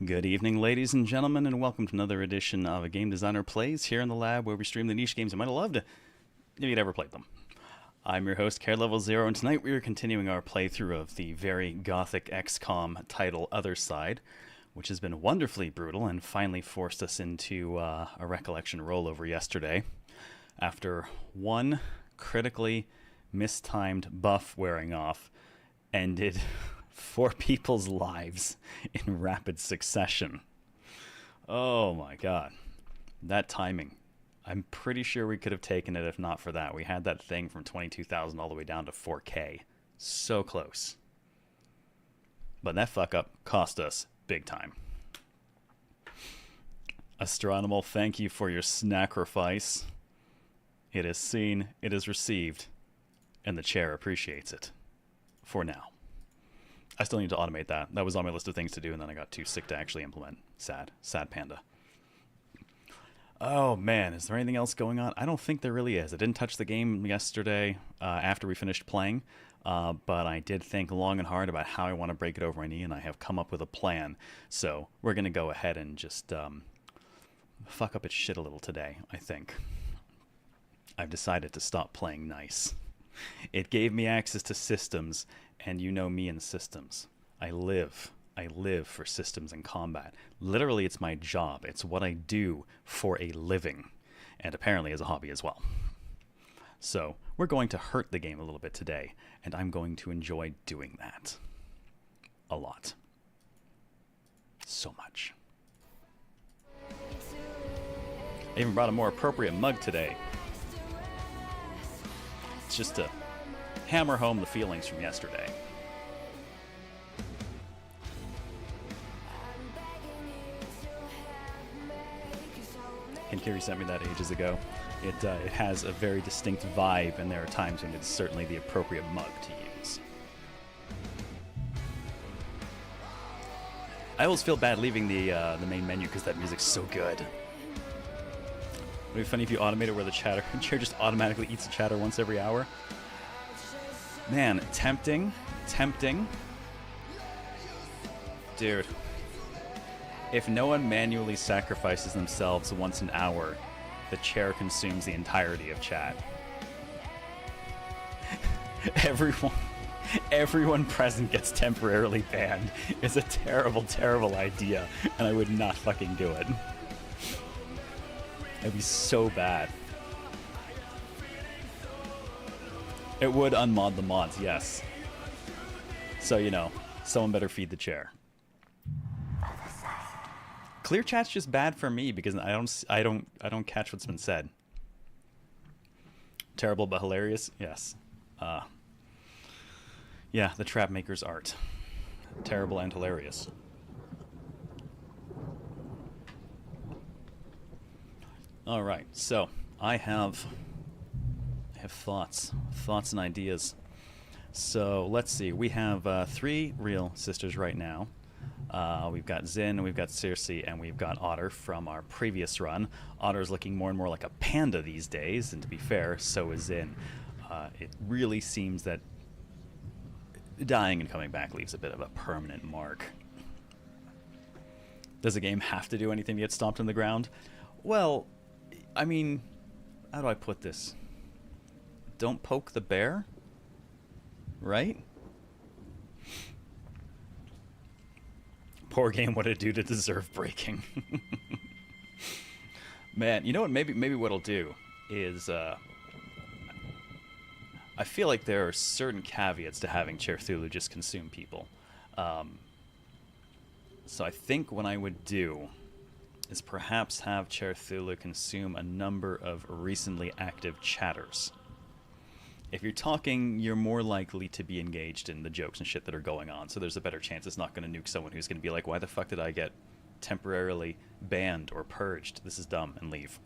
Good evening, ladies and gentlemen, and welcome to another edition of A Game Designer Plays here in the lab where we stream the niche games you might have loved if you'd ever played them. I'm your host, CareLevelZero, and tonight we are continuing our playthrough of the very gothic XCOM title Othercide, which has been wonderfully brutal and finally forced us into a Recollection rollover yesterday. After one critically mistimed buff wearing off, ended 4 people's lives in rapid succession. Oh my god. That timing. I'm pretty sure we could have taken it if not for that. We had that thing from 22,000 all the way down to 4K. So close. But that fuck up cost us big time. Astronomal, thank you for your sacrifice. It is seen, it is received, and the chair appreciates it. For now. I still need to automate that. That was on my list of things to do, and then I got too sick to actually implement. Sad. Sad panda. Oh, man. Is there anything else going on? I don't think there really is. I didn't touch the game yesterday after we finished playing, but I did think long and hard about how I want to break it over my knee, and I have come up with a plan. So we're going to go ahead and just fuck up its shit a little today, I think. I've decided to stop playing nice. It gave me access to systems, and you know me and systems. I live for systems and combat. Literally, it's my job. It's what I do for a living, and apparently as a hobby as well. So we're going to hurt the game a little bit today, and I'm going to enjoy doing that. A lot. So much. I even brought a more appropriate mug today. It's just to hammer home the feelings from yesterday. And Kiri sent me that ages ago. It has a very distinct vibe, and there are times when it's certainly the appropriate mug to use. I always feel bad leaving the main menu because that music's so good. It would be funny if you automate it where the chair just automatically eats the chatter once every hour. Man, tempting. Dude. If no one manually sacrifices themselves once an hour, the chair consumes the entirety of chat. Everyone present gets temporarily banned. It's a terrible, terrible idea, and I would not fucking do it. It'd be so bad. It would unmod the mods, yes. So, you know, someone better feed the chair. Clear chat's just bad for me because I don't catch what's been said. Terrible but hilarious? Yes. Yeah, the trap maker's art. Terrible and hilarious. All right, so I have thoughts and ideas. So let's see. We have 3 real sisters right now. We've got Zin, we've got Circe, and we've got Otter from our previous run. Otter's looking more and more like a panda these days, and to be fair, so is Zin. It really seems that dying and coming back leaves a bit of a permanent mark. Does the game have to do anything to get stomped in the ground? Well, I mean, how do I put this? Don't poke the bear? Right? Poor game, what it do to deserve breaking. Man, you know what? Maybe what I'll do is I feel like there are certain caveats to having Cthulhu just consume people. So I think what I would do is perhaps have Cthulhu consume a number of recently active chatters. If you're talking, you're more likely to be engaged in the jokes and shit that are going on, so there's a better chance it's not going to nuke someone who's going to be like, why the fuck did I get temporarily banned or purged? This is dumb, and leave.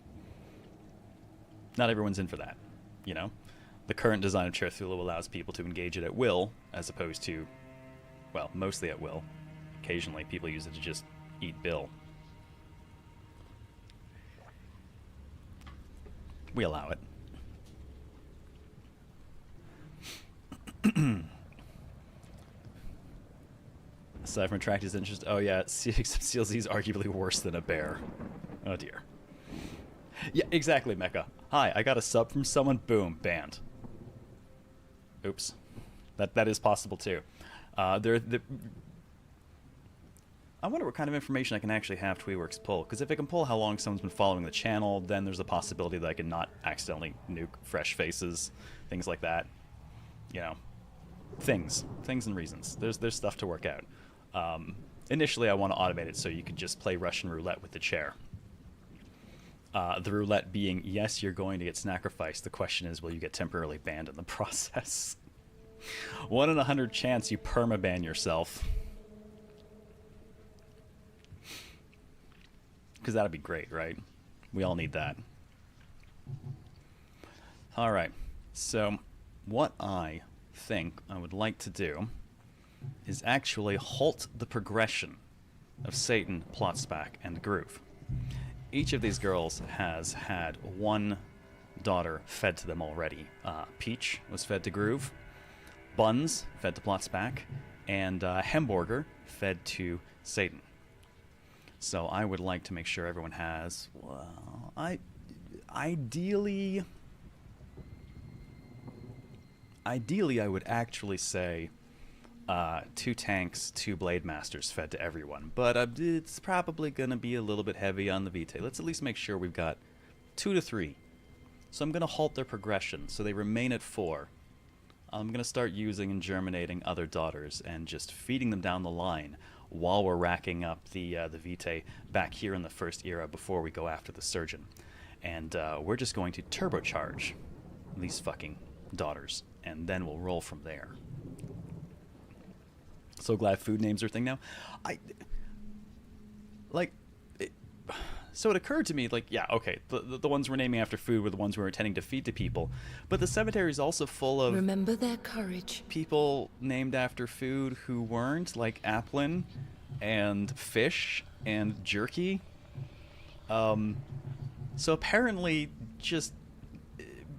Not everyone's in for that, you know? The current design of Cthulhu allows people to engage it at will, as opposed to, well, mostly at will. Occasionally, people use it to just eat Bill. We allow it. Aside from attract his interest, oh yeah, CLZ is arguably worse than a bear. Oh dear. Yeah, exactly, Mecha. Hi, I got a sub from someone. Boom, banned. Oops. That is possible too. I wonder what kind of information I can actually have Tweeworks pull, because if I can pull how long someone's been following the channel, then there's a possibility that I can not accidentally nuke fresh faces, things like that. You know, things and reasons. There's stuff to work out. Initially, I want to automate it so you could just play Russian roulette with the chair. The roulette being, yes, you're going to get sacrificed. The question is, will you get temporarily banned in the process? 1 in 100 chance you permaban yourself. Because that'd be great, right? We all need that. All right. So what I think I would like to do is actually halt the progression of Satan, Plotsback, and Groove. Each of these girls has had one daughter fed to them already. Peach was fed to Groove, Buns fed to Plotsback, and Hamburger fed to Satan. So I would like to make sure everyone has, well, ideally I would actually say 2 tanks, 2 blade masters fed to everyone, but it's probably going to be a little bit heavy on the Vitae. Let's at least make sure we've got 2 to 3. So I'm going to halt their progression, so they remain at 4. I'm going to start using and germinating other daughters and just feeding them down the line while we're racking up the Vitae back here in the first era before we go after the Surgeon. And we're just going to turbocharge these fucking daughters, and then we'll roll from there. So glad food names are a thing now. So it occurred to me, like, yeah, okay, the ones we're naming after food were the ones we were intending to feed to people, but the cemetery is also full of... Remember their courage. ...people named after food who weren't, like Applin and fish and jerky. So apparently just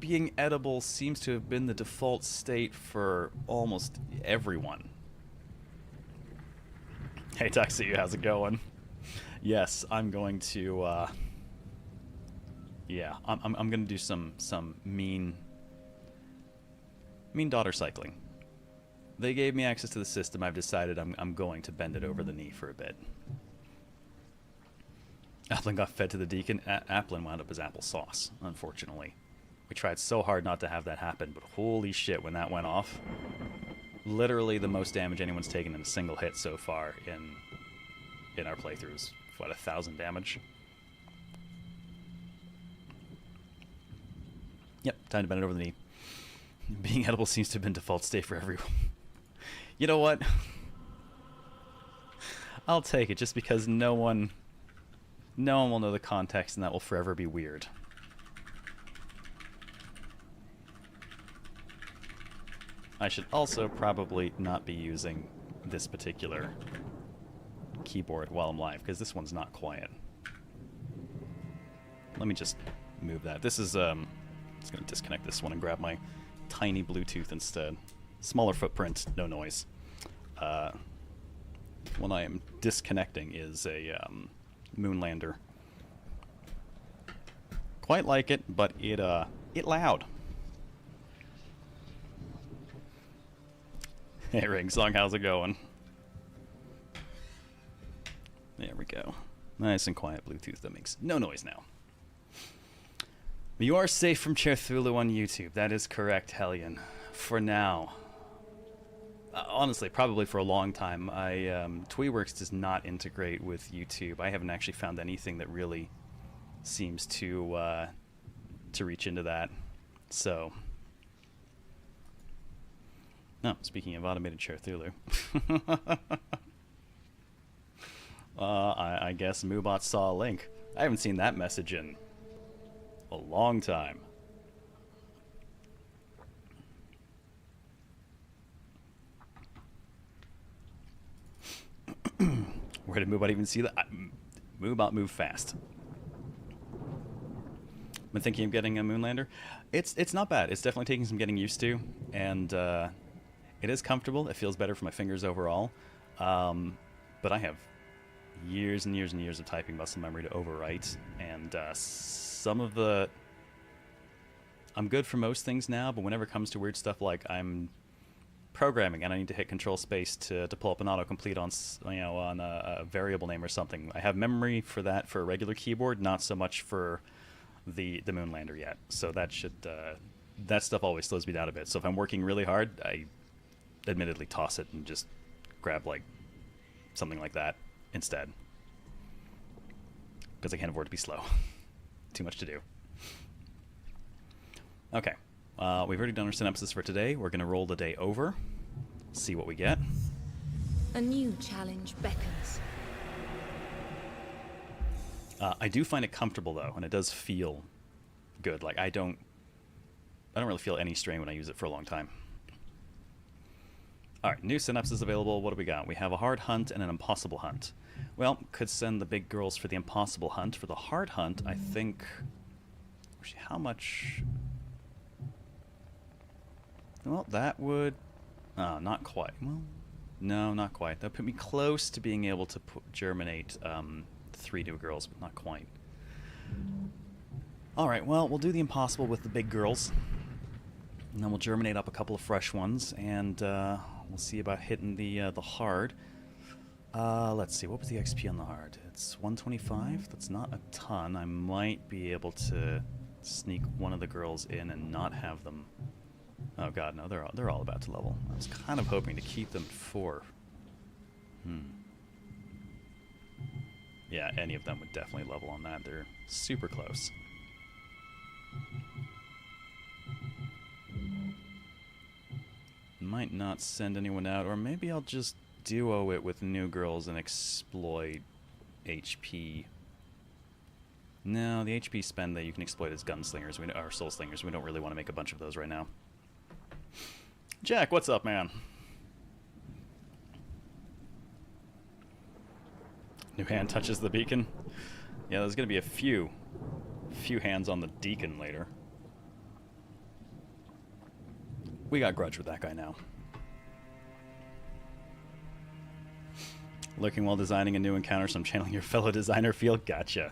being edible seems to have been the default state for almost everyone. Hey, Tuxie, how's it going? Yes, I'm going to, yeah, I'm going to do some mean daughter cycling. They gave me access to the system. I've decided I'm going to bend it over the knee for a bit. Applin got fed to the Deacon. Applin wound up as applesauce, unfortunately. We tried so hard not to have that happen, but holy shit, when that went off, literally the most damage anyone's taken in a single hit so far in our playthroughs. What, 1,000 damage? Yep, time to bend it over the knee. Being edible seems to have been default state for everyone. You know what? I'll take it, just because no one will know the context, and that will forever be weird. I should also probably not be using this particular keyboard while I'm live, because this one's not quiet. Let me just move that. This is, I'm just going to disconnect this one and grab my tiny Bluetooth instead. Smaller footprint, no noise. What I am disconnecting is a Moonlander. Quite like it, but it loud. Hey, Ringsong, how's it going? There we go. Nice and quiet Bluetooth. That makes no noise now. You are safe from Cherthulu on YouTube. That is correct, Hellion. For now. Honestly, probably for a long time. Tweeworks does not integrate with YouTube. I haven't actually found anything that really seems to reach into that. So... No, speaking of automated Cherthulu. I guess Moobot saw a link. I haven't seen that message in a long time. Where did Moobot even see that? Moobot move fast. Been thinking of getting a Moonlander. It's not bad. It's definitely taking some getting used to, and it is comfortable. It feels better for my fingers overall. But I have years and years and years of typing muscle memory to overwrite, and some of the... I'm good for most things now, but whenever it comes to weird stuff like I'm programming and I need to hit control space to pull up an autocomplete on on a variable name or something, I have memory for that for a regular keyboard, not so much for the Moonlander yet. So that should that stuff always slows me down a bit. So if I'm working really hard, I admittedly toss it and just grab like something like that instead, because I can't afford to be slow. Too much to do. Okay, we've already done our synopsis for today. We're going to roll the day over, see what we get. A new challenge beckons. I do find it comfortable though, and it does feel good. Like I don't really feel any strain when I use it for a long time. All right, new synopsis available. What do we got? We have a hard hunt and an impossible hunt. Well, could send the big girls for the impossible hunt. For the hard hunt, I think... How much... Well, that would... not quite. Well, no, not quite. That would put me close to being able to germinate 3 new girls, but not quite. Alright, well, we'll do the impossible with the big girls. And then we'll germinate up a couple of fresh ones, and we'll see about hitting the hard. Let's see, what was the XP on the hard? It's 125. That's not a ton. I might be able to sneak one of the girls in and not have them. Oh god, no, they're all about to level. I was kind of hoping to keep them at 4. Yeah, any of them would definitely level on that. They're super close. Might not send anyone out, or maybe I'll just duo it with new girls and exploit HP. No, the HP spend that you can exploit is gunslingers, or soul slingers. We don't really want to make a bunch of those right now. Jack, what's up, man? New hand touches the beacon. Yeah, there's gonna be a few hands on the Deacon later. We got grudge with that guy now. Looking while designing a new encounter, so I'm channeling your fellow designer feel. Gotcha.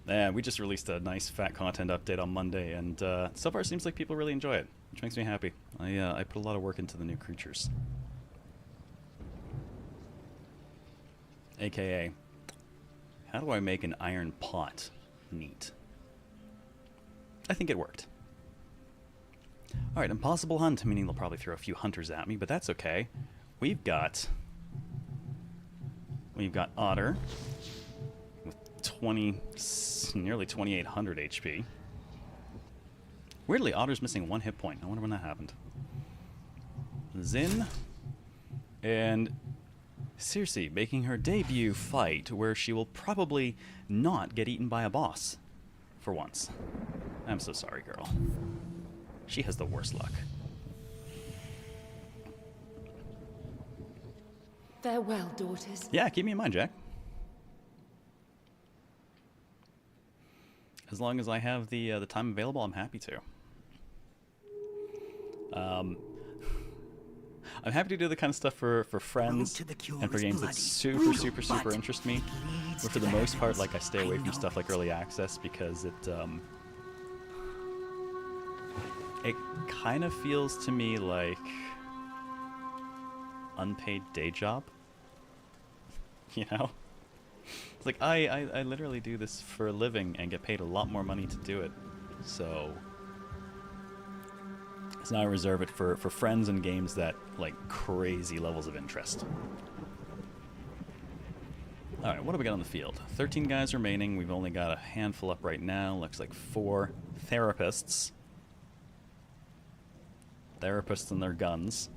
Yeah, we just released a nice fat content update on Monday, and so far it seems like people really enjoy it, which makes me happy. I put a lot of work into the new creatures. AKA, how do I make an iron pot neat? I think it worked. Alright, impossible hunt, meaning they'll probably throw a few hunters at me, but that's okay. We've got Otter with nearly 2,800 HP. Weirdly, Otter's missing 1 hit point. I wonder when that happened. Zin and Circe making her debut fight, where she will probably not get eaten by a boss for once. I'm so sorry, girl. She has the worst luck. Farewell, daughters. Yeah, keep me in mind, Jack. As long as I have the time available, I'm happy to. I'm happy to do the kind of stuff for friends and for games that super interest me. But for the most part, like, I stay away from stuff like early access because it kind of feels to me like unpaid day job. You know? It's like, I literally do this for a living and get paid a lot more money to do it. So now I reserve it for friends and games that, like, crazy levels of interest. Alright, what do we got on the field? 13 guys remaining. We've only got a handful up right now. Looks like 4 therapists. Therapists and their guns.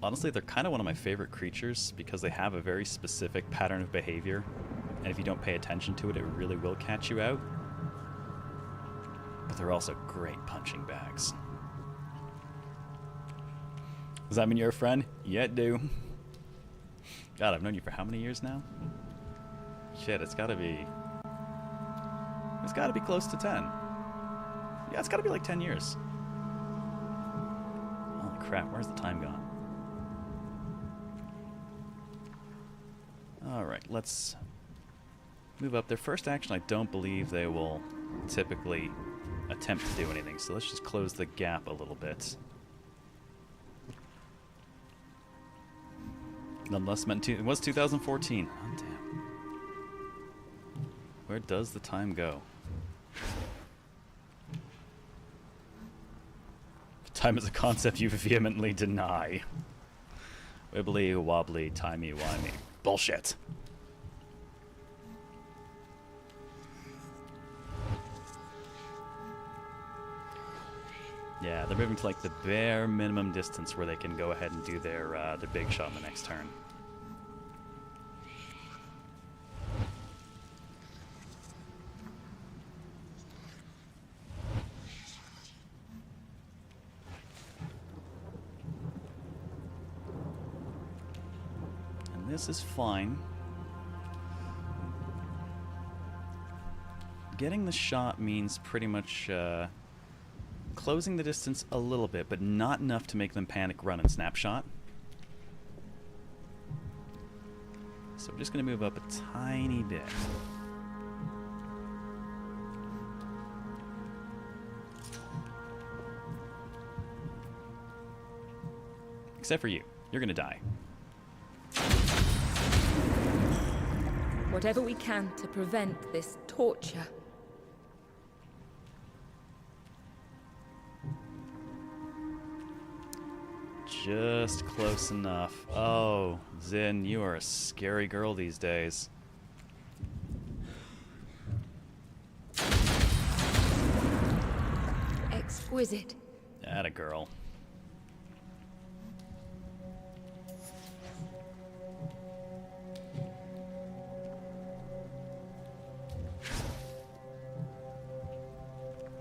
Honestly, they're kind of one of my favorite creatures because they have a very specific pattern of behavior, and if you don't pay attention to it, it really will catch you out. But they're also great punching bags. Does that mean you're a friend? Yeah, it do. God, I've known you for how many years now? Shit, it's gotta be close to 10. Yeah, it's gotta be like 10 years. Holy crap, where's the time gone? Alright, let's move up. Their first action, I don't believe they will typically attempt to do anything, so let's just close the gap a little bit. Nonetheless, it was 2014. Oh, damn. Where does the time go? Time is a concept you vehemently deny. Wibbly, wobbly, timey-wimey. Bullshit. Yeah, they're moving to like the bare minimum distance where they can go ahead and do their big shot in the next turn. And this is fine. Getting the shot means pretty much closing the distance a little bit, but not enough to make them panic, run, and snapshot. So we're just going to move up a tiny bit. Except for you. You're going to die. Whatever we can to prevent this torture. Just close enough. Oh, Zin, you are a scary girl these days. Exquisite. Atta girl.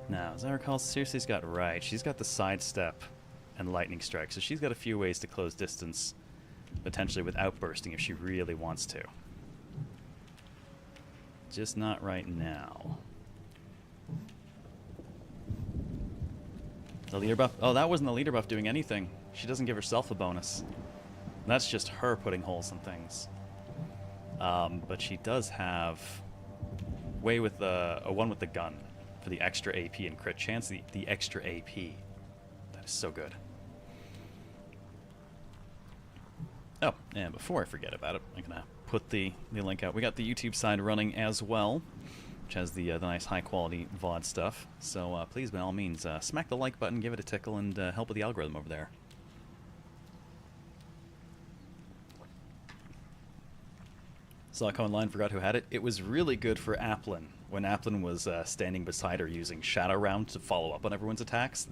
Now, as I recall, Circe's got right. She's got the sidestep and lightning strike, so she's got a few ways to close distance, potentially without bursting if she really wants to. Just not right now. The leader buff. Oh, that wasn't the leader buff doing anything. She doesn't give herself a bonus. That's just her putting holes in things. But she does have way with a one with the gun for the extra AP and crit chance. The extra AP. That is so good. Oh, and before I forget about it, I'm gonna put the link out. We got the YouTube side running as well, which has the nice high-quality VOD stuff. So please, by all means, smack the like button, give it a tickle, and help with the algorithm over there. Saw a line, forgot who had it. It was really good for Applin when Applin was standing beside her using Shadow Round to follow up on everyone's attacks.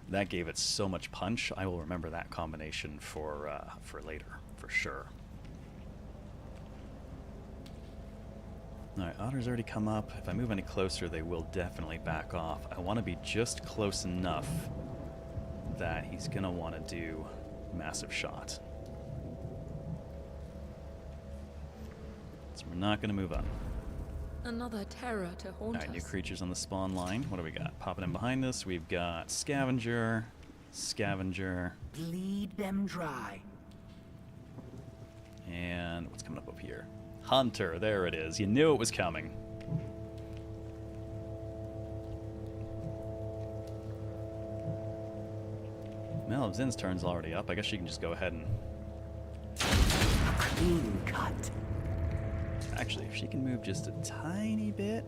That gave it so much punch. I will remember that combination for later, for sure. Alright, Otter's already come up. If I move any closer, they will definitely back off. I want to be just close enough that he's going to want to do massive shot. So we're not going to move up. Another terror to haunt us. Alright, new creatures on the spawn line. What do we got? Popping in behind us, we've got Scavenger, Scavenger. Bleed them dry. And what's coming up here? Hunter, there it is. You knew it was coming. Well, if Zin's turn's already up, I guess she can just go ahead and... Clean cut. Actually, if she can move just a tiny bit...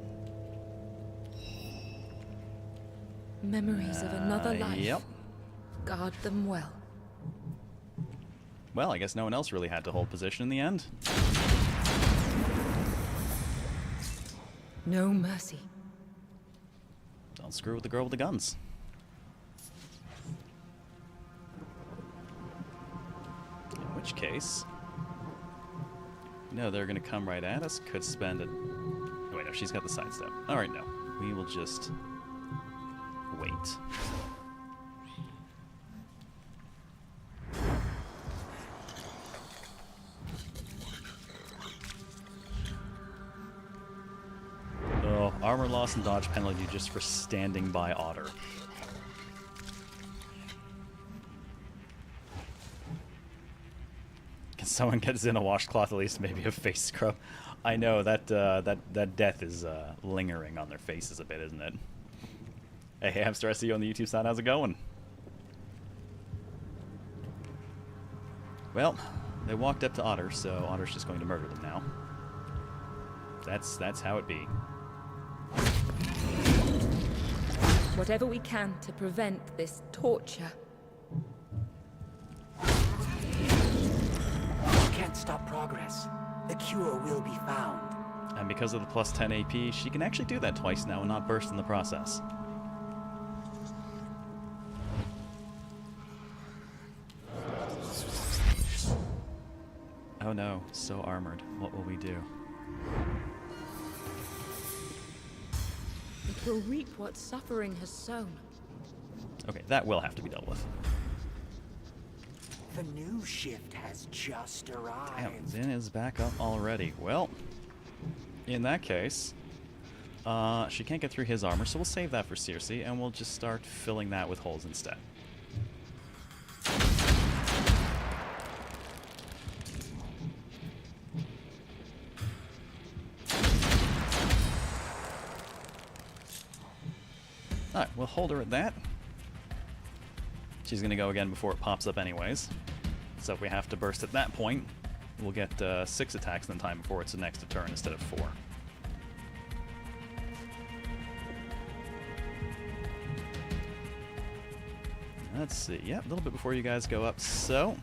Memories of another life. Yep. Guard them well. Well, I guess no one else really had to hold position in the end. No mercy. Don't screw with the girl with the guns. In which case... No, they're going to come right at us. Could spend it... Oh, wait, no, she's got the sidestep. Alright, no. We will just... wait. Oh, armor loss and dodge penalty just for standing by Otter. Someone gets in a washcloth, at least maybe a face scrub. I know that that death is lingering on their faces a bit, isn't it? Hey, Hamster, I see you on the YouTube side. How's it going? Well, they walked up to Otter, so Otter's just going to murder them now. That's how it be. Whatever we can to prevent this torture. You can't stop progress. The cure will be found. And because of the plus 10 AP, she can actually do that twice now and not burst in the process. Oh no, so armored. What will we do? It will reap what suffering has sown. Okay, that will have to be dealt with. The new shift has just arrived. Damn, Zin is back up already. Well, in that case, she can't get through his armor, so we'll save that for Circe, and we'll just start filling that with holes instead. Alright, we'll hold her at that. She's going to go again before it pops up anyways. So if we have to burst at that point, we'll get 6 attacks in time before it's the next turn instead of 4. Let's see. Yeah, a little bit before you guys go up. So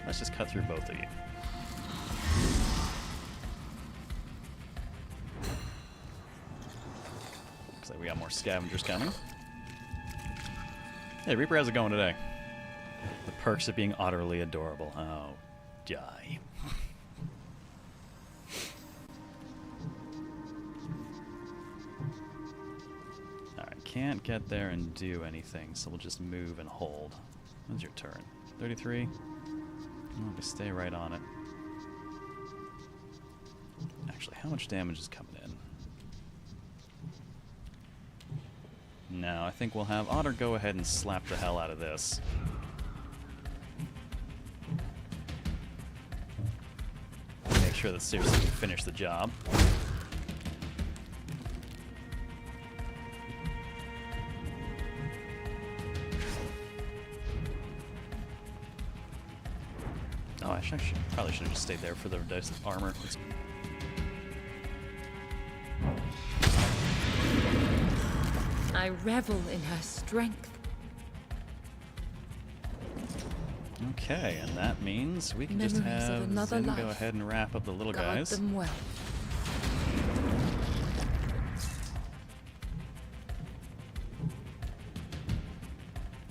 let's just cut through both of you. Looks like we got more scavengers coming. Hey, Reaper, how's it going today? The perks of being utterly adorable. Oh, die. Alright, can't get there and do anything, so we'll just move and hold. When's your turn? 33? Oh, we stay right on it. Actually, how much damage is coming in? No, I think we'll have Otter go ahead and slap the hell out of this. Make sure that Circe can finish the job. Oh, I probably should have just stayed there for the dice armor. I revel in her strength. Okay, and that means we can just Memories of have another Zin go life. ahead and wrap up the little Guard guys. them well.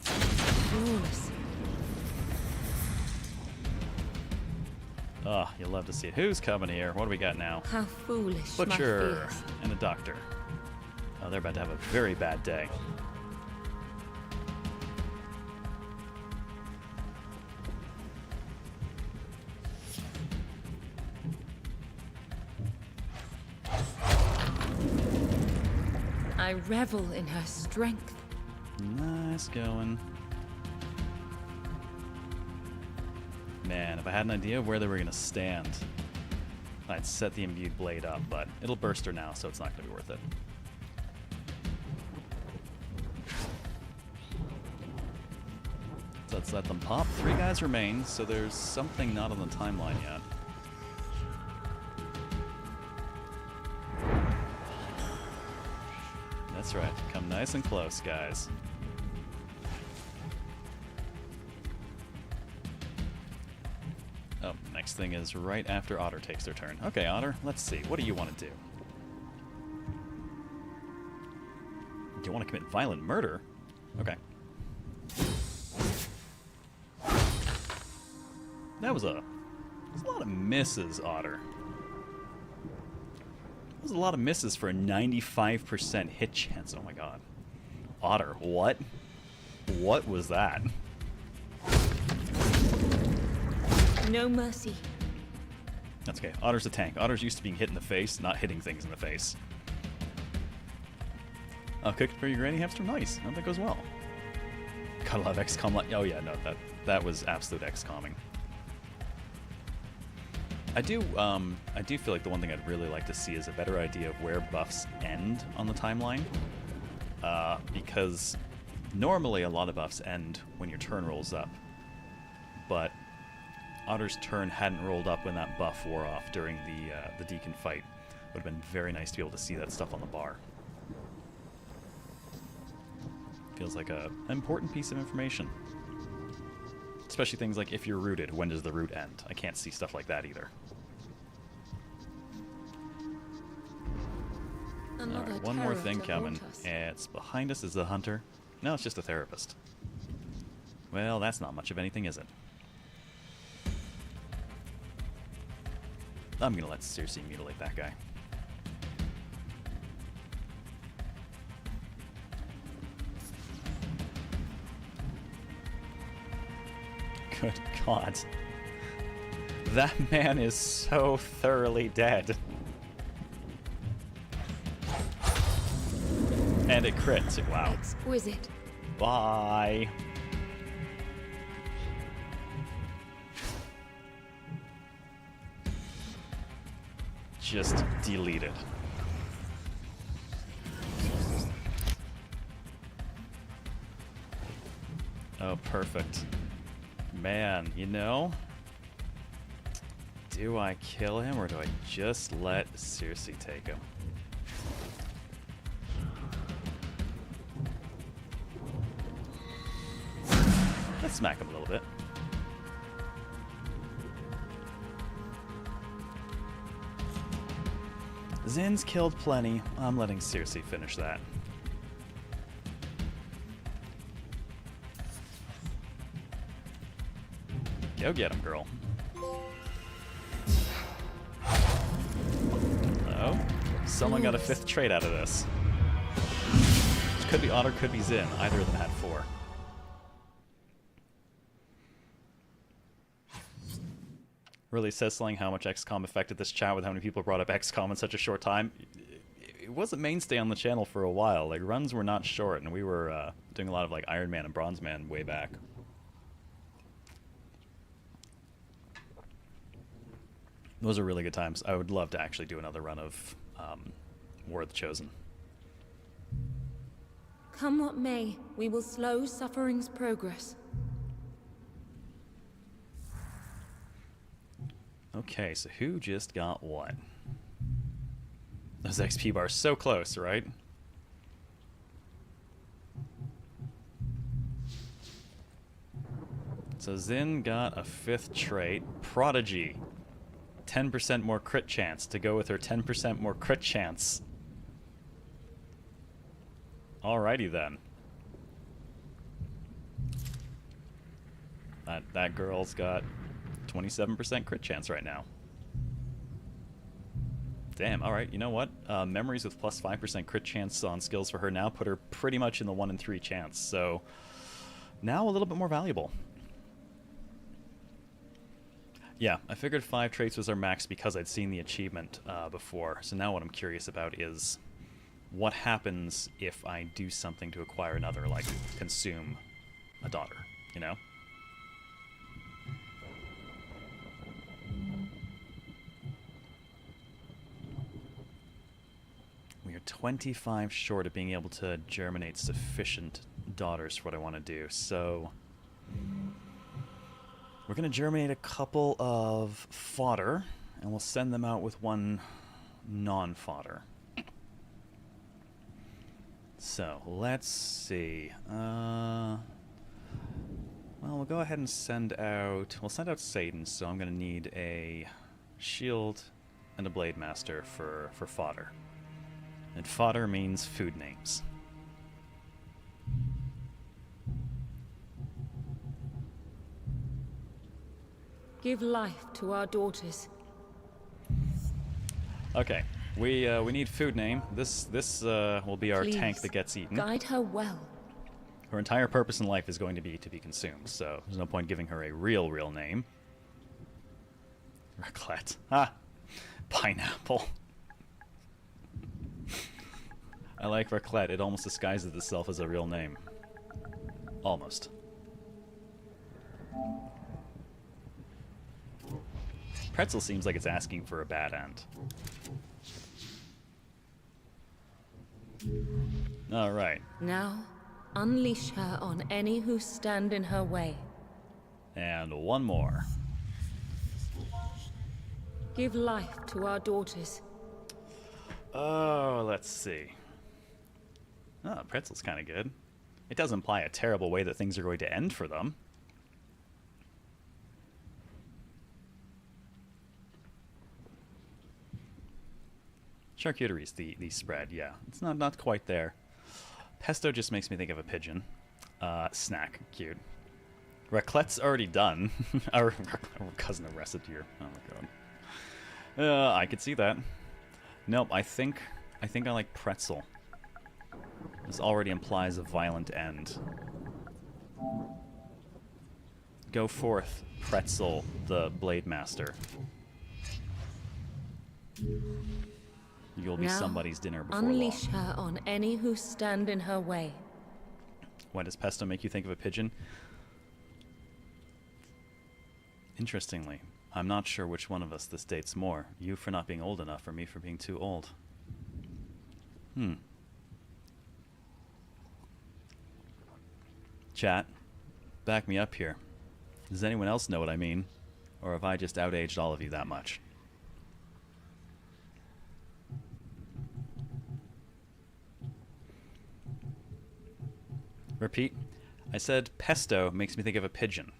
Flawless. Oh, you'll love to see it. Who's coming here? What do we got now? How foolish my Butcher fears. and a doctor. Oh, they're about to have a very bad day. I revel in her strength. Nice going. Man, if I had an idea of where they were going to stand, I'd set the imbued blade up, but it'll burst her now, so it's not going to be worth it. So let's let them pop. 3 guys remain, so there's something not on the timeline yet. That's right. Come nice and close, guys. Oh, next thing is right after Otter takes their turn. Okay, Otter, let's see. What do you want to do? Do you want to commit violent murder? Okay. That was a lot of misses, Otter. That was a lot of misses for a 95% hit chance. Oh my god. Otter, what? What was that? No mercy. That's okay. Otter's a tank. Otter's used to being hit in the face, not hitting things in the face. Cooked for your granny hamster? Nice. I hope that goes well. Gotta love XCOM-like. Oh yeah, no, that was absolute XCOMing. I do feel like the one thing I'd really like to see is a better idea of where buffs end on the timeline. Because normally a lot of buffs end when your turn rolls up. But Otter's turn hadn't rolled up when that buff wore off during the Deacon fight. Would have been very nice to be able to see that stuff on the bar. Feels like an important piece of information. Especially things like if you're rooted, when does the root end? I can't see stuff like that either. Alright, one more thing coming. It's behind us is the hunter. No, it's just a therapist. Well, that's not much of anything, is it? I'm gonna let Circe mutilate that guy. Good God. That man is so thoroughly dead. And it crits. Wow. Exquisite. Bye. Just deleted. Oh, perfect. Man, you know, do I kill him or do I just let Circe take him? Let's smack him a little bit. Zin's killed plenty. I'm letting Circe finish that. Go get him, girl. Oh, someone got a 5th trait out of this. Which could be Otter, could be Zin. Either of them had 4. Really sizzling how much XCOM affected this chat with how many people brought up XCOM in such a short time. It was a mainstay on the channel for a while. Like, runs were not short, and we were doing a lot of like Iron Man and Bronze Man way back. Those are really good times. I would love to actually do another run of War of the Chosen. Come what may, we will slow suffering's progress. Okay, so who just got what? Those XP bars so close, right? So Zin got a 5th trait. Prodigy. 10% more crit chance to go with her 10% more crit chance. Alrighty then. That girl's got 27% crit chance right now. Damn, alright, you know what? Memories with plus 5% crit chance on skills for her now put her pretty much in the 1 in 3 chance, so now a little bit more valuable. Yeah, I figured 5 traits was our max because I'd seen the achievement before, so now what I'm curious about is what happens if I do something to acquire another, like consume a daughter, you know? We are 25 short of being able to germinate sufficient daughters for what I want to do, so we're going to germinate a couple of fodder, and we'll send them out with 1 non-fodder. So, let's see. Well, we'll go ahead and send out... We'll send out Satan, so I'm going to need a shield and a blade master for fodder. And fodder means food names. Give life to our daughters. Okay, we need food name. This will be our Please, tank that gets eaten. Guide her well. Her entire purpose in life is going to be consumed, so there's no point giving her a real name. Recollection. Ah, pineapple. I like Recollection. It almost disguises itself as a real name. Almost. Pretzel seems like it's asking for a bad end. Alright. Now, unleash her on any who stand in her way. And one more. Give life to our daughters. Oh, let's see. Oh, Pretzel's kind of good. It does imply a terrible way that things are going to end for them. Charcuterie's the spread, yeah. It's not quite there. Pesto just makes me think of a pigeon. Snack, cute. Raclette's already done. Our cousin arrested here. Oh my god. I could see that. Nope, I think I like pretzel. This already implies a violent end. Go forth, Pretzel, the Blade Master. You'll be now, somebody's dinner before unleash long. her on any who stand in her way. Why does pesto make you think of a pigeon? Interestingly, I'm not sure which one of us this dates more. You for not being old enough, or me for being too old. Chat, back me up here. Does anyone else know what I mean? Or have I just outaged all of you that much? Repeat. I said pesto makes me think of a pigeon.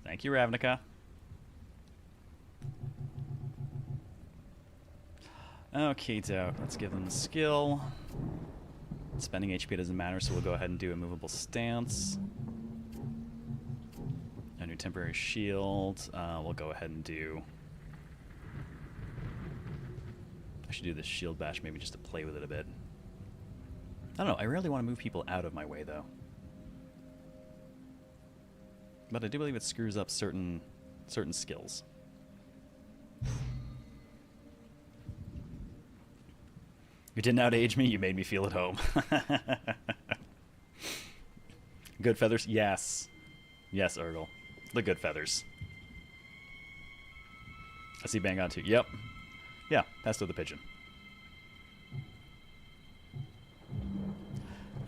Thank you, Ravnica. Okay, doke. Let's give them the skill. Spending HP doesn't matter, so we'll go ahead and do a movable stance. A new temporary shield. We'll go ahead and do... I should do this shield bash maybe just to play with it a bit. I don't know. I rarely want to move people out of my way, though. But I do believe it screws up certain skills. You didn't outage me, you made me feel at home. Good feathers? Yes. Yes, Urgle. The good feathers. I see bang on too. Yep. Yeah, Pesto the pigeon.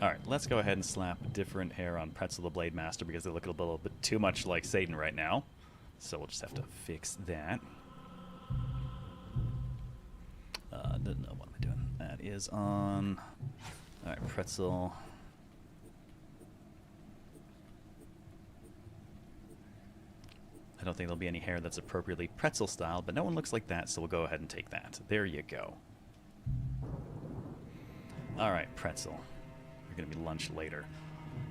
Alright, let's go ahead and slap different hair on Pretzel the Blade Master because they look a little bit too much like Satan right now. So we'll just have to fix that. No, what am I doing? That is on... Alright, Pretzel. I don't think there'll be any hair that's appropriately Pretzel style, but no one looks like that, so we'll go ahead and take that. There you go. Alright, Pretzel. You're going to be lunch later.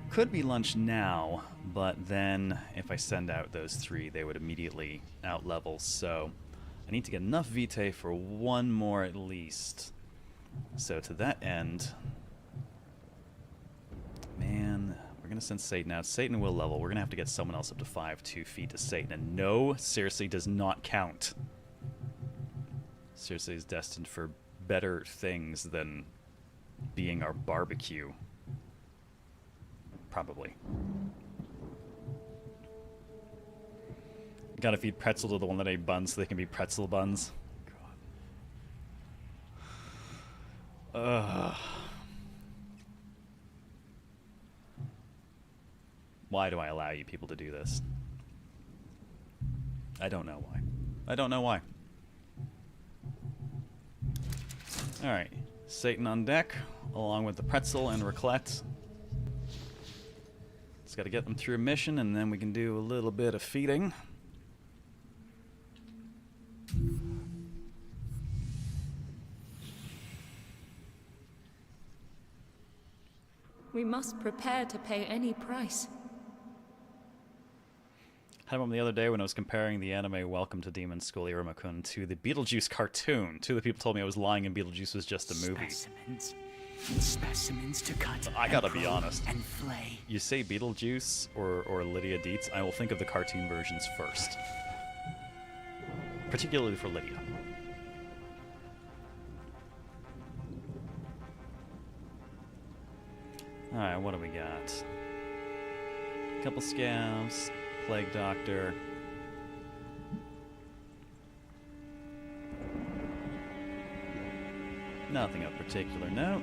Could be lunch now, but then if I send out those three, they would immediately out-level, so... I need to get enough vitae for one more at least. So to that end... Man, we're going to send Satan out. Satan will level. We're going to have to get someone else up to 5 feet to Satan. And no, seriously does not count. Seriously is destined for better things than being our barbecue. Probably. Gotta feed Pretzel to the one that ate buns so they can be Pretzel buns. God. Why do I allow you people to do this? I don't know why. I don't know why. Alright. Satan on deck, along with the Pretzel and Recollection. Just gotta get them through a mission, and then we can do a little bit of feeding. We must prepare to pay any price. Had one the other day when I was comparing the anime Welcome to Demon School Iruma-kun to the Beetlejuice cartoon. Two of the people told me I was lying and Beetlejuice was just a movie. Specimens to cut. I gotta be honest. And flay. You say Beetlejuice or Lydia Dietz, I will think of the cartoon versions first. Particularly for Lydia. Alright, what do we got? Couple scavs, plague doctor. Nothing of particular note.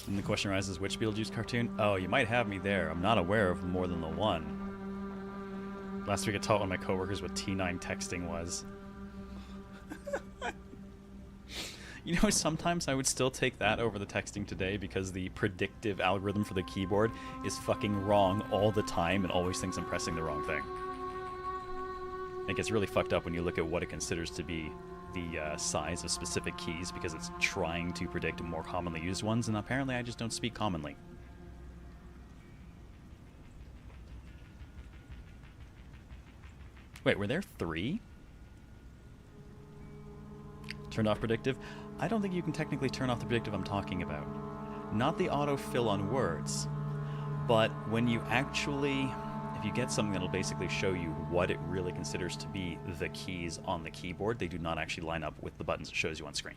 And the question arises, which Beetlejuice cartoon? Oh, you might have me there. I'm not aware of more than the one. Last week I taught one of my coworkers what T9 texting was. You know, sometimes I would still take that over the texting today because the predictive algorithm for the keyboard is fucking wrong all the time and always thinks I'm pressing the wrong thing. It gets really fucked up when you look at what it considers to be the size of specific keys because it's trying to predict more commonly used ones, and apparently I just don't speak commonly. Wait, were there 3? Turned off predictive? I don't think you can technically turn off the predictive I'm talking about. Not the autofill on words, but when you actually... If you get something that'll basically show you what it really considers to be the keys on the keyboard, they do not actually line up with the buttons it shows you on screen.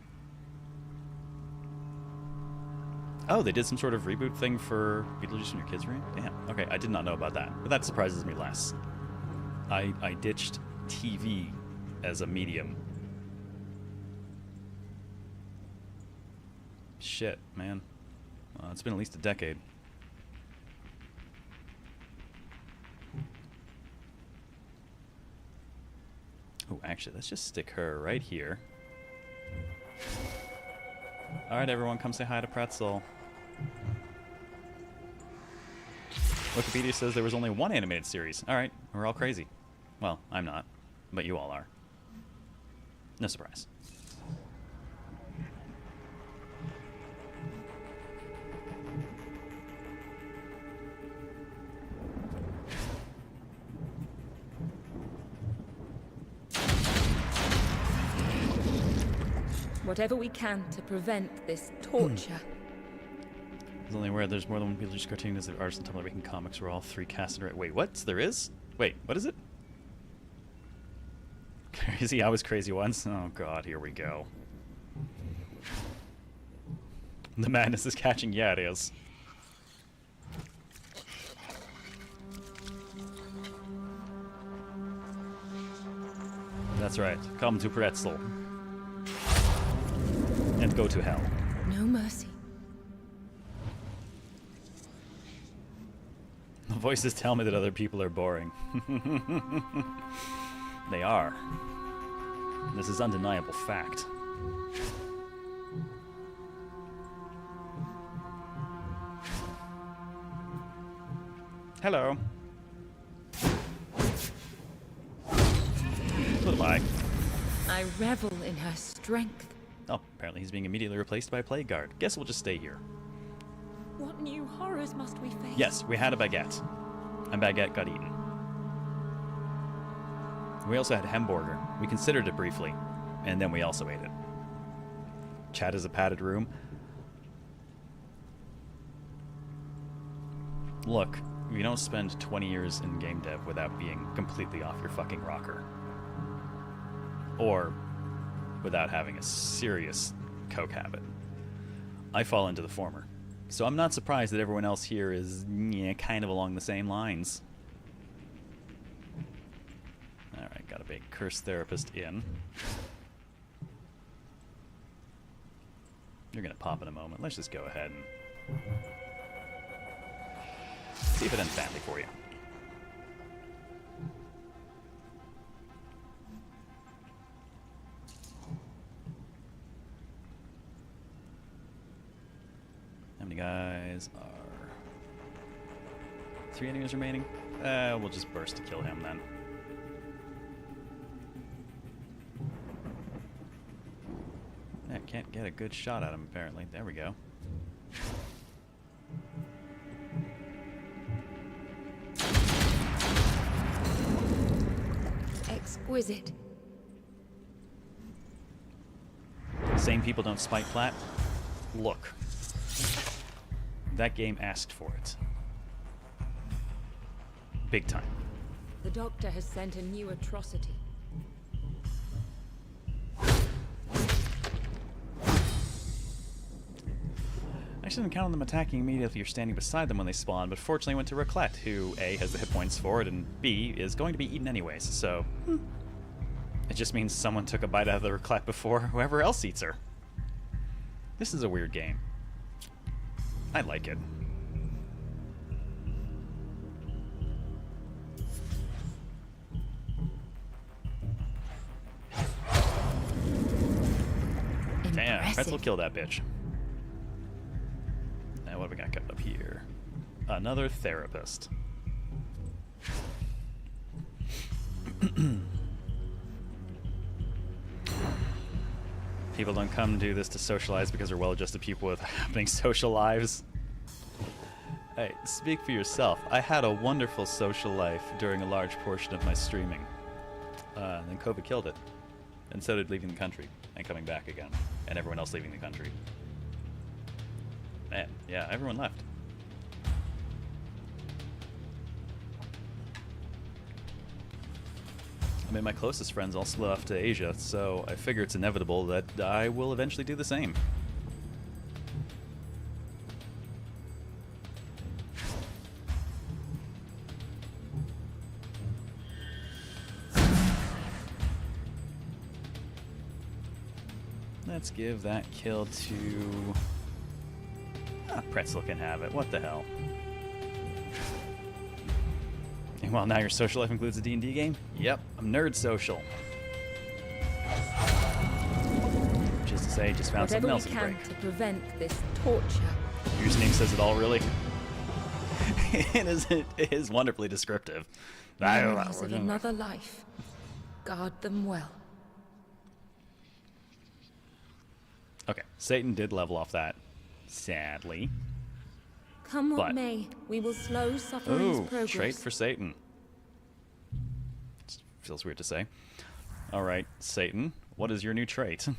Oh, they did some sort of reboot thing for Beetlejuice in your kids' room? Damn. Okay, I did not know about that, but that surprises me less. I ditched TV as a medium. Shit, man. It's been at least a decade. Oh, actually, let's just stick her right here. Alright, everyone, come say hi to Pretzel. Wikipedia says there was only one animated series. Alright, we're all crazy. Well, I'm not, but you all are. No surprise. Whatever we can to prevent this torture. There's only where there's more than one Beetlejuice cartoon as the artist and Tumblr making comics where all 3 cast and write. Wait, what? There is? Wait, what is it? Crazy, I was crazy once. Oh god, here we go. The madness is catching. Yeah, it is. That's right. Come to Pretzel. And go to hell. No mercy. The voices tell me that other people are boring. They are. This is undeniable fact. Hello. Goodbye. I revel in her strength. Oh, apparently he's being immediately replaced by a plague guard. Guess we'll just stay here. What new horrors must we face? Yes, we had a baguette. And baguette got eaten. We also had hamburger. We considered it briefly, and then we also ate it. Chat is a padded room. Look, you don't spend 20 years in game dev without being completely off your fucking rocker. Or without having a serious coke habit. I fall into the former. So I'm not surprised that everyone else here is kind of along the same lines. Alright, got a big curse therapist in. You're gonna pop in a moment. Let's just go ahead and see if it ends badly for you. How many guys are... 3 enemies remaining? We'll just burst to kill him then. I can't get a good shot at him apparently. There we go. Exquisite. Same people don't spite plat. Look. That game asked for it. Big time. The doctor has sent a new atrocity. actually didn't count on them attacking immediately if you're standing beside them when they spawn, but fortunately went to Recollection, who A, has the hit points for it, and B, is going to be eaten anyways, so... It just means someone took a bite out of the Recollection before whoever else eats her. This is a weird game. I like it. Damn, Pretzel killed that bitch. Now what do we got coming up here? Another therapist. People don't come do this to socialize because they're well-adjusted people with happening social lives. Hey, speak for yourself. I had a wonderful social life during a large portion of my streaming. And then COVID killed it. And so did leaving the country and coming back again. And everyone else leaving the country. Man, yeah, everyone left. I mean, my closest friends also left to Asia, so I figure it's inevitable that I will eventually do the same. Let's give that kill to... Pretzel can have it. What the hell? And well, now your social life includes a D&D game? Yep, I'm nerd social. Which is to say, just found something else to break. Whatever we can to prevent this torture. Your username says it all, really? It is wonderfully descriptive. Memories of another life. Guard them well. Okay, Satan did level off that, sadly. Come what may, we will slow suffering's progress. Trait for Satan. Feels weird to say. All right, Satan, what is your new trait? I'm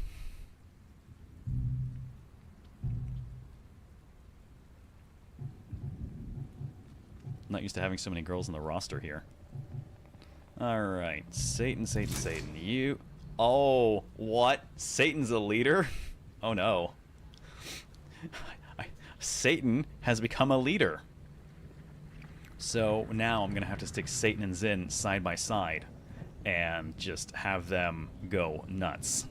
not used to having so many girls in the roster here. All right, Satan, Satan, Satan. You... Oh, what? Satan's a leader? Oh, no. Satan has become a leader. So now I'm going to have to stick Satan and Zin side by side and just have them go nuts.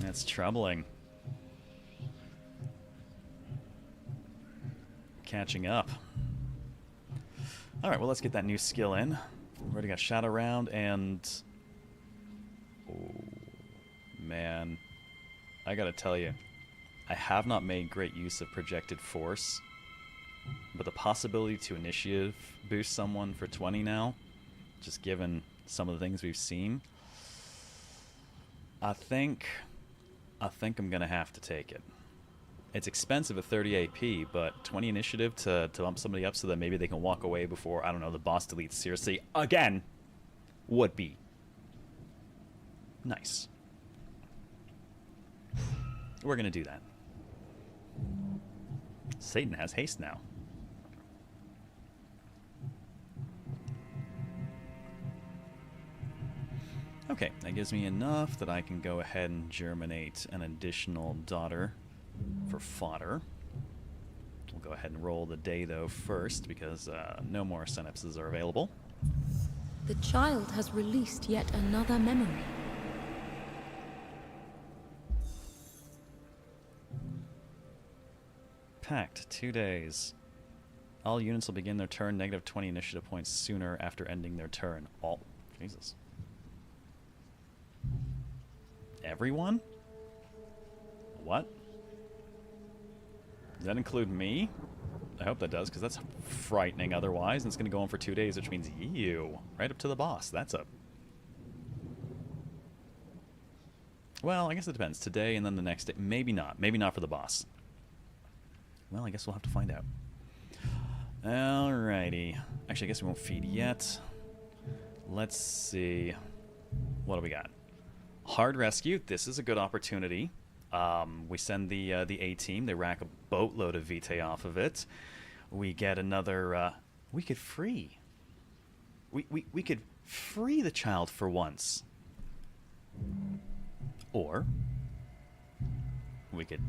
That's troubling. Catching up. Alright, well, let's get that new skill in. We've already got Shadow Round and... Oh, man. I gotta tell you, I have not made great use of projected force, but the possibility to initiative boost someone for 20 now, just given some of the things we've seen, I think I'm gonna have to take it. It's expensive at 30 AP, but 20 initiative to bump somebody up so that maybe they can walk away before, I don't know, the boss deletes seriously again would be nice. We're going to do that. Satan has haste now. Okay, that gives me enough that I can go ahead and germinate an additional daughter for fodder. We'll go ahead and roll the day, though, first, because no more synapses are available. The child has released yet another memory. Pact, 2 days. All units will begin their turn negative 20 initiative points sooner after ending their turn. All. Jesus. Everyone? What? Does that include me? I hope that does, because that's frightening otherwise, and it's going to go on for 2 days, which means you. Right up to the boss. That's a... Well, I guess it depends. Today and then the next day. Maybe not. Maybe not for the boss. Well, I guess we'll have to find out. Alrighty. Actually, I guess we won't feed yet. Let's see. What do we got? Hard rescue. This is a good opportunity. We send the A-team. They rack a boatload of vitae off of it. We get another... we could free. We could free the child for once. Or we could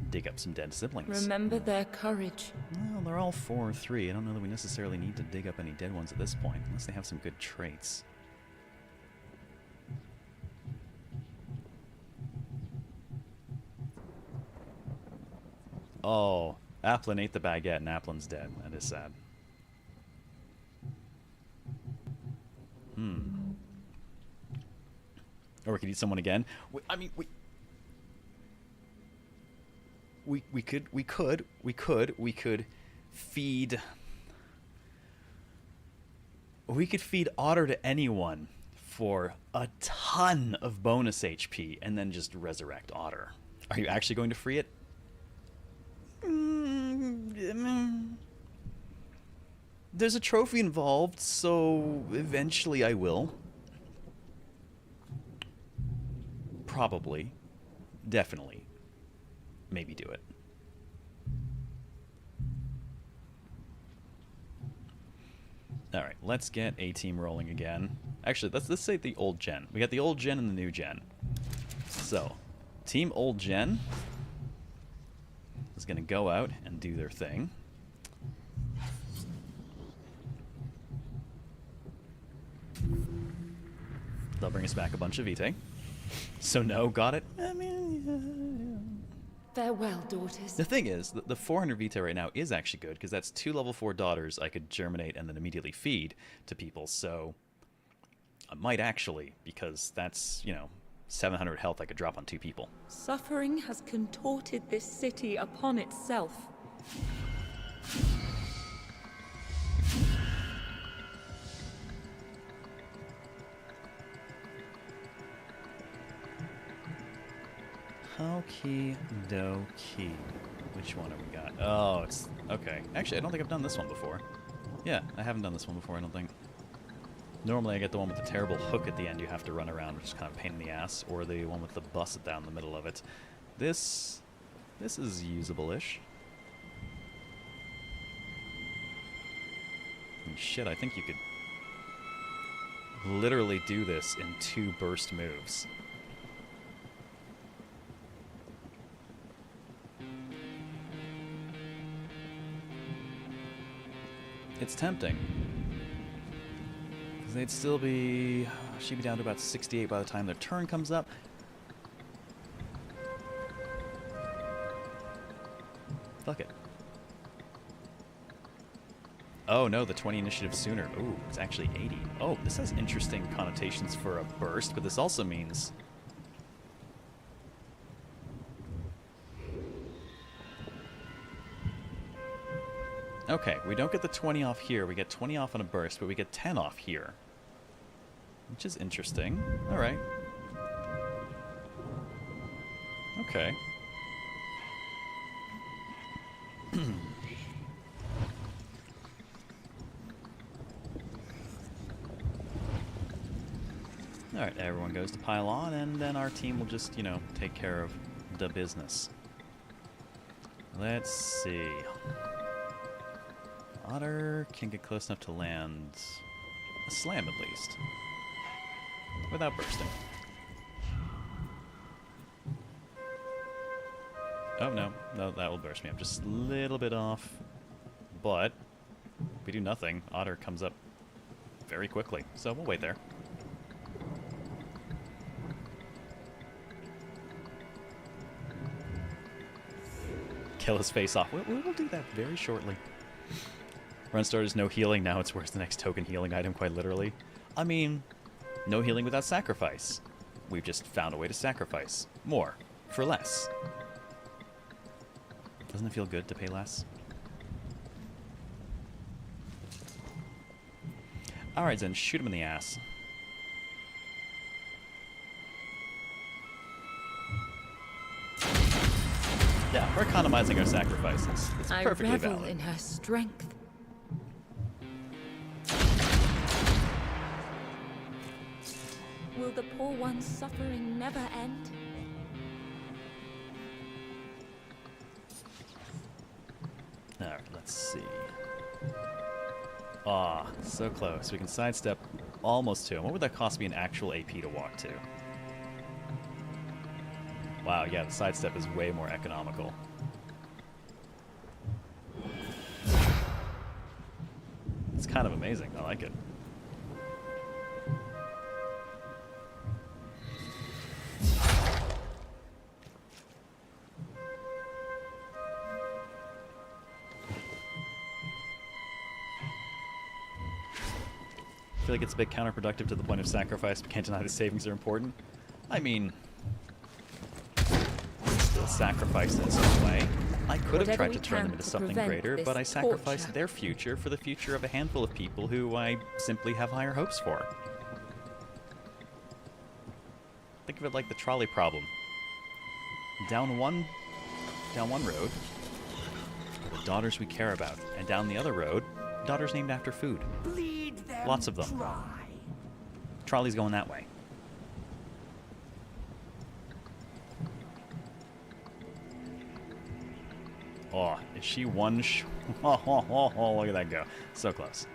dig up some dead siblings. Remember their courage. Well, they're all 4 or 3. I don't know that we necessarily need to dig up any dead ones at this point, unless they have some good traits. Oh, Applin ate the baguette and Applin's dead. That is sad. Or we could eat someone again. I mean, we could feed... We could feed Otter to anyone for a ton of bonus HP and then just resurrect Otter. Are you actually going to free it? There's a trophy involved, so eventually I will. Probably. Definitely. Maybe do it. Alright, let's get a team rolling again. Actually, let's say the old gen. We got the old gen and the new gen. So, Team Old Gen is going to go out and do their thing. They'll bring us back a bunch of Vitae. So no, got it? I mean, yeah. Farewell, daughters. The thing is, the 400 Vitae right now is actually good, because that's 2 level 4 daughters I could germinate and then immediately feed to people, so I might actually, because that's, you know, 700 health I could drop on 2 people. Suffering has contorted this city upon itself. Okie dokie. Which one have we got? Oh, it's... Okay. Actually, I don't think I've done this one before. Yeah, I haven't done this one before, I don't think. Normally I get the one with the terrible hook at the end you have to run around, which is kind of a pain in the ass, or the one with the bus down the middle of it. This is usable-ish. I mean, shit, I think you could literally do this in 2 burst moves. It's tempting. Because they'd still be... She'd be down to about 68 by the time their turn comes up. Fuck it. Oh no, the 20 initiative sooner. Ooh, it's actually 80. Oh, this has interesting connotations for a burst, but this also means... Okay, we don't get the 20 off here. We get 20 off on a burst, but we get 10 off here. Which is interesting. Alright. Okay. Alright, everyone goes to pile on, and then our team will just, you know, take care of the business. Let's see. Otter can get close enough to land a slam at least, without bursting. Oh no, no, that will burst me up just a little bit off, but if we do nothing, Otter comes up very quickly, so we'll wait there. Kill his face off. We'll do that very shortly. Run starters, no healing. Now it's where's the next token healing item, quite literally. I mean, no healing without sacrifice. We've just found a way to sacrifice. More. For less. Doesn't it feel good to pay less? Alright, then shoot him in the ass. Yeah, we're economizing our sacrifices. It's perfectly I revel valid. in her strength. Will the poor one's suffering never end? Alright, let's see. Ah, so close. We can sidestep almost to him. What would that cost me in actual AP to walk to? Wow, yeah, the sidestep is way more economical. It's kind of amazing. I like it. I feel like it's a bit counterproductive to the point of sacrifice, but can't deny the savings are important. I mean, still sacrifice in some way. I could have tried to turn them into something greater, but I sacrificed their future for the future of a handful of people who I simply have higher hopes for. Think of it like the trolley problem. Down one road are the daughters we care about, and down the other road, daughters named after food. Bleed them Lots of them. dry. Trolley's going that way. Oh, is she one oh, look at that go. So close.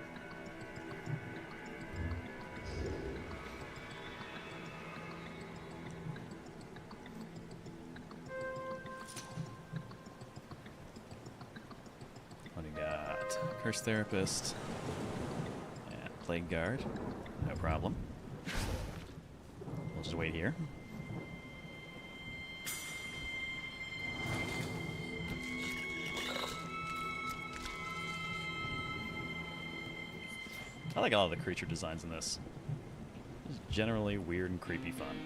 What do you got? Curse Therapist. Yeah, Plague Guard. No problem. We'll just wait here. I like all of the creature designs in this. It's generally weird and creepy fun.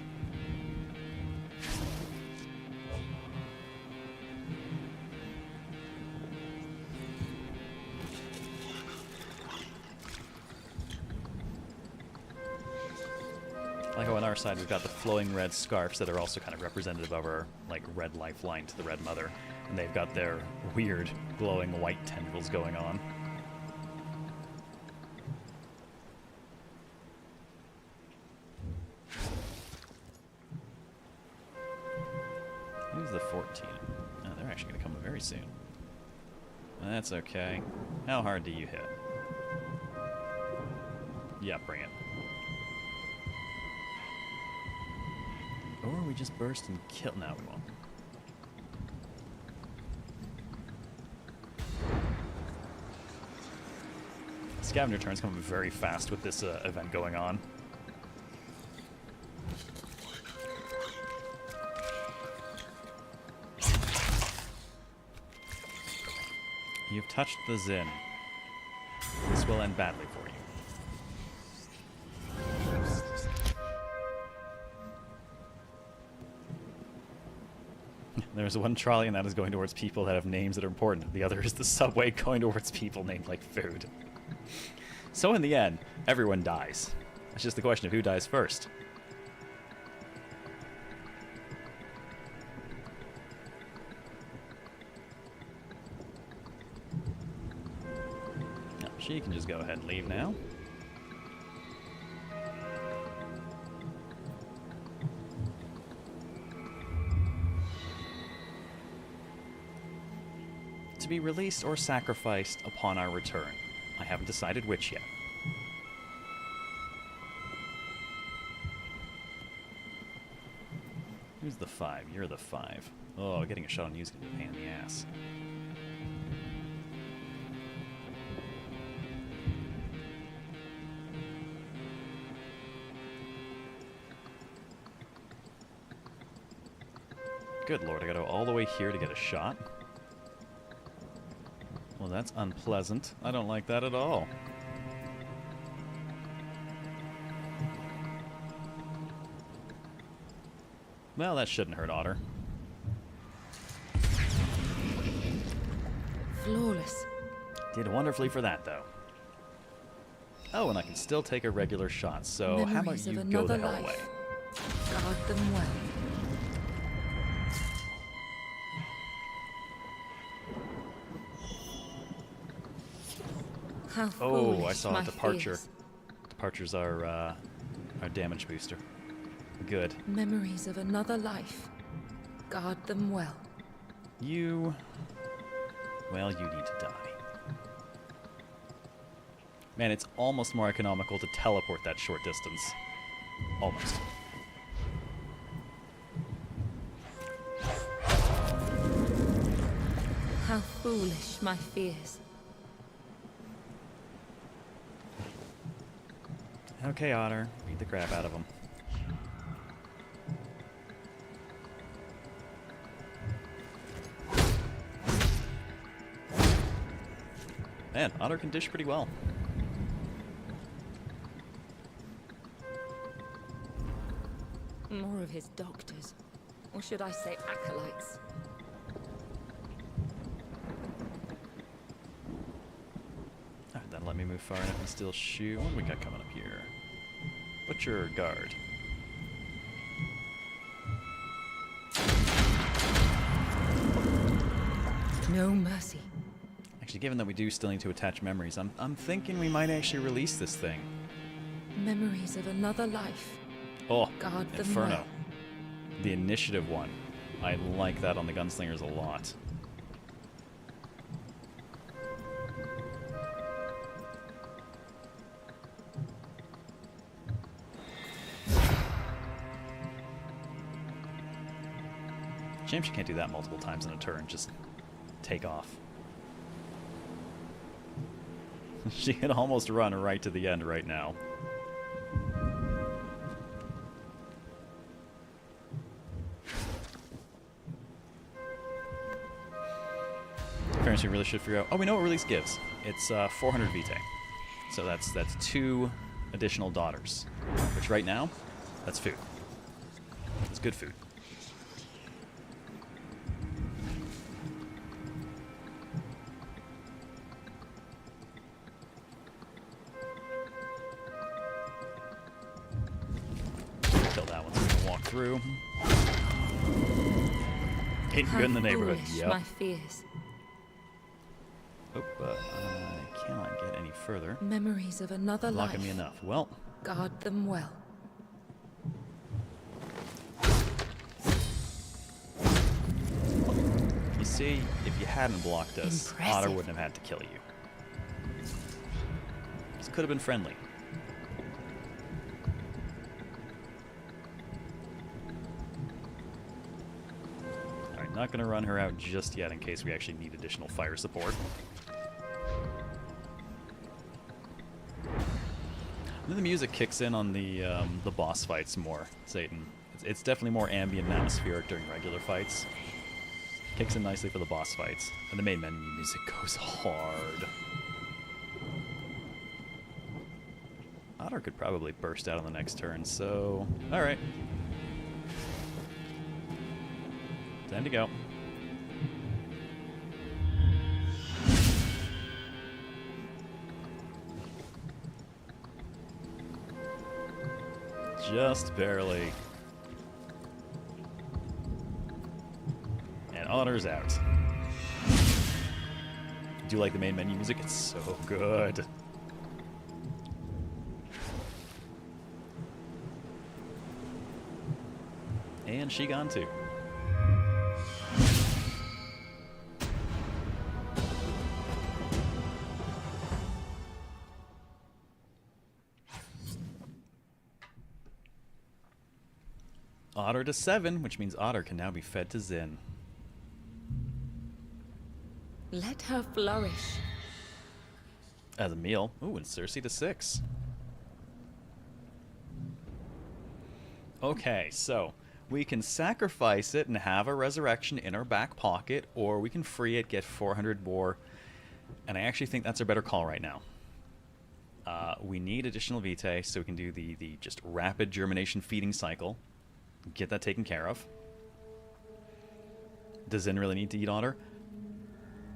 I like how on our side we've got the flowing red scarves that are also kind of representative of our like red lifeline to the Red Mother, and they've got their weird glowing white tendrils going on. Who's the 14? Oh, they're actually going to come very soon. That's okay. How hard do you hit? Yeah, bring it. Or we just burst and kill. No, we won't. Scavenger turns come very fast with this event going on. You've touched the Zin. This will end badly for you. There's one trolley, and that is going towards people that have names that are important. The other is the subway going towards people named like food. So in the end, everyone dies. It's just the question of who dies first. No, she can just go ahead and leave now. To be released or sacrificed upon our return. I haven't decided which yet. Who's the 5? You're the 5. Oh, getting a shot on you is going to be a pain in the ass. Good lord, I gotta go all the way here to get a shot. Well, that's unpleasant. I don't like that at all. Well, that shouldn't hurt Otter. Flawless. Did wonderfully for that, though. Oh, and I can still take a regular shot, so how about Memories you of go the another hell away? life. Guard them well. How Oh, I foolish saw my a departure. fears. Departure's our damage booster. Good. Memories of another life. Guard them well. You... Well, you need to die. Man, it's almost more economical to teleport that short distance. Almost. How foolish my fears. Okay, Otter. Beat the crap out of him. Man, Otter can dish pretty well. More of his doctors. Or should I say acolytes? Alright, that'll let me move far enough and still shoot. What do we got coming up here? Butcher guard. No mercy. Actually, given that we do still need to attach memories, I'm thinking we might actually release this thing. Memories of another life. Oh, Guard them Inferno. well. The initiative one. I like that on the gunslingers a lot. Shame she can't do that multiple times in a turn, just take off. She can almost run right to the end right now. Fairness, we really should figure out... Oh, we know what release gives. It's 400 vitae. So that's 2 additional daughters. Which right now, that's food. It's good food. Kill that one so we can walk through. Getting good in the neighborhood. Foolish Yep. my fears. Oh, but I cannot get any further. Memories of another Blocking life. me enough. Well, Guard them well. you see, if you hadn't blocked us, Impressive. Otter wouldn't have had to kill you. This could have been friendly. Alright, not going to run her out just yet in case we actually need additional fire support. And then the music kicks in on the boss fights more, Satan. It's definitely more ambient and atmospheric during regular fights. Kicks in nicely for the boss fights. And the main menu music goes hard. Otter could probably burst out on the next turn, so... Alright. Time to go. Just barely. And Otter's out. Do you like the main menu music? It's so good. And she gone too. Otter to 7, which means Otter can now be fed to Zin. Let her flourish. As a meal. Ooh, and Cersei to 6. Okay, so we can sacrifice it and have a resurrection in our back pocket, or we can free it, get 400 more, and I actually think that's our better call right now. We need additional vitae, so we can do the just rapid germination feeding cycle. Get that taken care of. Does Zin really need to eat Otter?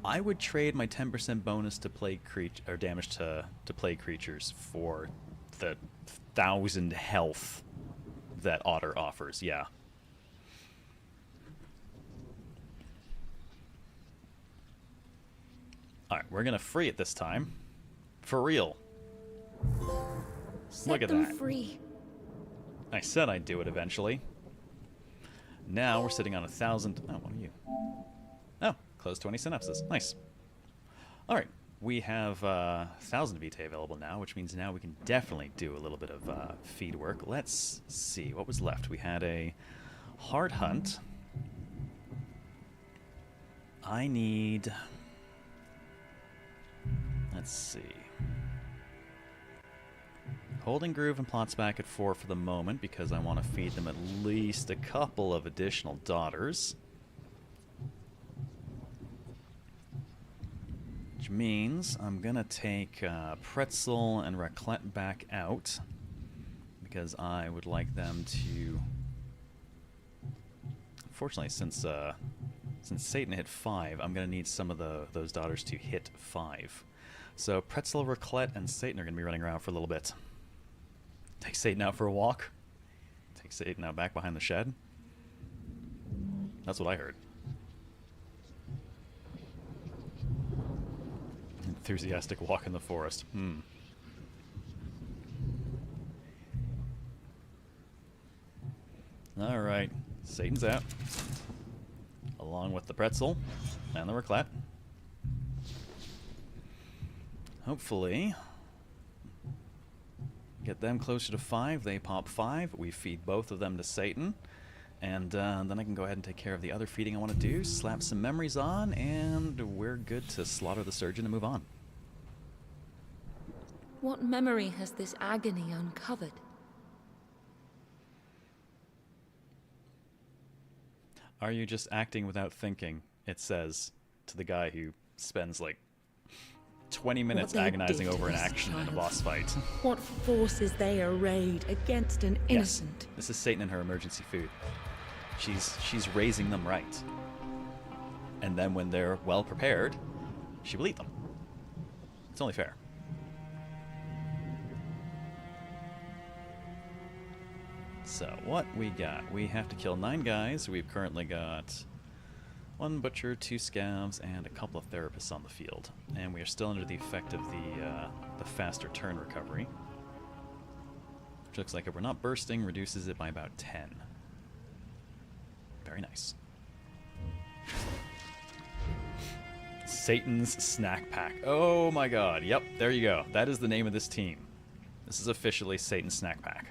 I would trade my 10% bonus to plague or damage to plague creatures for the 1,000 health that Otter offers. Yeah. All right, we're gonna free it this time, for real. Set Look at them that. free. I said I'd do it eventually. Now we're sitting on 1,000. Oh, what are you? Oh, close 20 synapses. Nice. All right, we have 1,000 vitae available now, which means now we can definitely do a little bit of feed work. Let's see what was left. We had a hard hunt. I need... Let's see. Holding Groove and Plots back at 4 for the moment because I want to feed them at least a couple of additional daughters. Which means I'm going to take Pretzel and Recollection back out because I would like them to... Unfortunately, since Satan hit 5, I'm going to need some of those daughters to hit 5. So Pretzel, Recollection, and Satan are going to be running around for a little bit. Take Satan out for a walk. Take Satan out back behind the shed. That's what I heard. Enthusiastic walk in the forest. Alright. Satan's out. Along with the Pretzel and the Recollection. Hopefully... get them closer to 5. They pop 5. We feed both of them to Satan. And then I can go ahead and take care of the other feeding I want to do. Slap some memories on. And we're good to slaughter the surgeon and move on. What memory has this agony uncovered? Are you just acting without thinking? It says to the guy who spends like 20 minutes agonizing over an action in a boss fight. What forces they arrayed against an innocent? Yes, this is Satan and her emergency food. She's raising them right. And then when they're well prepared, she will eat them. It's only fair. So, what we got? We have to kill 9 guys. We've currently got 1 butcher, 2 scavs, and a couple of therapists on the field. And we are still under the effect of the faster turn recovery. Which looks like if we're not bursting, reduces it by about 10. Very nice. Satan's Snack Pack. Oh my god. Yep, there you go. That is the name of this team. This is officially Satan's Snack Pack.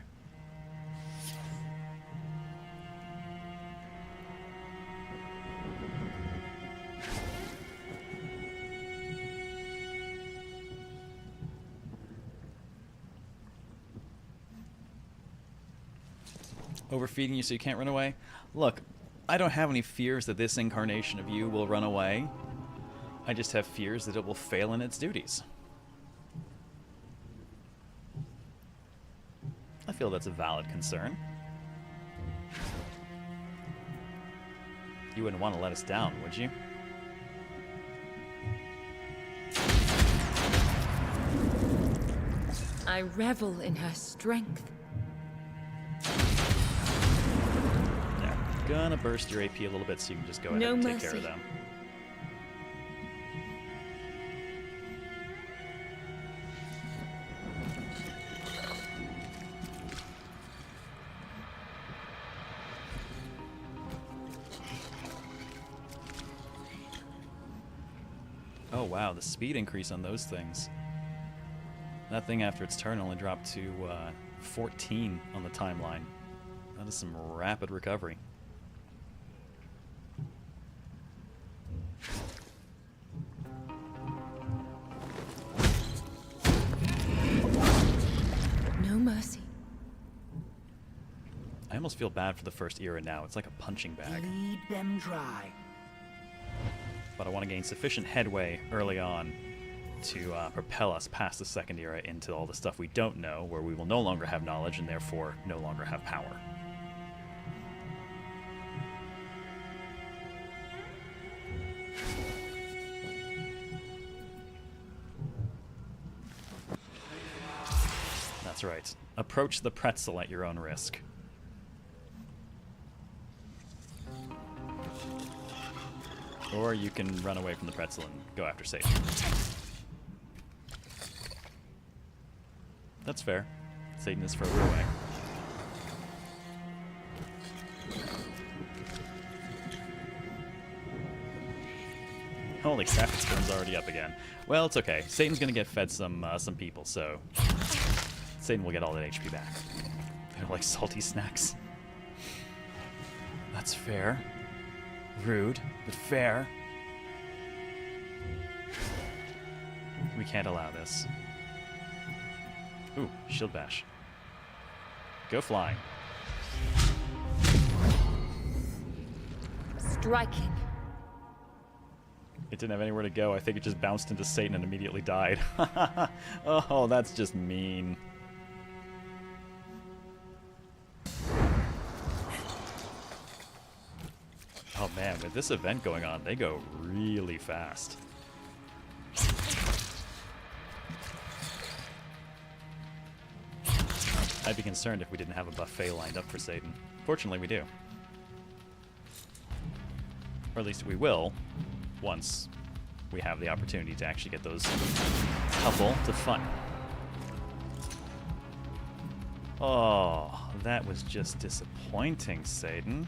Overfeeding you so you can't run away? Look, I don't have any fears that this incarnation of you will run away. I just have fears that it will fail in its duties. I feel that's a valid concern. You wouldn't want to let us down, would you? I revel in her strength. Gonna burst your AP a little bit so you can just go ahead and take care of them. Oh wow, the speed increase on those things. That thing after its turn only dropped to 14 on the timeline. That is some rapid recovery. I almost feel bad for the first era now. It's like a punching bag. Bleed them dry. But I want to gain sufficient headway early on to propel us past the second era into all the stuff we don't know, where we will no longer have knowledge and therefore no longer have power. That's right. Approach the pretzel at your own risk. Or you can run away from the pretzel and go after Satan. That's fair. Satan is further away. Holy crap, his burn's already up again. Well, it's okay. Satan's gonna get fed some people, so Satan will get all that HP back. They're like salty snacks. That's fair. Rude, but fair. We can't allow this. Ooh, shield bash. Go flying. Striking. It didn't have anywhere to go. I think it just bounced into Satan and immediately died. Oh, that's just mean. Oh man, with this event going on, they go really fast. I'd be concerned if we didn't have a buffet lined up for Satan. Fortunately, we do. Or at least we will, once we have the opportunity to actually get those couple to fight. Oh, that was just disappointing, Satan.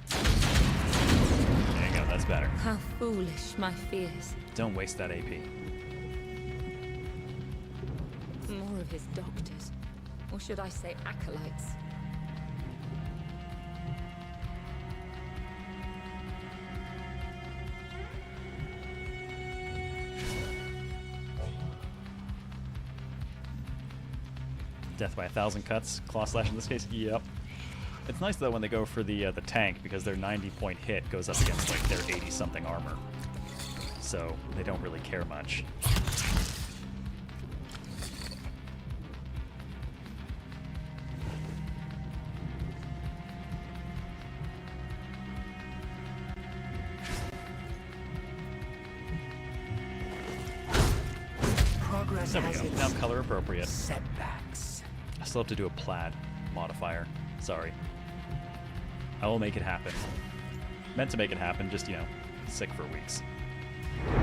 There you go, that's better. How foolish my fears. Don't waste that AP. More of his doctors. Or should I say acolytes? Death by 1,000 cuts. Claw slash in this case? Yep. It's nice though when they go for the tank, because their 90-point hit goes up against like their 80-something armor. So they don't really care much. Progress There we has go. its Now color appropriate. setbacks. I still have to do a plaid modifier. Sorry. I will make it happen. Meant to make it happen, just, you know, sick for weeks. I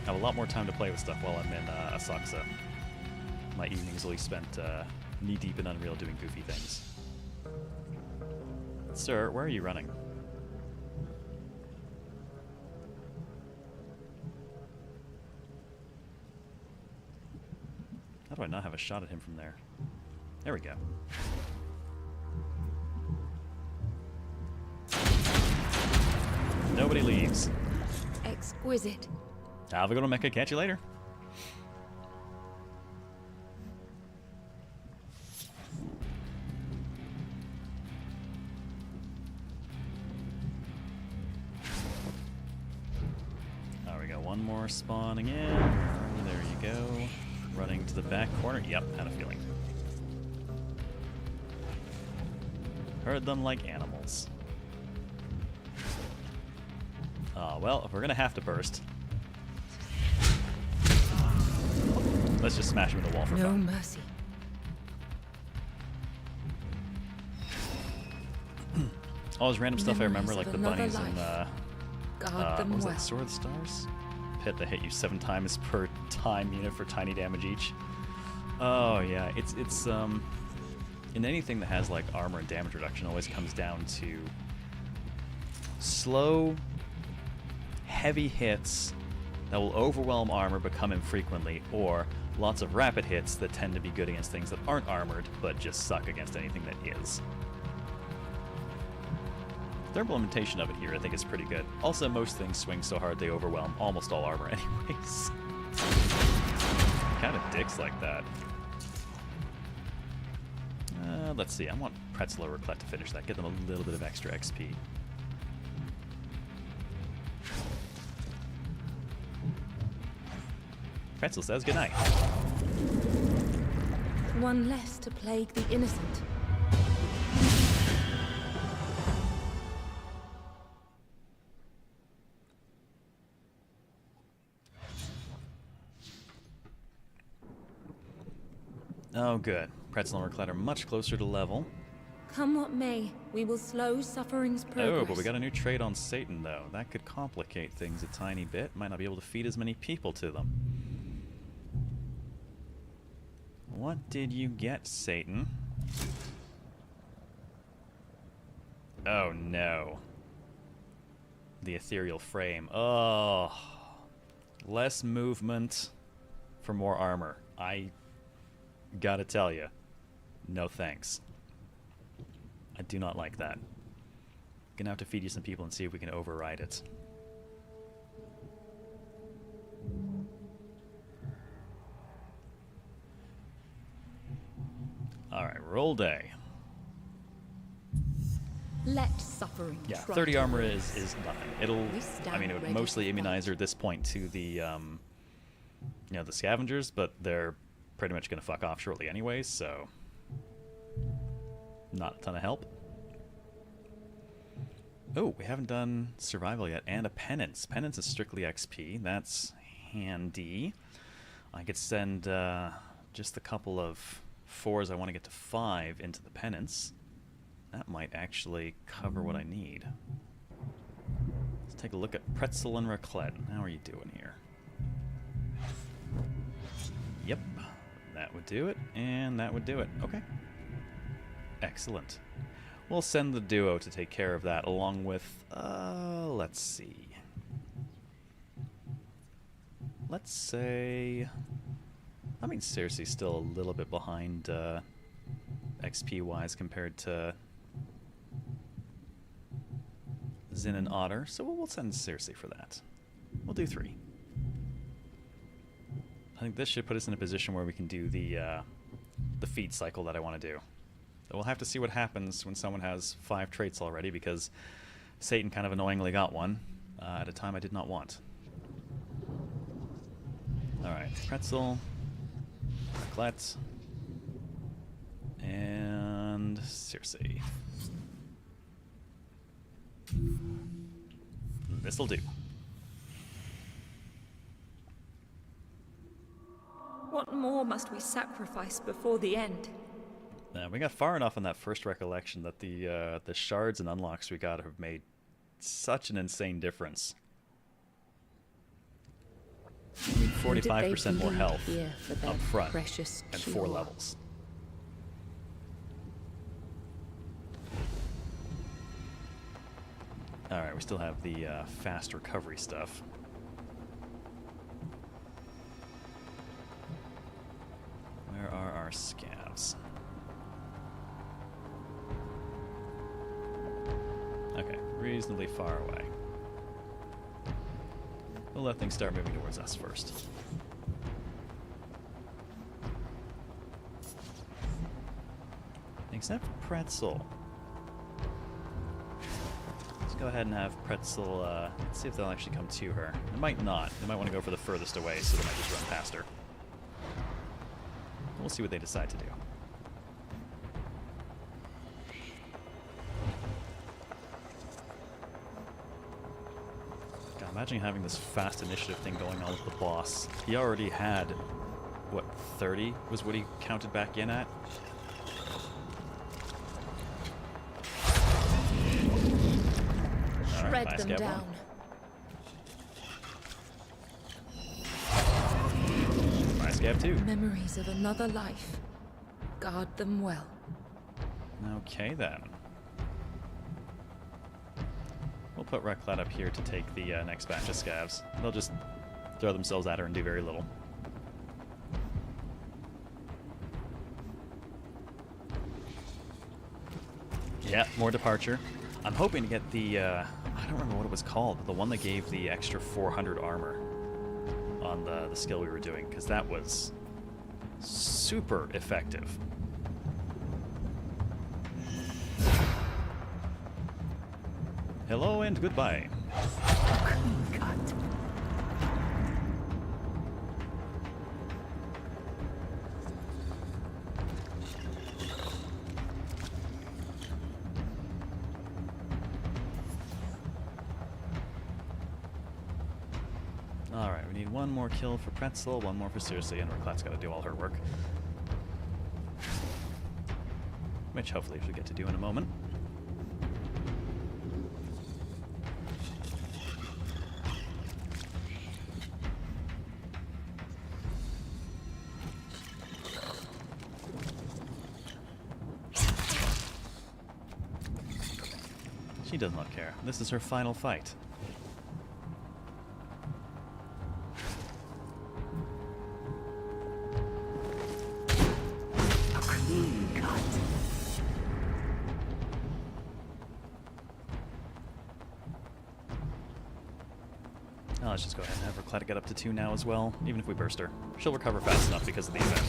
have a lot more time to play with stuff while I'm in Asakusa. My evenings will be spent knee-deep in Unreal doing goofy things. Sir, where are you running? How do I not have a shot at him from there? There we go. Nobody leaves. Exquisite. Have a good one, Mecha. Catch you later. There we go. One more spawning in. There you go. Running to the back corner. Yep, had a feeling. Heard them like animals. Well, if we're gonna have to burst, let's just smash him in the wall for No fun. mercy. All this random stuff I remember, Memories like of the another bunnies and life. Guard what them was well. that, Sword of the Stars? Hit that hit you 7 times per time unit for tiny damage each. Oh yeah, it's in anything that has like armor and damage reduction, always comes down to slow, heavy hits that will overwhelm armor but come infrequently, or lots of rapid hits that tend to be good against things that aren't armored but just suck against anything that is. Their implementation of it here I think is pretty good. Also, most things swing so hard they overwhelm almost all armor anyways. Kind of dicks like that. Let's see, I want Pretzel or Raclette to finish that, get them a little bit of extra XP. Pretzel says goodnight. One less to plague the innocent. Oh, good. Pretzel and Raclette are much closer to level. Come what may, we will slow suffering's progress. Oh, but we got a new trait on Satan, though. That could complicate things a tiny bit. Might not be able to feed as many people to them. What did you get, Satan? Oh, no. The ethereal frame. Oh. Less movement for more armor. I gotta tell you, no thanks. I do not like that. Gonna have to feed you some people and see if we can override it. roll day. Let suffering. Yeah, try 30 to armor live. is nothing. It'll, We I stand mean, it would ready mostly to fight. at this point to the, you know, the scavengers, but they're pretty much going to fuck off shortly anyways, so not a ton of help. Oh, we haven't done survival yet, and a penance. Penance is strictly XP. That's handy. I could send just a couple of 4s I want to get to 5 into the penance. That might actually cover what I need. Let's take a look at Pretzel and Recollection. How are you doing here? Yep, that would do it, and that would do it. Okay. Excellent. We'll send the duo to take care of that, along with, let's see. Let's say, I mean, Cersei's still a little bit behind XP-wise compared to Zin and Otter, so we'll send Cersei for that. We'll do 3. I think this should put us in a position where we can do the feed cycle that I want to do. We'll have to see what happens when someone has 5 traits already, because Satan kind of annoyingly got one at a time I did not want. Alright, Pretzel, Recollection, and Cersei. This'll do. What more must we sacrifice before the end? We got far enough in that first recollection that the shards and unlocks we got have made such an insane difference. I mean, 45% more health up front and 4 levels. Alright, we still have the fast recovery stuff. Where are our scavs? Okay, reasonably far away. We'll let things start moving towards us first. Except for Pretzel. Let's go ahead and have Pretzel, let's see if they'll actually come to her. They might not. They might want to go for the furthest away, so they might just run past her. We'll see what they decide to do. God, imagine having this fast initiative thing going on with the boss. He already had, what, 30 was what he counted back in at? Shred them down. Nice Scav 2. Memories of another life. Guard them well. Okay then. We'll put Recollection up here to take the next batch of scavs. They'll just throw themselves at her and do very little. Yeah, more departure. I'm hoping to get the, I don't remember what it was called, the one that gave the extra 400 armor on the skill we were doing, because that was super effective. Hello and goodbye. Alright, we need one more kill for Pretzel, one more for Cersei, and Recollection's got to do all her work. Which hopefully she'll get to do in a moment. She does not care. This is her final fight. Oh, let's just go ahead and have Recollection get up to 2 now as well, even if we burst her. She'll recover fast enough because of the event.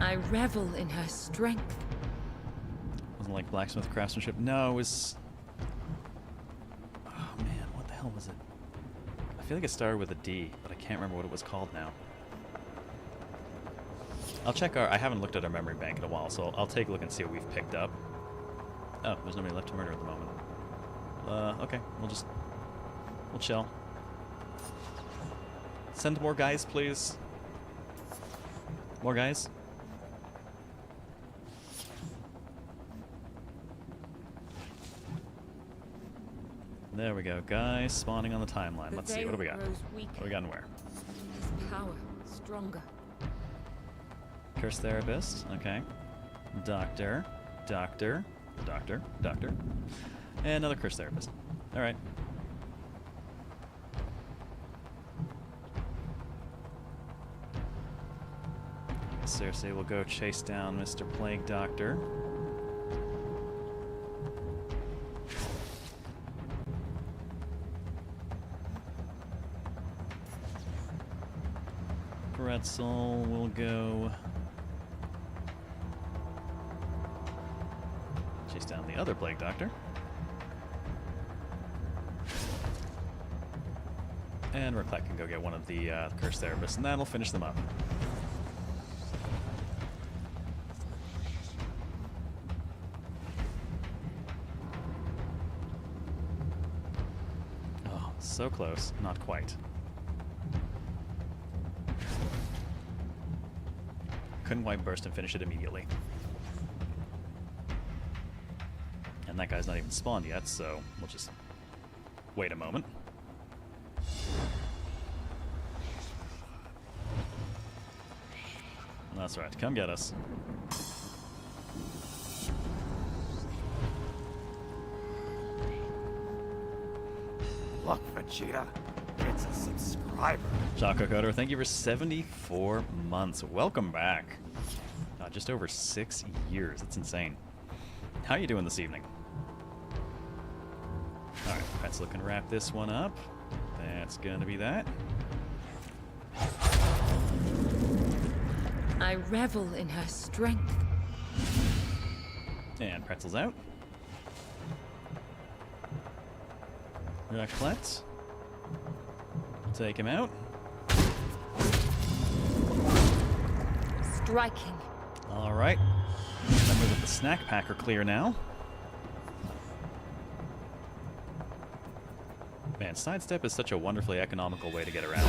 I I revel in her strength. Wasn't like blacksmith craftsmanship. No, it was... Oh man, what the hell was it? I feel like it started with a D, but I can't remember what it was called now. I'll check our... I haven't looked at our memory bank in a while, so I'll take a look and see what we've picked up. Oh, there's nobody left to murder at the moment. Okay, we'll chill. Send more guys, please. More guys. There we go, guys spawning on the timeline. Let's see, what do we got? What do we got and where? His power stronger. Curse therapist, okay. Doctor, doctor, doctor, doctor. And another curse therapist. Alright. Seriously, we'll go chase down Mr. Plague Doctor. Pretzel will go chase down the other Plague Doctor. And Recollection can go get one of the curse therapists, and that'll finish them up. Oh, so close. Not quite. Couldn't quite burst and finish it immediately. And that guy's not even spawned yet, so we'll just wait a moment. That's right, come get us. Look, Vegeta, it's a subscriber. Choco Coder, thank you for 74 months. Welcome back. Just over 6 years. That's insane. How are you doing this evening? Alright, let's look and wrap this one up. That's gonna be that. I revel in her strength. And Pretzel's out. Recollection. Take him out. Striking. Alright. Remember that the snack pack are clear now. Man, sidestep is such a wonderfully economical way to get around.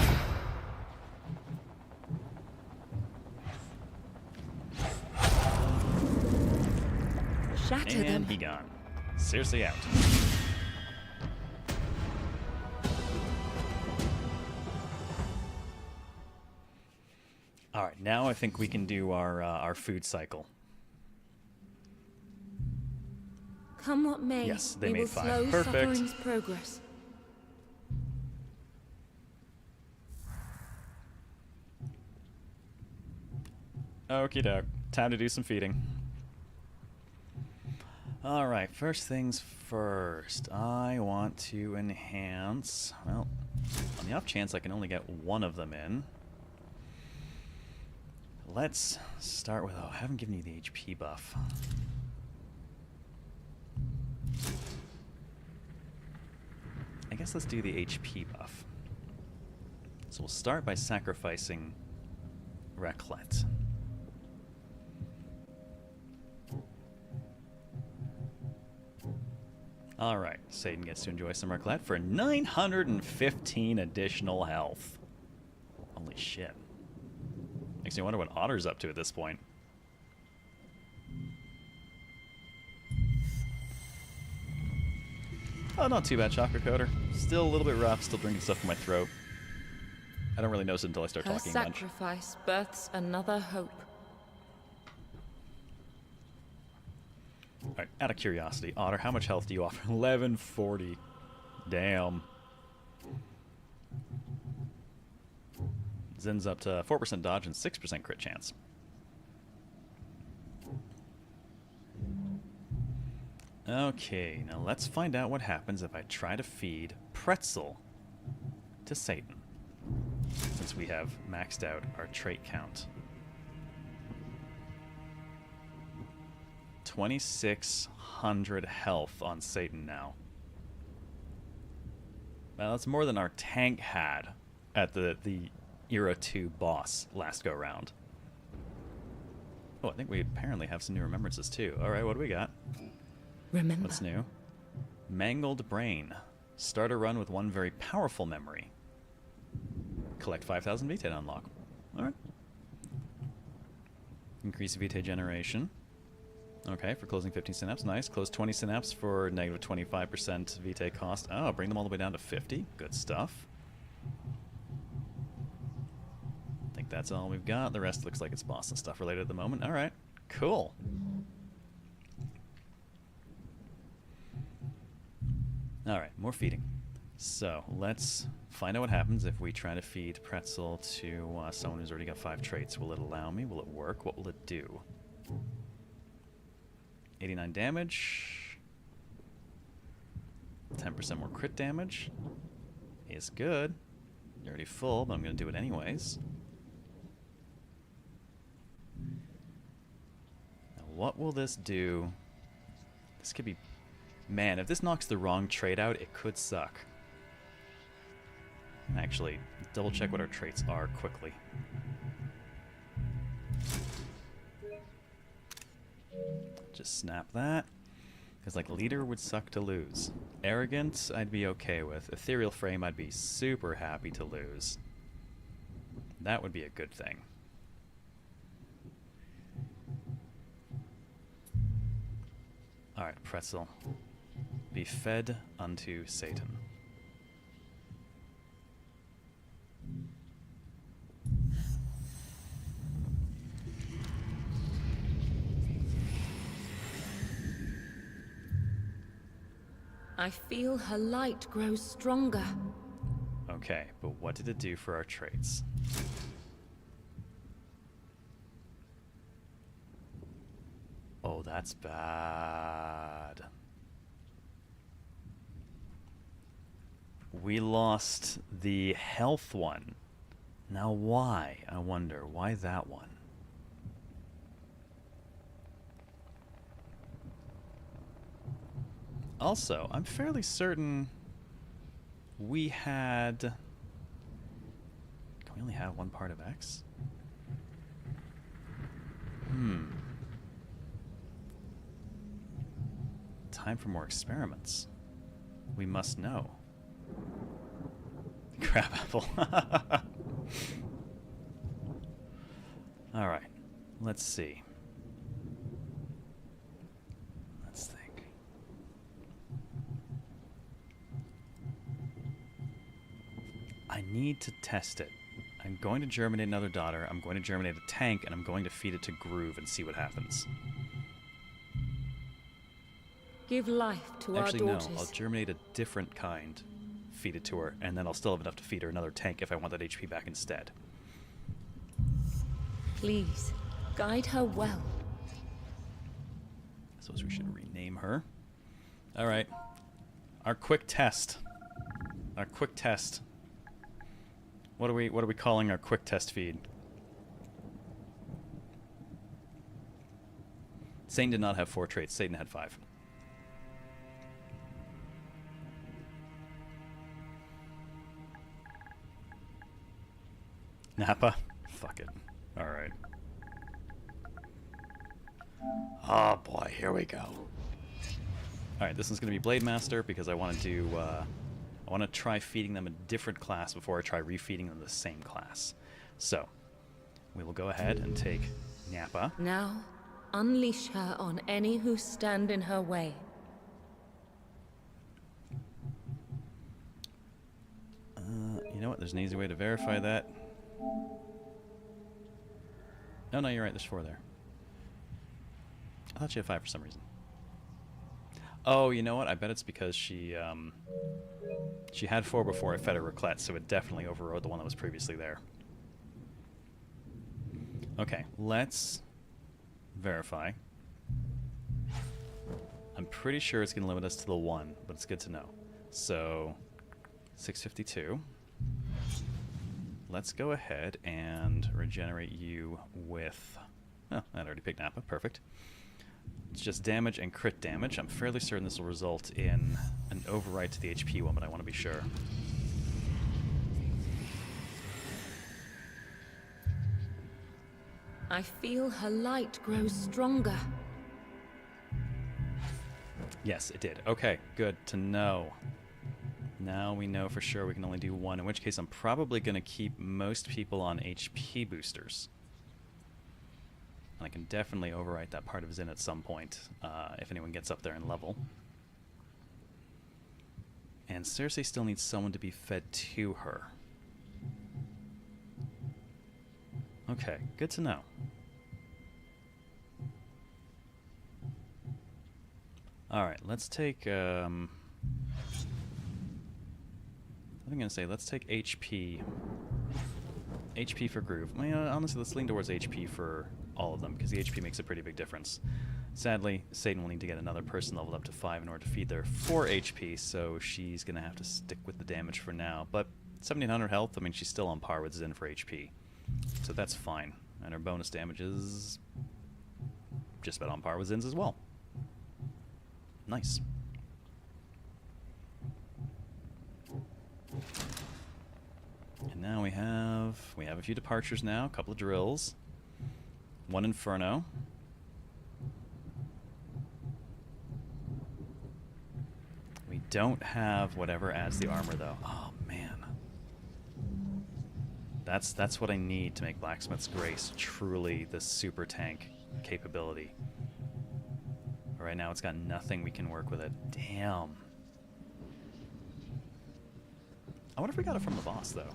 Shatter them. And he gone. Seriously out. Alright, now I think we can do our food cycle. Come what may, Yes, they we made will 5. slow Perfect. suffering's progress. Okie doke. Time to do some feeding. Alright, first things first. I want to enhance... Well, on the off chance I can only get one of them in. Let's start with... Oh, I haven't given you the HP buff. I guess let's do the HP buff. So we'll start by sacrificing Recollection. Alright, Satan gets to enjoy some Recollection for 915 additional health. Holy shit. Makes me wonder what Otter's up to at this point. Oh, not too bad, Chakra Coder. Still a little bit rough, still drinking stuff from my throat. I don't really notice it until I start Her talking a bunch. sacrifice births another hope. Alright, out of curiosity, Otter, how much health do you offer? 1140. Damn. Zen's up to 4% dodge and 6% crit chance. Okay, now let's find out what happens if I try to feed Pretzel to Satan, since we have maxed out our trait count. 2,600 health on Satan now. Well, that's more than our tank had at the Era 2 boss last go round. Oh, I think we apparently have some new remembrances too. Alright, what do we got? Remember. What's new? Mangled Brain. Start a run with one very powerful memory. Collect 5,000 Vitae to unlock. Alright. Increase Vitae generation. Okay, for closing 15 synapse. Nice. Close 20 synapse for negative 25% Vitae cost. Oh, bring them all the way down to 50. Good stuff. I think that's all we've got. The rest looks like it's boss and stuff related at the moment. Alright. Cool. Alright, more feeding. So, let's find out what happens if we try to feed Pretzel to someone who's already got 5 traits. Will it allow me? Will it work? What will it do? 89 damage. 10% more crit damage. Is good. You're already full, but I'm going to do it anyways. Now, what will this do? This could be... Man, if this knocks the wrong trait out, it could suck. Actually, double check what our traits are quickly. Just snap that. Because, like, Leader would suck to lose. Arrogant, I'd be okay with. Ethereal Frame, I'd be super happy to lose. That would be a good thing. Alright, Pretzel. Be fed unto Satan. I feel her light grows stronger. Okay, but what did it do for our traits? Oh, that's bad. We lost the health one. Now why? I wonder. Why that one? Also, I'm fairly certain we had... Can we only have one part of X? Time for more experiments. We must know. Crabapple. Alright. Let's see. Let's think. I need to test it. I'm going to germinate another daughter, I'm going to germinate a tank, and I'm going to feed it to Groove and see what happens. Give life to Actually, our no. daughters. I'll germinate a different kind, feed it to her, and then I'll still have enough to feed her another tank if I want that HP back instead. Please, guide her well. I suppose we should rename her. Alright. Our quick test. Our quick test. What are we calling our quick test feed? Satan did not have 4 traits. Satan had 5. Nappa? Fuck it. Alright. Oh boy, here we go. Alright, this one's going to be Blade Master because I want to do... I want to try feeding them a different class before I try refeeding them the same class. So, we will go ahead and take Nappa. Now, unleash her on any who stand in her way. You know what? There's an easy way to verify that. No, you're right. There's 4 there. I thought she had 5 for some reason. Oh, you know what? I bet it's because she had 4 before I fed her Recollection, so it definitely overrode the one that was previously there. Okay, let's verify. I'm pretty sure it's going to limit us to the 1, but it's good to know. So, 652. Let's go ahead and regenerate you with... Oh, that already picked Nappa. Perfect. It's just damage and crit damage. I'm fairly certain this will result in an overwrite to the HP one, but I want to be sure. I feel her light grows stronger. Yes, it did. Okay, good to know. Now we know for sure we can only do one, in which case I'm probably going to keep most people on HP boosters. And I can definitely overwrite that part of Zin at some point, if anyone gets up there in level. And Cersei still needs someone to be fed to her. Okay, good to know. Alright, let's take, I'm going to say, let's take HP. HP for Groove. I mean, honestly, let's lean towards HP for all of them, because the HP makes a pretty big difference. Sadly, Satan will need to get another person leveled up to 5 in order to feed their 4 HP, so she's going to have to stick with the damage for now. But 1700 health, I mean, she's still on par with Zin for HP. So that's fine. And her bonus damage is just about on par with Zin's as well. Nice. And now we have a few departures now, a couple of drills. One Inferno. We don't have whatever adds the armor though. Oh man. That's what I need to make Blacksmith's Grace truly the super tank capability. But right now it's got nothing we can work with it. Damn. I wonder if we got it from the boss though.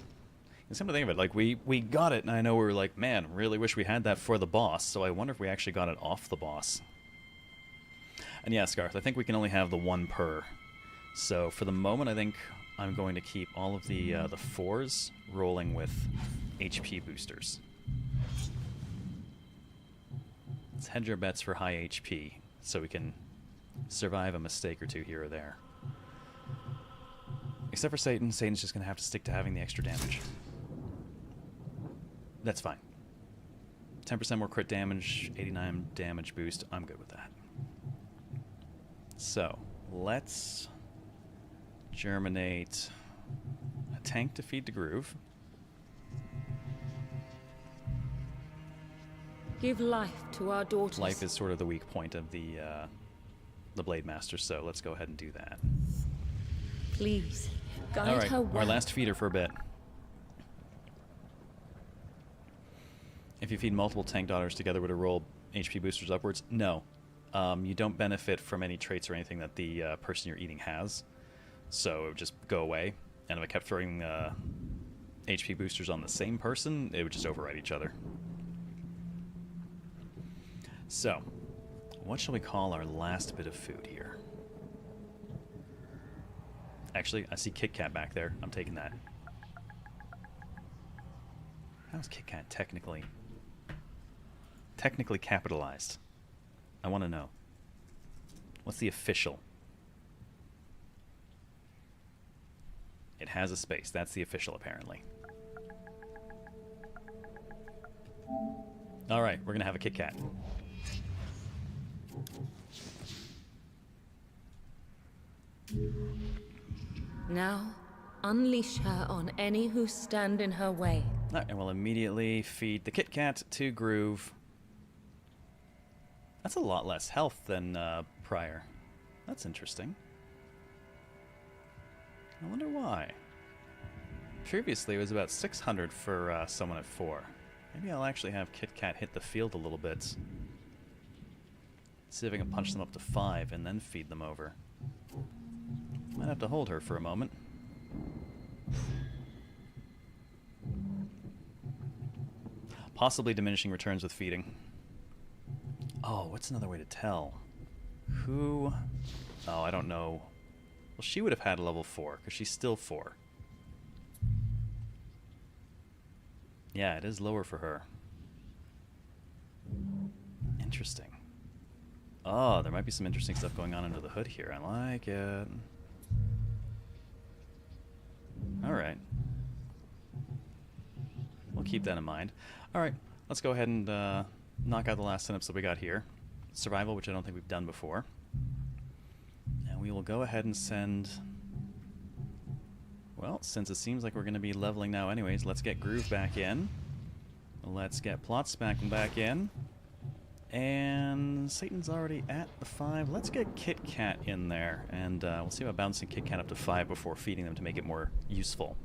And come to think of it, like we got it and I know we were like, man, really wish we had that for the boss, so I wonder if we actually got it off the boss. And yeah, Scarth, I think we can only have the one per. So for the moment I think I'm going to keep all of the 4s rolling with HP boosters. Let's hedge our bets for high HP so we can survive a mistake or two here or there. Except for Satan. Satan's just going to have to stick to having the extra damage. That's fine. 10% more crit damage, 89 damage boost. I'm good with that. So, let's germinate a tank to feed the Groove. Give life to our daughters. Life is sort of the weak point of the Blade Master, so let's go ahead and do that. Please, guide All right, her well. our last feeder for a bit. If you feed multiple tank daughters together, would it roll HP boosters upwards? No. You don't benefit from any traits or anything that the person you're eating has. So it would just go away. And if I kept throwing HP boosters on the same person, it would just override each other. So, what shall we call our last bit of food here? Actually, I see Kit Kat back there. I'm taking that. How is Kit Kat technically capitalized? I want to know. What's the official? It has a space. That's the official, apparently. All right, we're going to have a Kit Kat. Now, unleash her on any who stand in her way. All right, and we'll immediately feed the Kit Kat to Groove. That's a lot less health than prior. That's interesting. I wonder why. Previously, it was about 600 for someone at 4. Maybe I'll actually have Kit Kat hit the field a little bit. See if I can punch them up to 5 and then feed them over. Might have to hold her for a moment. Possibly diminishing returns with feeding. Oh, what's another way to tell? Who... Oh, I don't know. Well, she would have had a level 4, because she's still 4. Yeah, it is lower for her. Interesting. Oh, there might be some interesting stuff going on under the hood here. I like it. Alright. We'll keep that in mind. Alright, let's go ahead and knock out the last synapse that we got here. survival, which I don't think we've done before. And we will go ahead and send... Well, since it seems like we're going to be leveling now anyways, let's get Groove back in. Let's get Plots back in. And Satan's already at the 5. Let's get Kit Kat in there. And we'll see about bouncing Kit Kat up to 5 before feeding them to make it more useful.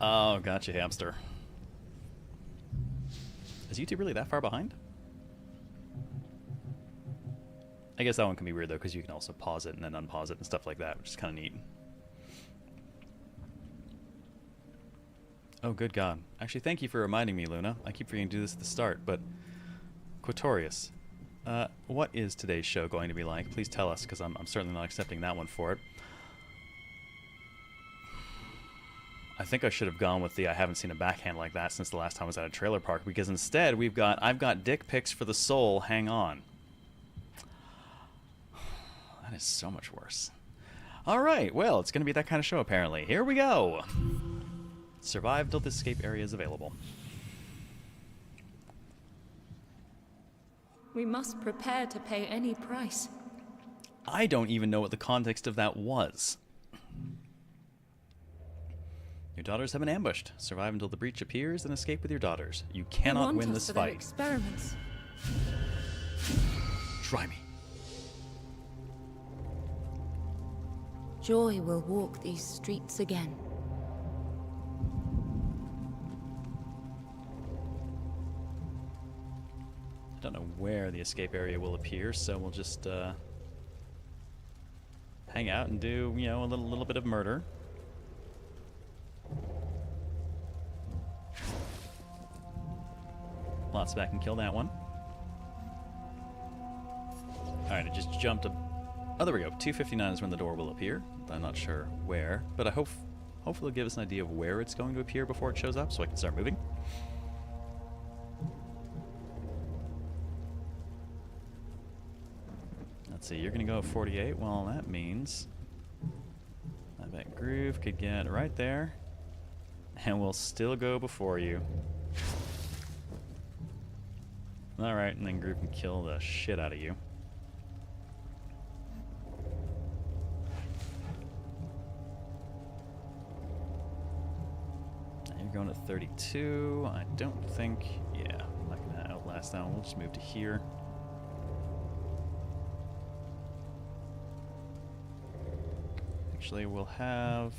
Oh, gotcha, hamster. Is YouTube really that far behind? I guess that one can be weird, though, because you can also pause it and then unpause it and stuff like that, which is kind of neat. Oh, good God. Actually, thank you for reminding me, Luna. I keep forgetting to do this at the start, but... Quatorius, what is today's show going to be like? Please tell us, because I'm certainly not accepting that one for it. I think I should have gone with the I haven't seen a backhand like that since the last time I was at a trailer park, because instead I've got dick pics for the soul, hang on. That is so much worse. Alright, well, it's going to be that kind of show apparently. Here we go! Survive till the escape area is available. We must prepare to pay any price. I don't even know what the context of that was. Your daughters have been ambushed. Survive until the breach appears and escape with your daughters. You cannot win this fight. Experiments. Try me. Joy will walk these streets again. I don't know where the escape area will appear, so we'll just hang out and do, you know, a little bit of murder. Lots back and kill that one. Alright, it just jumped up. Oh, there we go. 259 is when the door will appear. I'm not sure where, but I hopefully it'll give us an idea of where it's going to appear before it shows up so I can start moving. Let's see, you're going to go at 48. Well, that means I bet Groove could get right there, and we'll still go before you. Alright, and then Groove can kill the shit out of you. And you're going at 32. I don't think... Yeah, I'm not going to outlast that one. We'll just move to here. Actually, we'll have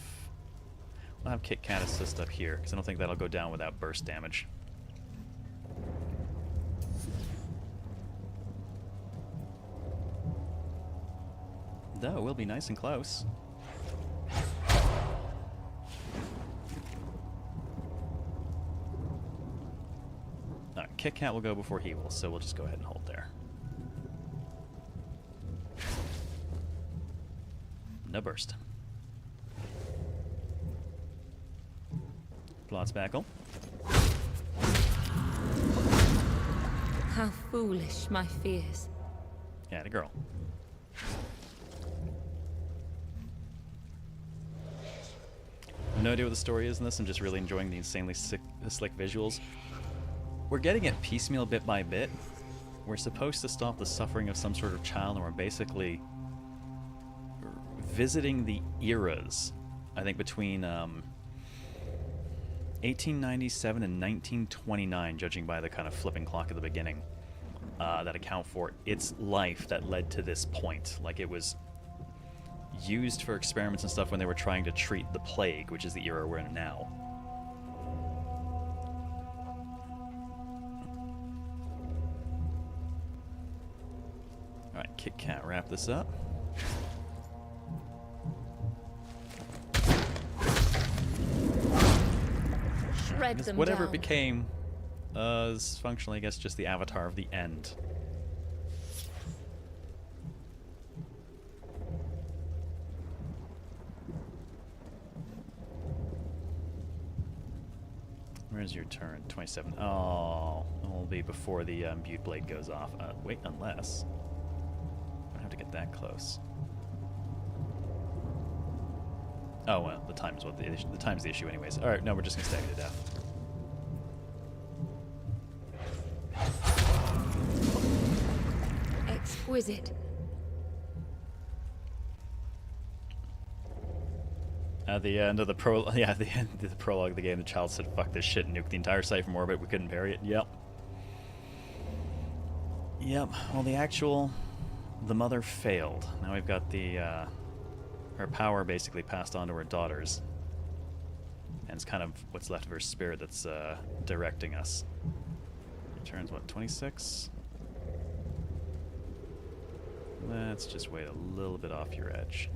Kit Kat assist up here, because I don't think that'll go down without burst damage. Though, we'll be nice and close. Alright, Kit Kat will go before he will, so we'll just go ahead and hold there. No burst. Plots backle. How foolish my fears. Yeah, the girl. I have no idea what the story is in this. I'm just really enjoying the insanely slick visuals. We're getting it piecemeal bit by bit. We're supposed to stop the suffering of some sort of child, and we're basically visiting the eras, I think, between 1897 and 1929, judging by the kind of flipping clock at the beginning, that account for its life that led to this point. Like, it was used for experiments and stuff when they were trying to treat the plague, which is the era we're in now. Alright, Kit Kat, wrap this up. Shred them Whatever down. it became is functionally, I guess, just the avatar of the end. Where's your turn? 27. Oh, it'll be before the Butte Blade goes off. Wait, unless... I don't have to get that close. Oh, well, the time is what the time's the issue anyways. Alright, no, we're just gonna stagger to death. Was it? At the end of the at the end of the prologue of the game, the child said, "Fuck this shit," and nuked the entire site from orbit. We couldn't bury it. Yep. Yep. Well, the mother failed. Now we've got her power basically passed on to her daughters, and it's kind of what's left of her spirit that's directing us. Turns what, 26? Let's just wait a little bit off your edge.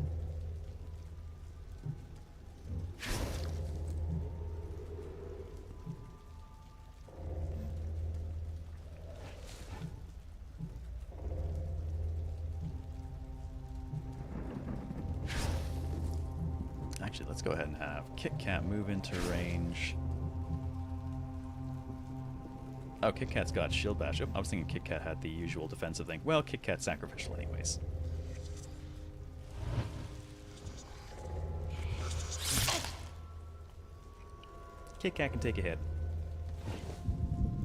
Actually, let's go ahead and have Kit Kat move into range. Oh, Kit Kat's got shield bash. Oh, I was thinking Kit Kat had the usual defensive thing. Well, Kit Kat's sacrificial anyways. Kit Kat can take a hit.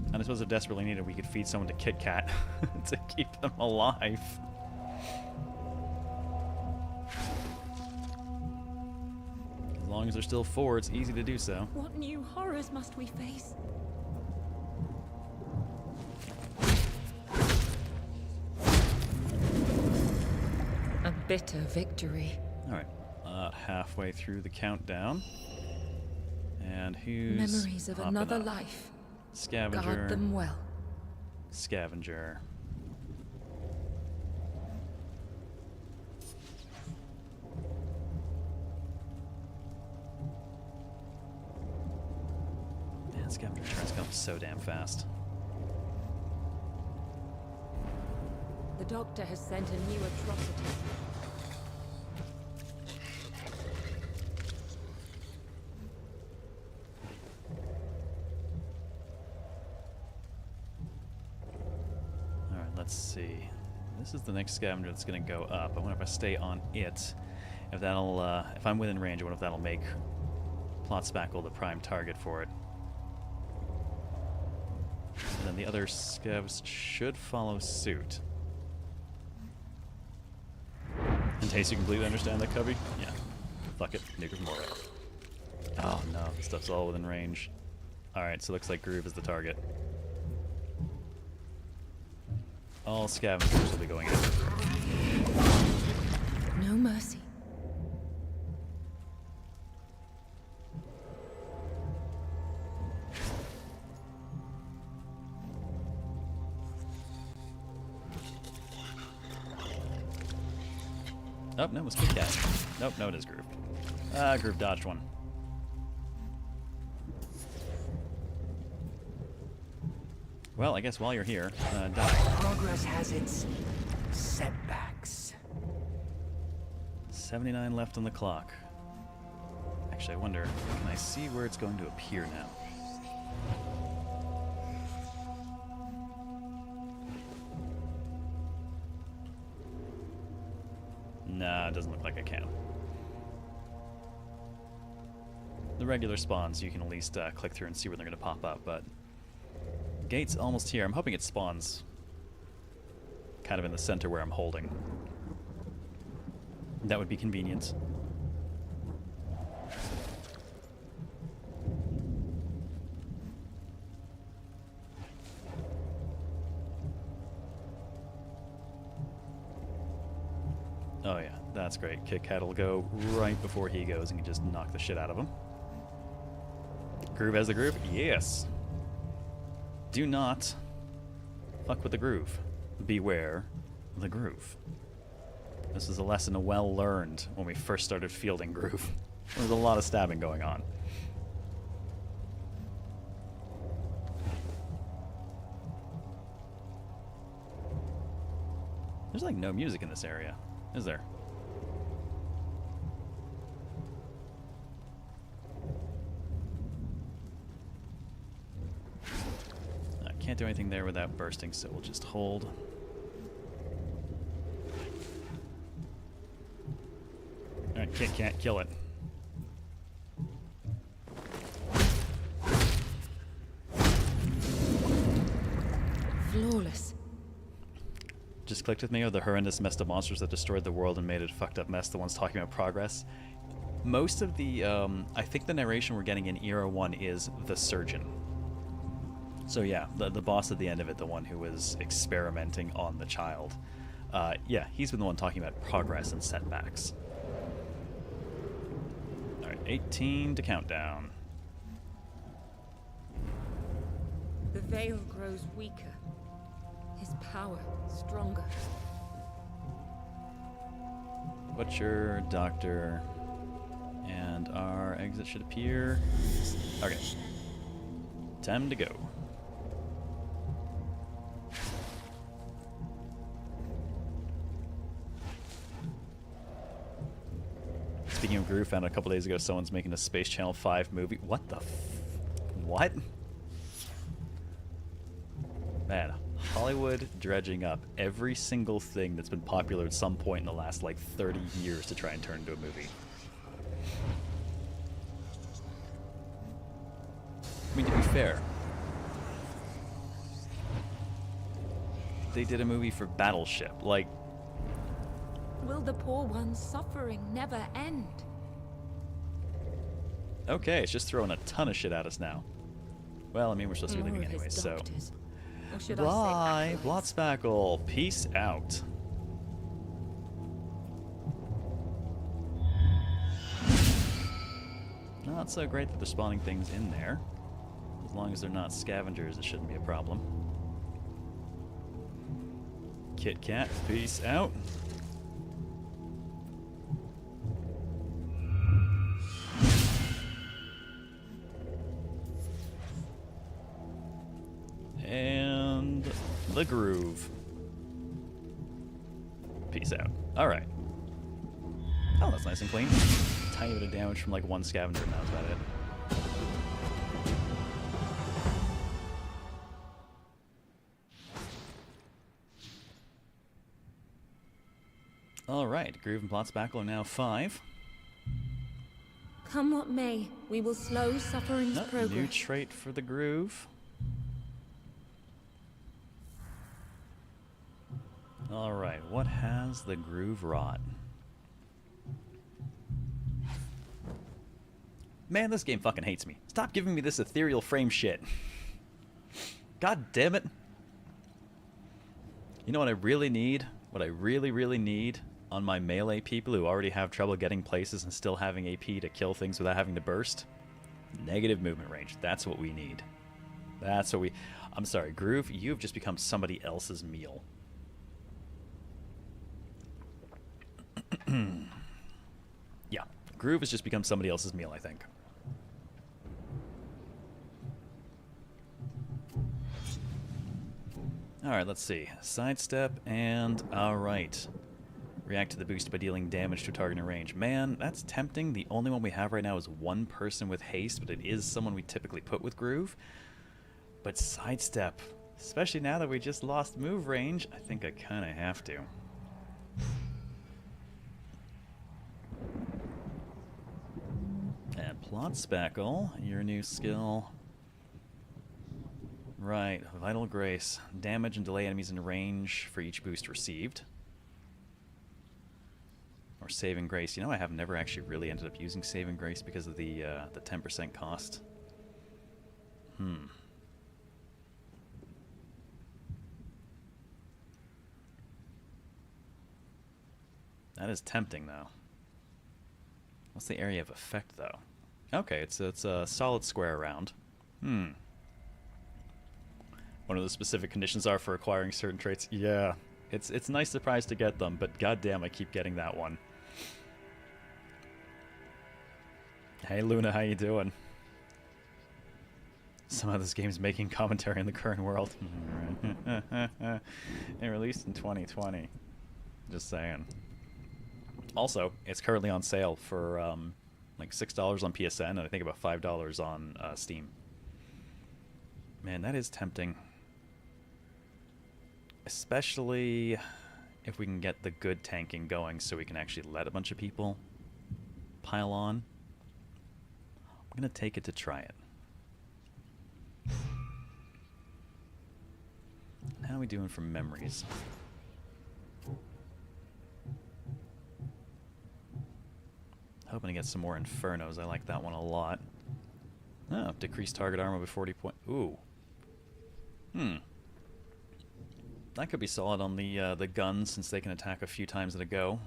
And I suppose if desperately needed, we could feed someone to Kit Kat to keep them alive. As long as they're still 4, it's easy to do so. What new horrors must we face? A bitter victory. Alright, halfway through the countdown. And who's Memories of hopping another up? life. Scavenger. Guard them well. Scavenger. Man, Scavenger turns come so damn fast. The doctor has sent a new atrocity. Alright, let's see. This is the next scavenger that's going to go up. I wonder if I stay on it, if that'll, if I'm within range, I wonder if that'll make Plot Spackle the prime target for it. And then the other scavs should follow suit. In case you completely understand that, Cubby? Yeah. Fuck it. Nuke it from orbit. Oh no, this stuff's all within range. Alright, so it looks like Groove is the target. All scavengers will be going in. No mercy. Oh, no, it was Kit Kat. Nope, no, it is Groove. Groove dodged one. Well, I guess while you're here, die. Progress has its setbacks. 79 left on the clock. Actually, I wonder, can I see where it's going to appear now? Nah, it doesn't look like I can. The regular spawns, you can at least click through and see where they're going to pop up, but gate's almost here. I'm hoping it spawns kind of in the center where I'm holding. That would be convenient. Oh yeah, that's great. Kit Kat will go right before he goes and can just knock the shit out of him. Groove has the groove? Yes. Do not fuck with the groove. Beware the groove. This is a lesson well learned when we first started fielding groove. There was a lot of stabbing going on. There's like no music in this area, is there? I can't do anything there without bursting, so we'll just hold. Alright, Kit Kat, kill it. Flawless. just clicked with me, or the horrendous mess of monsters that destroyed the world and made it a fucked up mess, the ones talking about progress. Most of the, I think the narration we're getting in Era 1 is the surgeon. So yeah, the boss at the end of it, the one who was experimenting on the child. Yeah, he's been the one talking about progress and setbacks. Alright, 18 to countdown. The veil grows weaker. His power stronger. Butcher, doctor, and our exit should appear. Okay. Time to go. Speaking of Groove, found a couple days ago someone's making a Space Channel 5 movie. What the what? Man, Hollywood dredging up every single thing that's been popular at some point in the last, like, 30 years to try and turn into a movie. I mean, to be fair, they did a movie for Battleship. Like, Will the poor one's suffering never end? okay, it's just throwing a ton of shit at us now. Well, I mean, we're supposed to be leaving anyway, so... Or should Bye, I say Blotspackle. Peace out. Not so great that they're spawning things in there. As long as they're not scavengers, it shouldn't be a problem. Kit Kat, peace out. And the Groove. Peace out. Alright. Oh, that's nice and clean. Tiny bit of damage from like one scavenger, and that was about it. Alright, Groove and Blotspackle are now 5. Come what may, we will slow suffering's progress. New trait for the Groove. Alright, what has the Groove wrought? Man, this game fucking hates me. Stop giving me this ethereal frame shit. God damn it. You know what I really need? What I really, really need on my melee people who already have trouble getting places and still having AP to kill things without having to burst? Negative movement range. That's what we need. That's what we... I'm sorry, Groove, you've just become somebody else's meal. Yeah, Groove has just become somebody else's meal, I think. Alright, let's see. Sidestep and... Alright. React to the boost by dealing damage to a target in range. Man, that's tempting. The only one we have right now is one person with haste, but it is someone we typically put with Groove. But Sidestep, especially now that we just lost move range, I think I kind of have to. And Blotspackle, your new skill. Right, Vital Grace. Damage and delay enemies in range for each boost received. Or Saving Grace. You know, I have never actually really ended up using Saving Grace because of the 10% cost. That is tempting, though. What's the area of effect, though? Okay, it's a solid square around. One of the specific conditions are for acquiring certain traits. Yeah, it's a nice surprise to get them, but goddamn, I keep getting that one. Hey Luna, how you doing? Somehow this game's making commentary on the current world. It released in 2020. Just saying. Also, it's currently on sale for like $6 on PSN and I think about $5 on Steam. Man, that is tempting. Especially if we can get the good tanking going so we can actually let a bunch of people pile on. I'm going to take it to try it. How are we doing for memories? Hoping to get some more Infernos. I like that one a lot. Oh, decreased target armor by 40 point. Ooh. That could be solid on the guns, since they can attack a few times at a go.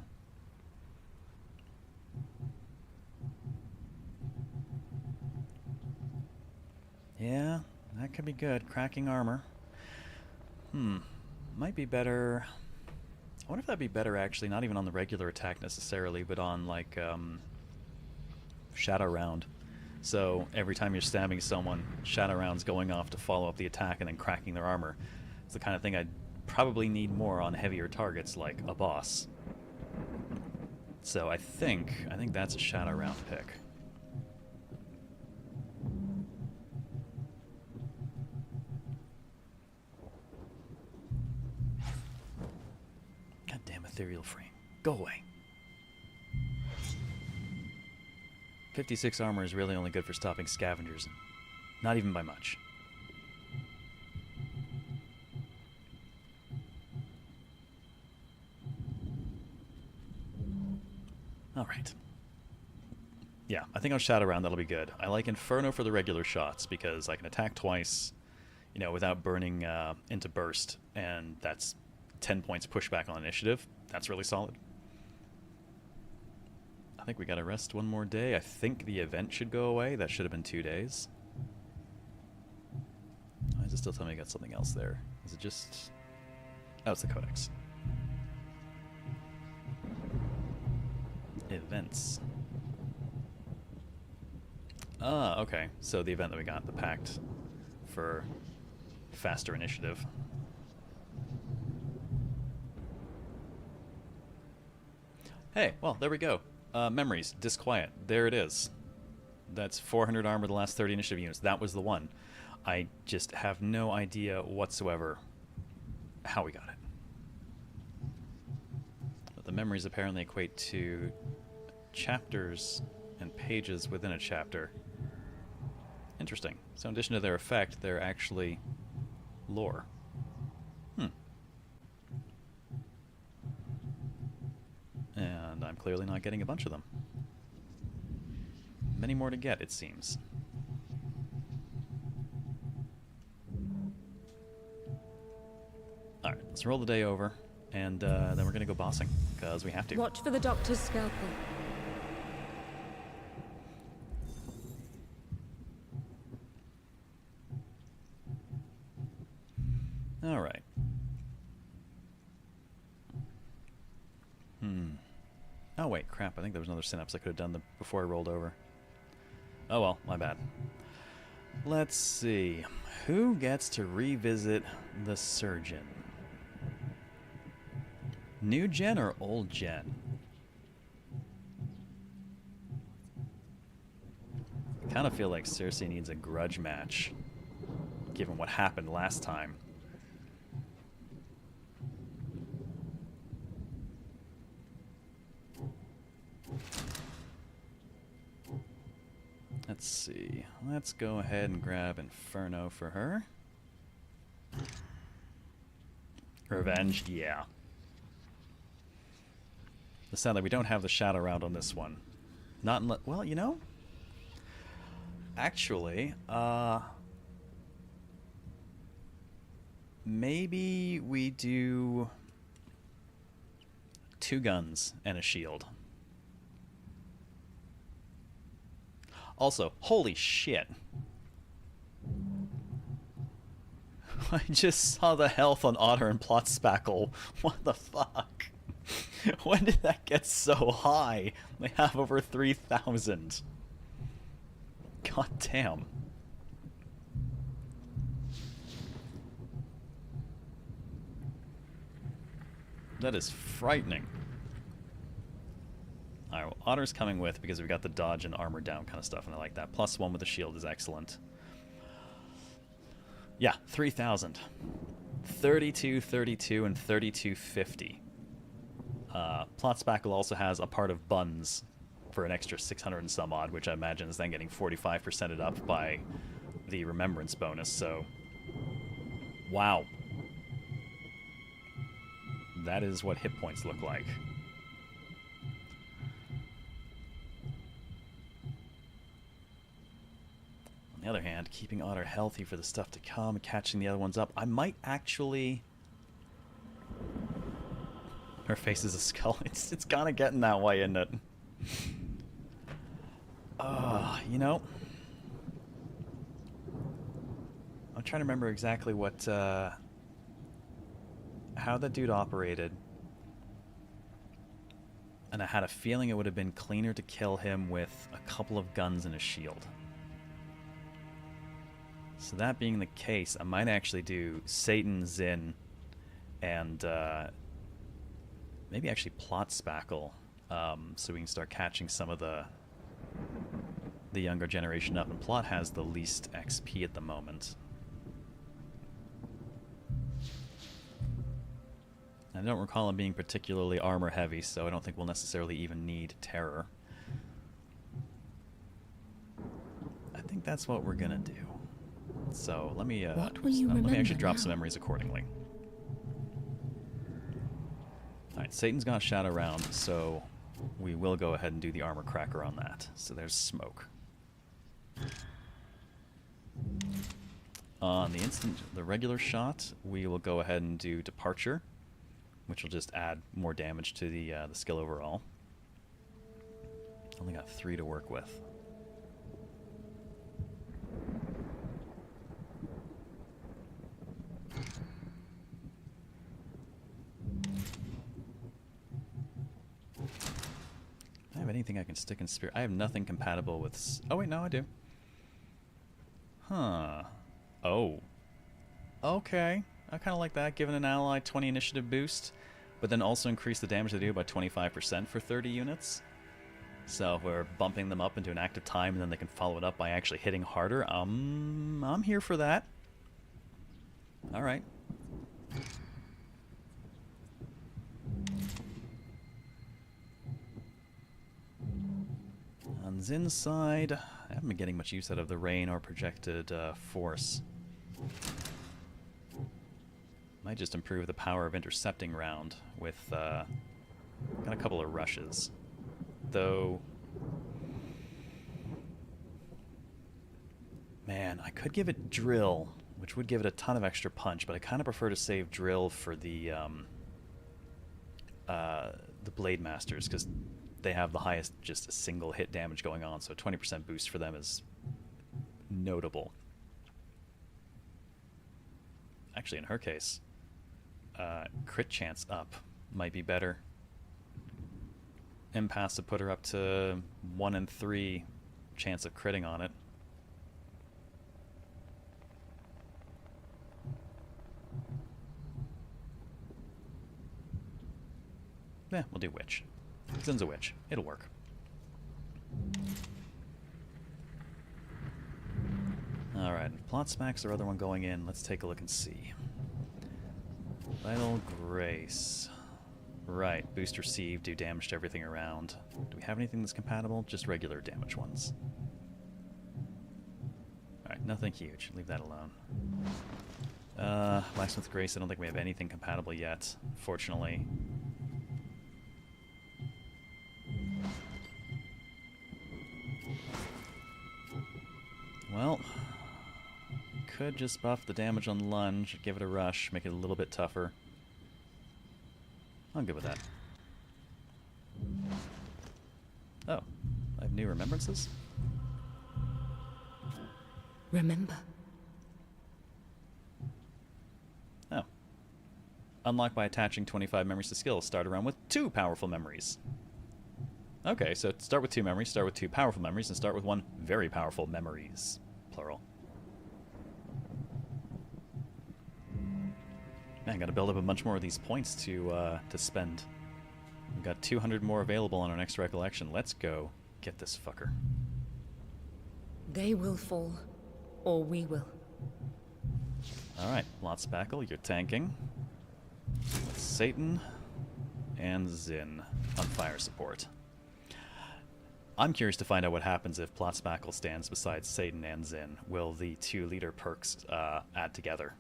Yeah, that could be good. Cracking armor. Might be better. I wonder if that'd be better, actually, not even on the regular attack necessarily, but on, like, Shadow Round. So every time you're stabbing someone, Shadow Round's going off to follow up the attack and then cracking their armor. It's the kind of thing I'd probably need more on heavier targets, like a boss. So I think that's a Shadow Round pick. Goddamn ethereal frame. Go away. 56 armor is really only good for stopping scavengers. Not even by much. Alright. Yeah, I think on Shadow Round that'll be good. I like Inferno for the regular shots, because I can attack twice, you know, without burning into burst, and that's 10 points pushback on initiative. That's really solid. I think we gotta rest one more day. I think the event should go away. That should have been 2 days. Why does it still tell me I got something else there? Is it just... Oh, it's the Codex. Events. Ah, okay. So the event that we got, the Pact, for faster initiative. Hey, well, there we go. Memories, Disquiet. There it is. That's 400 armor the last 30 initiative units. That was the one. I just have no idea whatsoever how we got it. But the memories apparently equate to chapters and pages within a chapter. Interesting. So in addition to their effect, they're actually lore. And I'm clearly not getting a bunch of them. Many more to get, it seems. Alright, let's roll the day over, and then we're going to go bossing, because we have to. Watch for the doctor's scalpel. Alright. Oh wait, crap, I think there was another synapse I could have done before I rolled over. Oh well, my bad. Let's see. Who gets to revisit the surgeon? New gen or old gen? I kind of feel like Cersei needs a grudge match, given what happened last time. Let's see. Let's go ahead and grab Inferno for her. Revenge, yeah. Sadly, we don't have the Shadow Round on this one. Not unless... Well, you know... Actually, maybe we do 2 guns and a shield. Also, holy shit. I just saw the health on Otter and Plot Spackle. What the fuck? When did that get so high? They have over 3,000. God damn. That is frightening. Alright, well, Otter's coming with because we've got the dodge and armor down kind of stuff, and I like that. +1 with the shield is excellent. Yeah, 3,000. 32, 32, and 3250. Plot Spackle also has a part of buns for an extra 600 and some odd, which I imagine is then getting 45%ed up by the remembrance bonus, so... Wow. That is what hit points look like. the other hand, keeping Otter healthy for the stuff to come, catching the other ones up. I might actually... Her face is a skull. It's kind of getting that way, isn't it? You know... I'm trying to remember exactly what, how that dude operated. And I had a feeling it would have been cleaner to kill him with a couple of guns and a shield. So that being the case, I might actually do Satan, Zin, and maybe actually plot Spackle, so we can start catching some of the younger generation up. And Plot has the least XP at the moment. I don't recall him being particularly armor heavy, so I don't think we'll necessarily even need terror. I think that's what we're gonna do. So let me What will you let me remember actually drop now? some memories accordingly. Alright, Satan's got Shadow Round, so we will go ahead and do the armor cracker on that. So there's smoke. On the regular shot, we will go ahead and do Departure, which will just add more damage to the skill overall. Only got 3 to work with. Do I have anything I can stick in Spirit? I have nothing compatible with... Oh wait, no, I do. Huh. Oh. Okay. I kind of like that, giving an ally 20 initiative boost, but then also increase the damage they do by 25% for 30 units. So if we're bumping them up into an active time and then they can follow it up by actually hitting harder, I'm here for that. Alright. On Zin's side, I haven't been getting much use out of the rain or projected force. Might just improve the power of intercepting round with got a couple of rushes, though. Man, I could give it drill, which would give it a ton of extra punch, but I kind of prefer to save drill for the Blade Masters, because they have the highest just single hit damage going on, so a 20% boost for them is notable. Actually, in her case, crit chance up might be better. Impasse to put her up to 1 in 3 chance of critting on it. Yeah, we'll do Witch. Zin's a Witch. It'll work. Alright, Plot Smacks our other one going in. Let's take a look and see. Vital Grace. Right, boost received, do damage to everything around. Do we have anything that's compatible? Just regular damage ones. Alright, nothing huge. Leave that alone. Blacksmith Grace, I don't think we have anything compatible yet, fortunately. Well, could just buff the damage on lunge, give it a rush, make it a little bit tougher. I'm good with that. Oh, I have new remembrances? Remember. Oh. Unlock by attaching 25 memories to skills. Start around with 2 powerful memories. Okay, so start with 2 memories, start with 2 powerful memories, and start with 1 very powerful memories. Plural. Man, gotta build up a bunch more of these points to spend. We've got 200 more available on our next Recollection. Let's go get this fucker. They will fall, or we will. Alright, Lot Spackle, you're tanking. With Satan and Zin on fire support. I'm curious to find out what happens if Plot Spackle stands beside Satan and Zin. Will the 2 leader perks add together?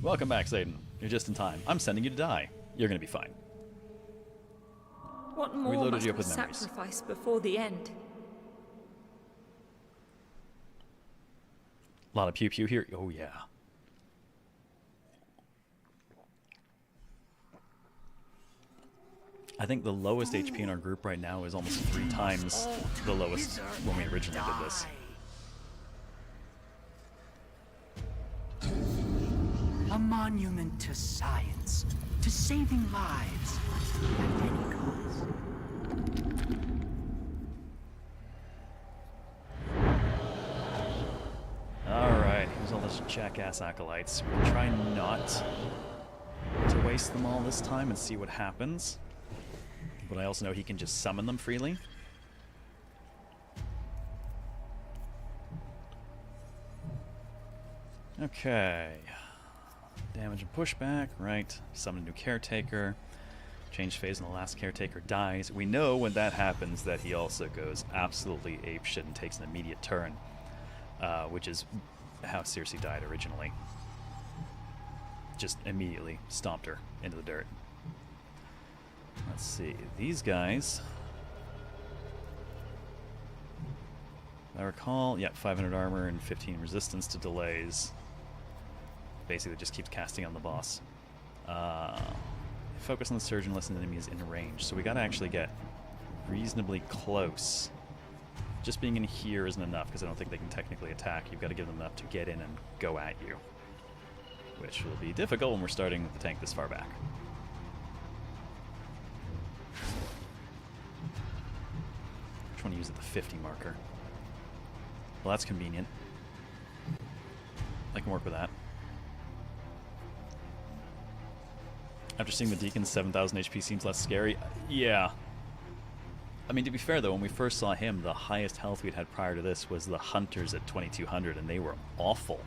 Welcome back, Satan. You're just in time. I'm sending you to die. You're gonna be fine. What more Reloaded must you up we with memories. sacrifice before the end? A lot of pew pew here. Oh yeah. I think the lowest HP in our group right now is almost 3 times the lowest when we originally did this. A monument to science, to saving lives at any cost. Alright, here's all those jackass acolytes. We're gonna try not to waste them all this time and see what happens. But I also know he can just summon them freely. Okay. Damage and pushback, right. Summon a new caretaker. Change phase and the last caretaker dies. We know when that happens that he also goes absolutely apeshit and takes an immediate turn. Which is how Circe died originally. Just immediately stomped her into the dirt. Let's see, these guys, if I recall, yeah, 500 armor and 15 resistance to delays. Basically just keeps casting on the boss. Focus on the surge unless an enemy is in range. So we gotta actually get reasonably close. Just being in here isn't enough because I don't think they can technically attack. You've got to give them enough to get in and go at you. Which will be difficult when we're starting with the tank this far back. Which one to use at the 50 marker? Well, that's convenient. I can work with that. After seeing the Deacon's 7,000 HP seems less scary. Yeah. I mean, to be fair, though, when we first saw him, the highest health we'd had prior to this was the Hunters at 2,200, and they were awful.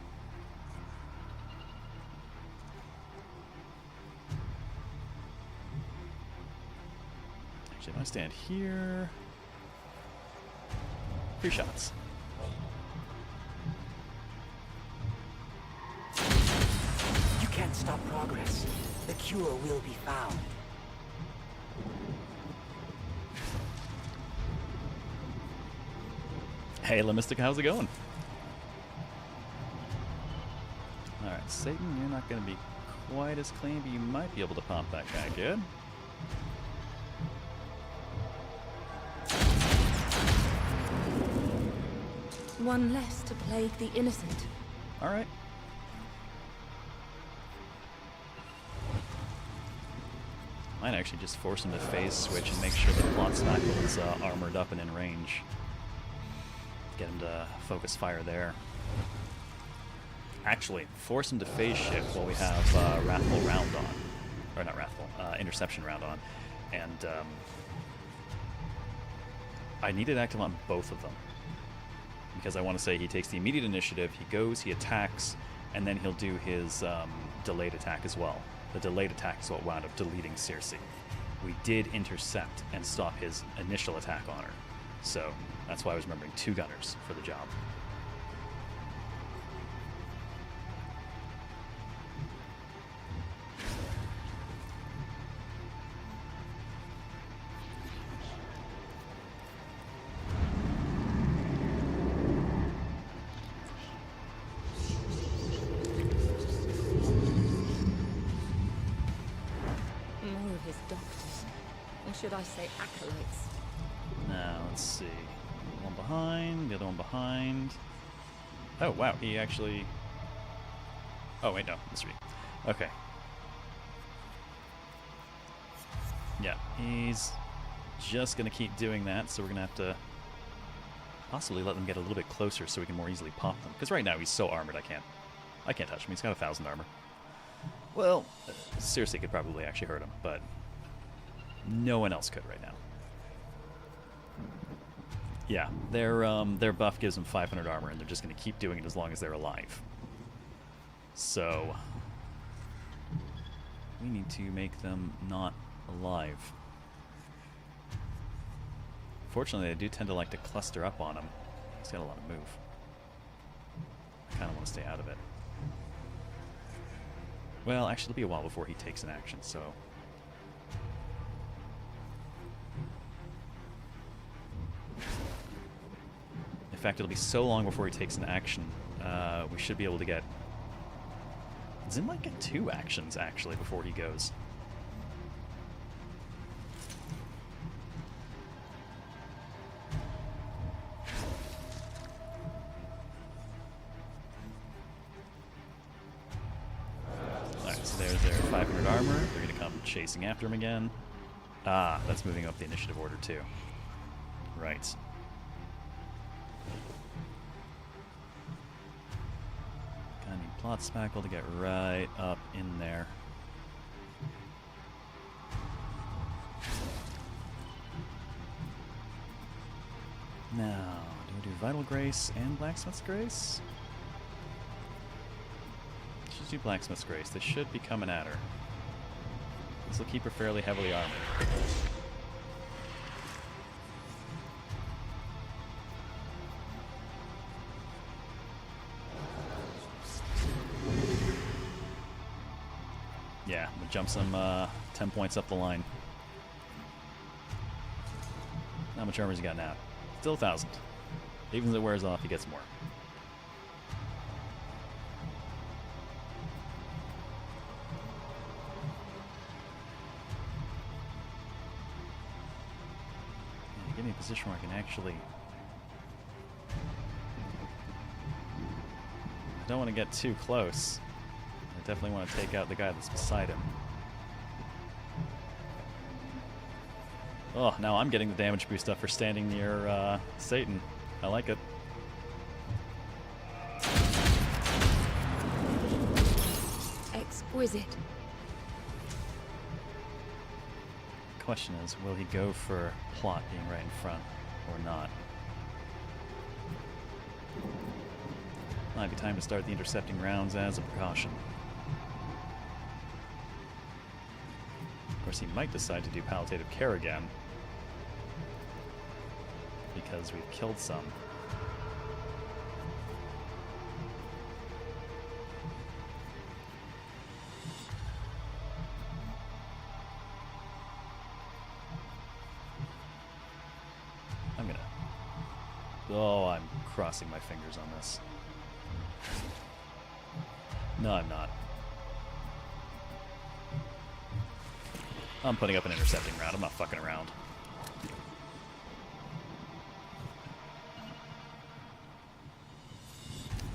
Actually, if I stand here... 3 shots. You can't stop progress. The cure will be found. Hey, Lemistic, how's it going? Alright, Satan, you're not going to be quite as clean, but you might be able to pump that guy good. One less to plague the innocent. Alright. Might actually just force him to phase switch and make sure that Plot Snackle is armored up and in range. Get him to focus fire there. Actually, force him to phase shift while we have Wrathful Round on. Or not Wrathful, Interception Round on. And I need it active on both of them. Because I want to say he takes the immediate initiative, he goes, he attacks, and then he'll do his delayed attack as well. The delayed attack is what wound up deleting Circe. We did intercept and stop his initial attack on her. So that's why I was remembering 2 gunners for the job. More of his doctors. Or should I say acolytes? Now, let's see. One behind, the other one behind. Oh, wow, he actually... Oh, wait, no, this is me. Okay. Yeah, he's just going to keep doing that, so we're going to have to possibly let them get a little bit closer so we can more easily pop them. Because right now he's so armored, I can't touch him. He's got 1,000 armor. Well, Circe could probably actually hurt him, but no one else could right now. Yeah, their buff gives them 500 armor, and they're just going to keep doing it as long as they're alive. So we need to make them not alive. Fortunately, they do tend to like to cluster up on him. He's got a lot of move. I kind of want to stay out of it. Well, actually, it'll be a while before he takes an action, so... fact, it'll be so long before he takes an action. We should be able to get... Zin might get 2 actions, actually, before he goes. Alright, so there's their 500 armor. They're going to come chasing after him again. Ah, that's moving up the initiative order, too. Right. Gonna need plot spackle to get right up in there. Now, do we do Vital Grace and Blacksmith's Grace? Let's do Blacksmith's Grace. They should be coming at her. This will keep her fairly heavily armored. Yeah, we'll jump some 10 points up the line. How much armor's he got now? Still 1,000. Even as it wears off, he gets more. Yeah, give me a position where I can actually... I don't want to get too close. I definitely want to take out the guy that's beside him. Oh, now I'm getting the damage boost up for standing near Satan. I like it. Exquisite. Question is, will he go for plot being right in front or not? Might be time to start the intercepting rounds as a precaution. Of course, he might decide to do palliative care again, because we've killed some. I'm gonna... Oh, I'm crossing my fingers on this. No, I'm not. I'm putting up an intercepting round. I'm not fucking around.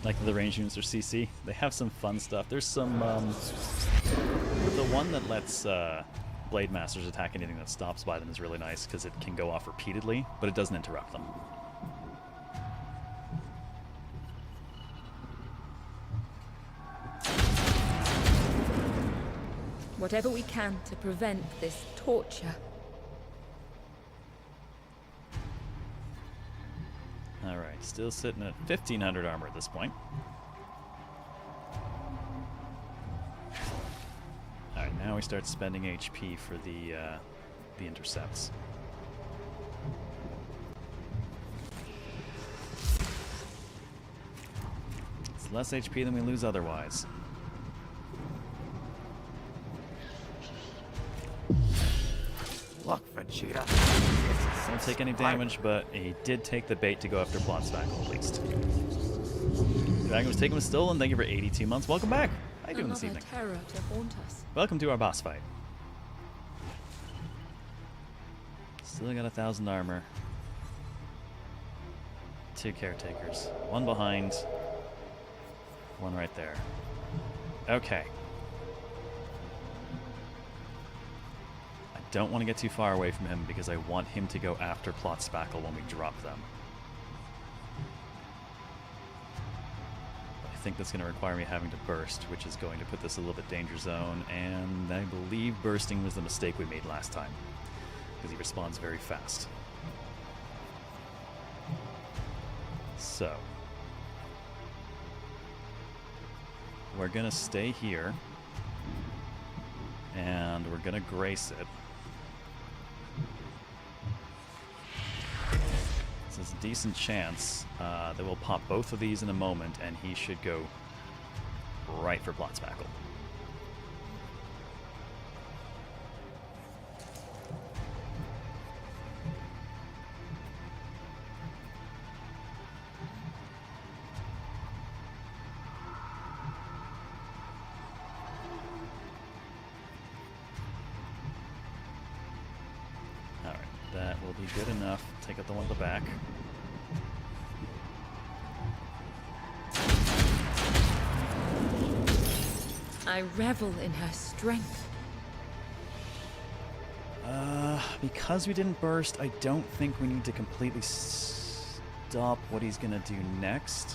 Like the range units or CC, they have some fun stuff. There's some, the one that lets Blade Masters attack anything that stops by them is really nice because it can go off repeatedly, but it doesn't interrupt them. Whatever we can to prevent this torture. Alright, still sitting at 1,500 armor at this point. Alright, now we start spending HP for the intercepts. It's less HP than we lose otherwise. Look, Vegeta. Don't take any damage, but he did take the bait to go after plot spackle at least. Dragon was taken with stolen. Thank you for 82 months. Welcome back. How you doing this evening? Terror to haunt us. Welcome to our boss fight. Still got 1,000 armor. 2 caretakers. 1 behind. 1 right there. Okay. I don't want to get too far away from him because I want him to go after plot spackle when we drop them. I think that's going to require me having to burst, which is going to put this a little bit danger zone, and I believe bursting was the mistake we made last time, because he responds very fast. So, we're going to stay here, and we're going to grace it. There's a decent chance that we'll pop both of these in a moment, and he should go right for plot spackle. That will be good enough. Take out the one at the back. I revel in her strength. Because we didn't burst, I don't think we need to completely stop what he's gonna do next.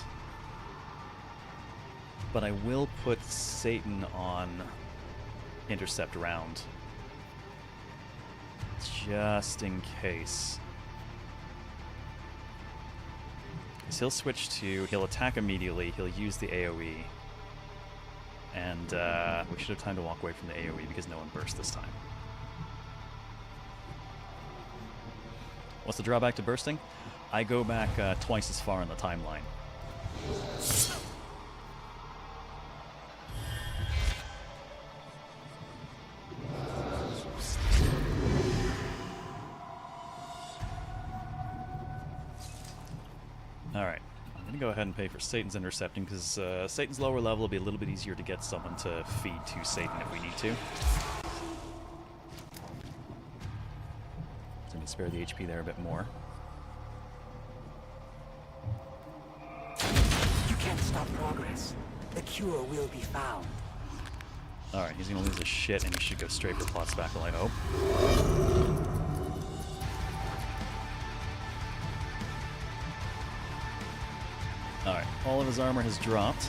But I will put Satan on intercept round. Just in case. So he'll switch to, he'll attack immediately, he'll use the AoE. And we should have time to walk away from the AoE because no one burst this time. What's the drawback to bursting? I go back twice as far in the timeline. Alright, I'm going to go ahead and pay for Satan's intercepting because Satan's lower level will be a little bit easier to get someone to feed to Satan if we need to. Spare the HP there a bit more. You can't stop progress. The cure will be found. Alright, he's gonna lose his shit and he should go straight for plot spackle, I hope. Alright, all of his armor has dropped.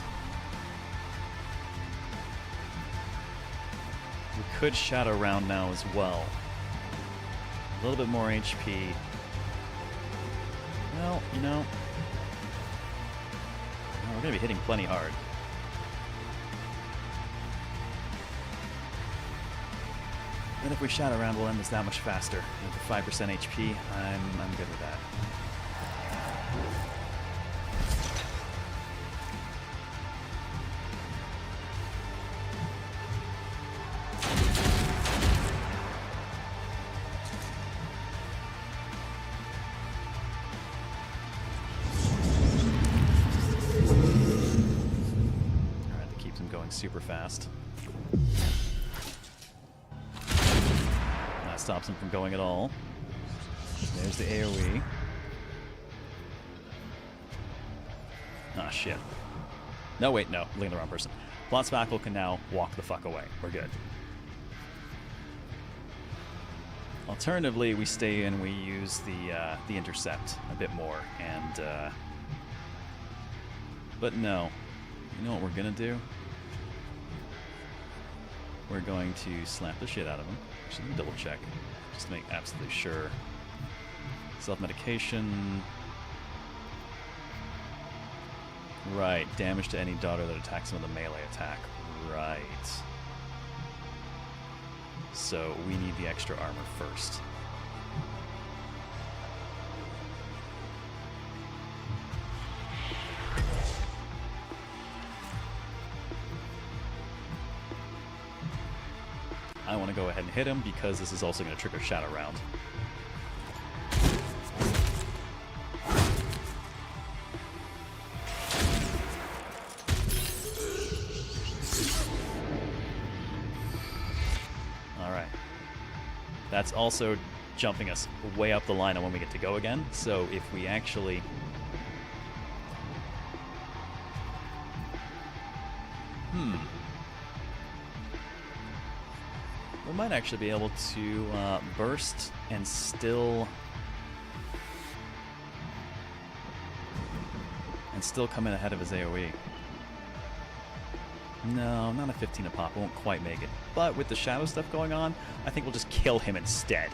We could shadow round now as well. A little bit more HP. Well, you know, we're going to be hitting plenty hard. And if we shadow around, we'll end this that much faster. And for 5% HP, I'm good with that. Super fast. That stops him from going at all. There's the AoE. Ah, shit. No, wait, no. Looking at the wrong person. Plot Spackle can now walk the fuck away. We're good. Alternatively, we stay and we use the intercept a bit more, and but no. You know what we're gonna do? We're going to slap the shit out of him. Actually, let me double check, just to make absolutely sure. Self-medication. Right, damage to any daughter that attacks him with a melee attack. Right. So we need the extra armor first. I want to go ahead and hit him because this is also going to trigger Shadow Round. Alright. That's also jumping us way up the line on when we get to go again. So if we actually... we might actually be able to burst and still come in ahead of his AoE. No, not a 15 a pop. Won't quite make it. But with the shadow stuff going on, I think we'll just kill him instead.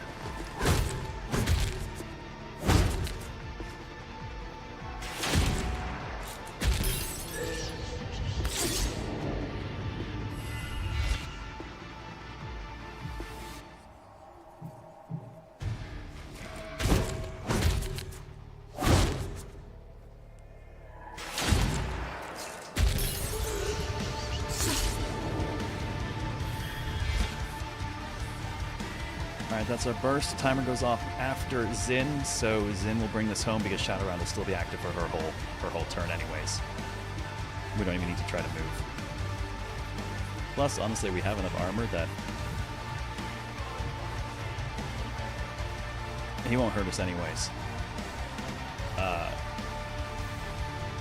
Alright, that's our burst. Timer goes off after Xin, so Xin will bring this home because Shadow Round will still be active for her whole turn anyways. We don't even need to try to move. Plus, honestly, we have enough armor that... He won't hurt us anyways.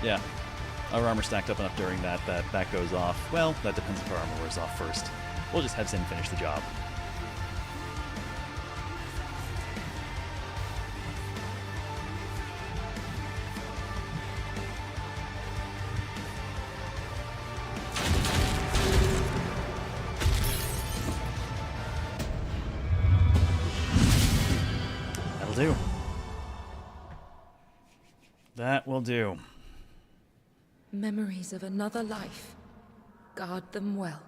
Yeah. Our armor stacked up enough during that goes off. Well, that depends if our armor wears off first. We'll just have Sin finish the job. That'll do. That will do. Memories of another life. Guard them well.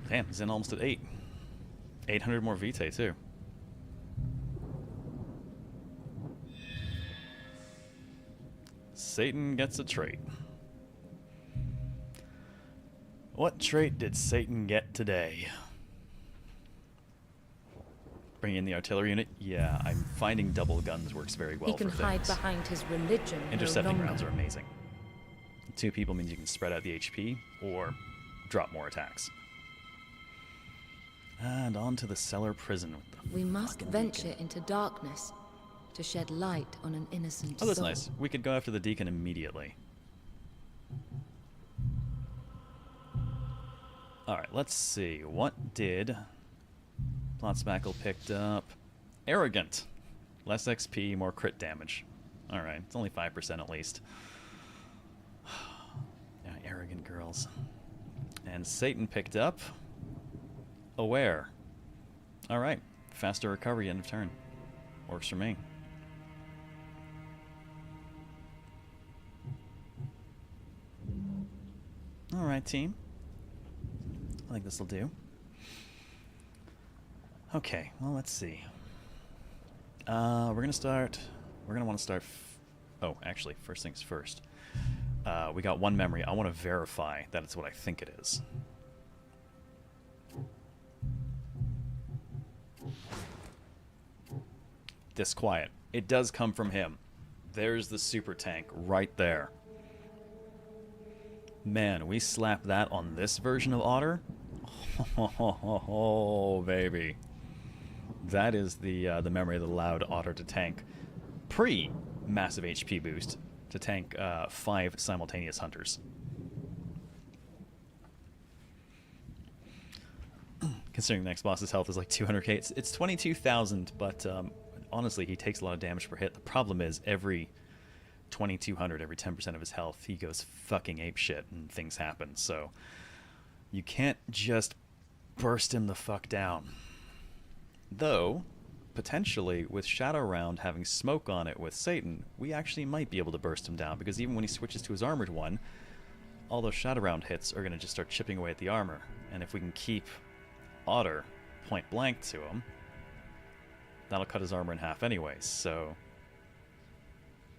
Damn, he's in almost at 8. 800 more vitae, too. Satan gets a trait. What trait did Satan get today? Bring in the artillery unit? Yeah, I'm finding double guns works very well He can for hide things. behind his religion. Intercepting no rounds are longer. amazing. 2 people means you can spread out the HP or drop more attacks. And on to the cellar prison with the We must fucking venture Deacon. into darkness to shed light on an innocent Oh, that's soul. nice. We could go after the Deacon immediately. Alright, let's see. What did Plot Spackle picked up? Arrogant. Less XP, more crit damage. Alright, it's only 5% at least. Yeah, arrogant girls. And Satan picked up Aware. Alright, faster recovery end of turn. Works for me. Alright, team. I think this will do. Okay, well, let's see. We're going to start... We're going to want to start... Oh, actually, first things first. We got 1 memory. I want to verify that it's what I think it is. Disquiet. It does come from him. There's the super tank right there. Man, we slap that on this version of Otter. Oh, baby. That is the memory that allowed Otter to tank pre-massive HP boost to tank 5 simultaneous hunters. Considering the next boss's health is like 200k, it's 22,000, but honestly, he takes a lot of damage per hit. The problem is every 2,200, every 10% of his health, he goes fucking apeshit and things happen. So you can't just burst him the fuck down. Though, potentially, with Shadow Round having smoke on it with Satan, we actually might be able to burst him down, because even when he switches to his armored one, all those Shadow Round hits are going to just start chipping away at the armor. And if we can keep Otter point blank to him, that'll cut his armor in half anyways, so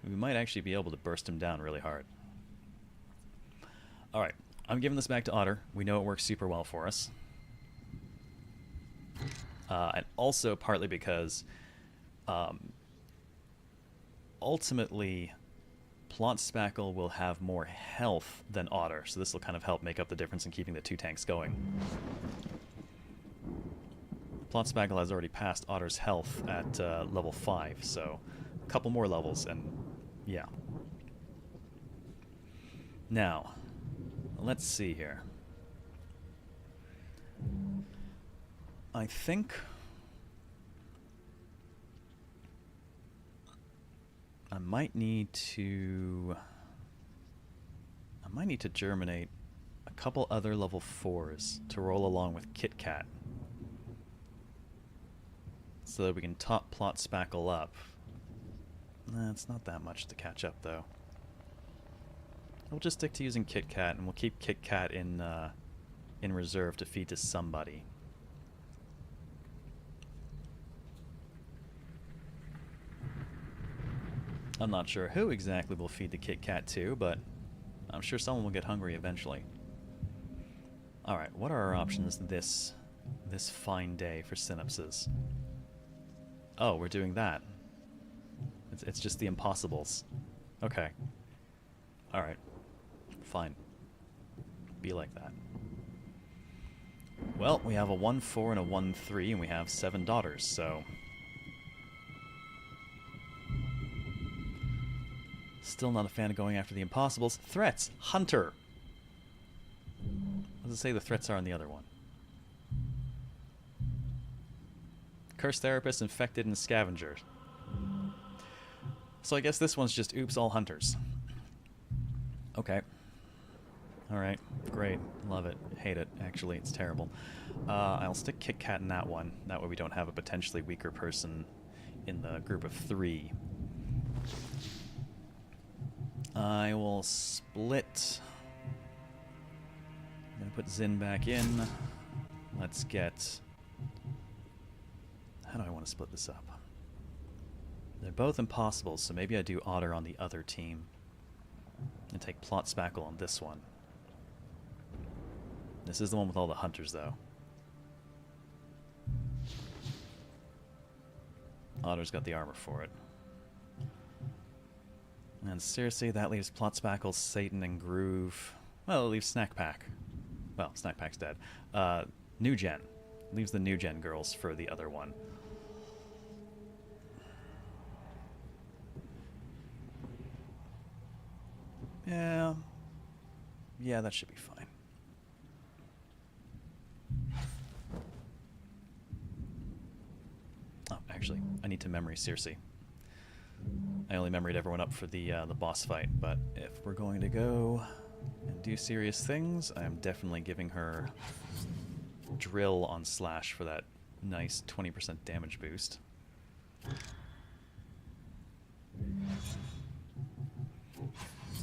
we might actually be able to burst him down really hard. Alright, I'm giving this back to Otter. We know it works super well for us. And also partly because ultimately Plot Spackle will have more health than Otter, so this will kind of help make up the difference in keeping the 2 tanks going. Plot Spackle has already passed Otter's health at level 5, so a couple more levels, and yeah. Now, let's see here. I think I might need to germinate a couple other level 4s to roll along with Kit Kat, so that we can top Plot Spackle up. Nah, it's not that much to catch up, though. We'll just stick to using Kit Kat, and we'll keep Kit Kat in reserve to feed to somebody. I'm not sure who exactly we'll feed the Kit Kat to, but I'm sure someone will get hungry eventually. Alright, what are our options this fine day for synapses? Oh, we're doing that. It's just the impossibles. Okay. Alright. Fine. Be like that. Well, we have a 1-4 and a 1-3, and we have 7 daughters, so... Still not a fan of going after the impossibles. Threats! Hunter! What does it say the threats are on the other one? Cursed therapist, infected, and scavenger. So I guess this one's just oops, all hunters. Okay. Alright, great. Love it. Hate it, actually. It's terrible. I'll stick Kit Kat in that one. That way we don't have a potentially weaker person in the group of 3. I will split... I'm going to put Zin back in. Let's get... How do I want to split this up? They're both impossible, so maybe I do Otter on the other team. And take Plot Spackle on this one. This is the one with all the hunters, though. Otter's got the armor for it. And seriously, that leaves Plot Spackle, Satan, and Groove. Well, it leaves Snack Pack. Well, Snack Pack's dead. New Gen. Leaves the New Gen girls for the other one. Yeah. Yeah, that should be fine. Oh, actually, I need to memory Circe. I only memoried everyone up for the boss fight, but if we're going to go and do serious things, I am definitely giving her Drill on Slash for that nice 20% damage boost.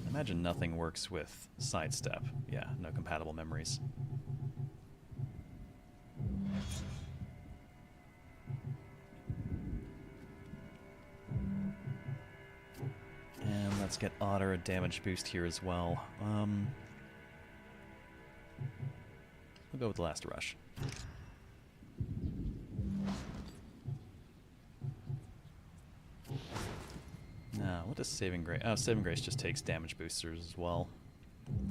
Imagine nothing works with Sidestep. Yeah, no compatible memories. And let's get Otter a damage boost here as well. We'll go with the last rush. Now, what does Saving Grace... Oh, Saving Grace just takes damage boosters as well.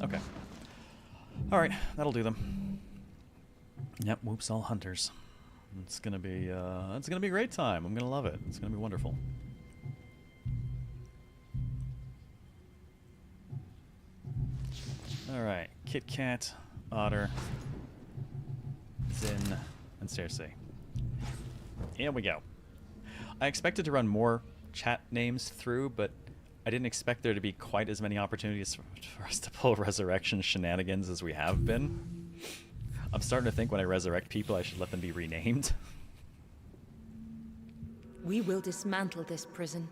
Okay. Alright, that'll do them. Yep, whoops, all hunters. It's gonna be a great time. I'm gonna love it. It's gonna be wonderful. Alright, Kit Kat, Otter, Zin, and Circe. Here we go. I expected to run more chat names through, but I didn't expect there to be quite as many opportunities for us to pull Resurrection shenanigans as we have been. I'm starting to think when I resurrect people, I should let them be renamed. We will dismantle this prison.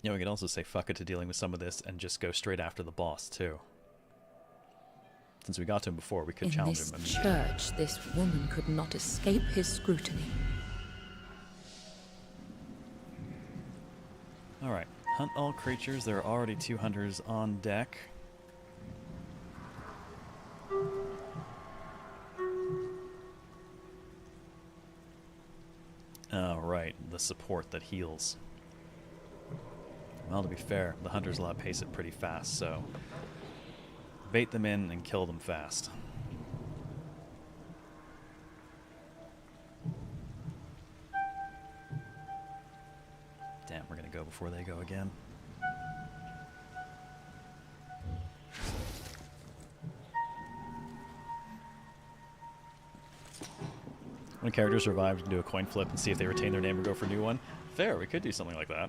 Yeah, we could also say fuck it to dealing with some of this and just go straight after the boss, too. Since we got to him before, we could challenge him immediately. In this church, this woman could not escape his scrutiny. Alright, hunt all creatures. There are already 2 hunters on deck. Alright, the support that heals. Well, to be fair, the hunters will outpace it pretty fast, so bait them in and kill them fast. Damn, we're gonna go before they go again. When characters revive, we can do a coin flip and see if they retain their name or go for a new one. Fair, we could do something like that.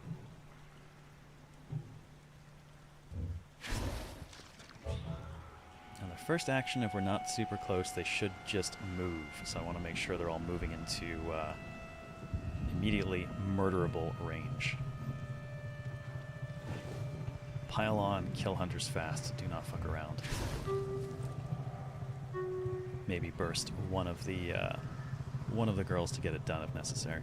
First action, if we're not super close, they should just move. So I want to make sure they're all moving into immediately murderable range. Pile on, kill hunters fast. Do not fuck around. Maybe burst one of the girls to get it done if necessary.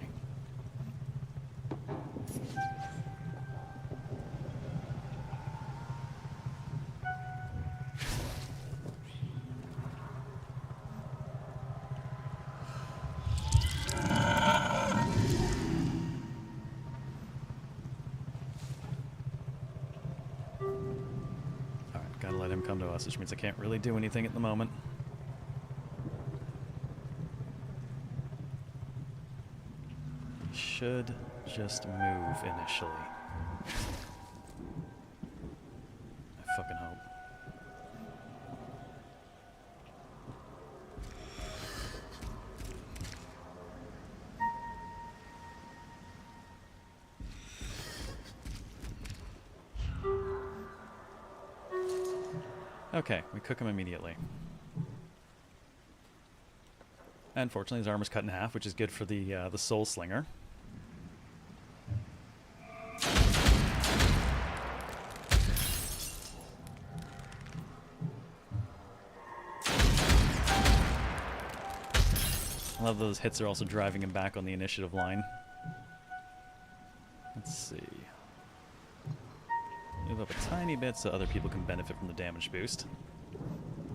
close, which means I can't really do anything at the moment. Should just move initially. I fucking hope. Okay, we cook him immediately. Unfortunately, his armor's cut in half, which is good for the Soul Slinger. I love those hits are also driving him back on the initiative line. Let's see. Move up a tiny bit so other people can benefit from the damage boost.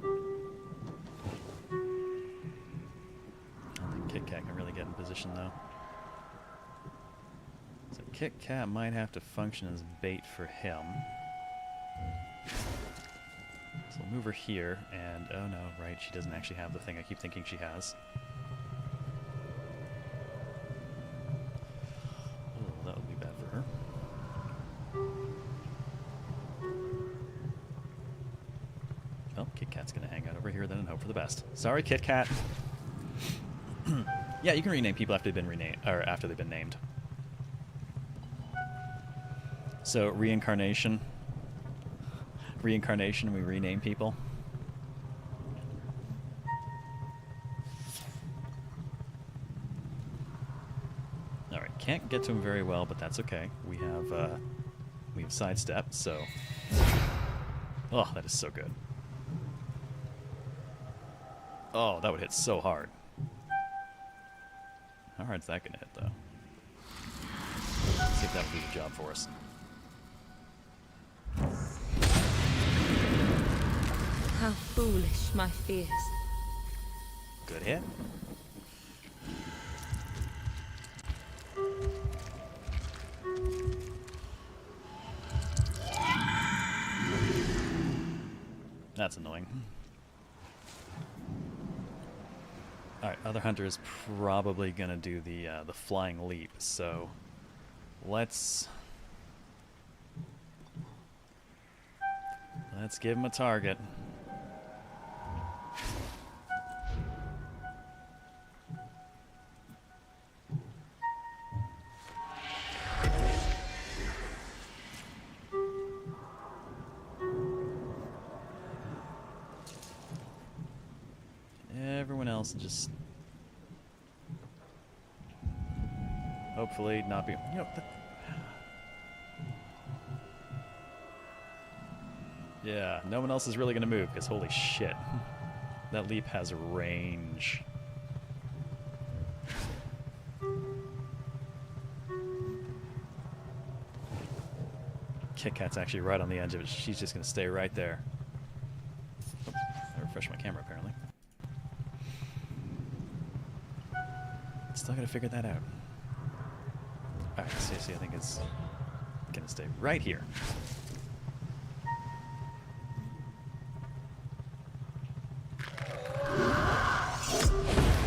I don't think Kit Kat can really get in position though. So Kit Kat might have to function as bait for him. So we'll move her here, and oh no, right, she doesn't actually have the thing I keep thinking she has. Oh, that would be bad for her. Well, Kit Kat's gonna hang out over here then and hope for the best. Sorry, Kit Kat. Yeah, you can rename people after they've been renamed, or after they've been named. So reincarnation. Reincarnation, we rename people. All right, can't get to him very well, but that's okay. We have sidestep, so. Oh, that is so good. Oh, that would hit so hard. How hard's that gonna hit, though? Let's see if that'll do the job for us. How foolish my fears. Good hit. That's annoying. Alright, other hunter is probably gonna do the flying leap, so let's give him a target. Everyone else just hopefully not be, you know, yeah, no one else is really gonna move because holy shit, that leap has range. Kit Kat's actually right on the edge of it. She's just gonna stay right there. Oh, I refreshed my camera apparently. Still gotta figure that out. Alright, Stacey, I think it's gonna stay right here.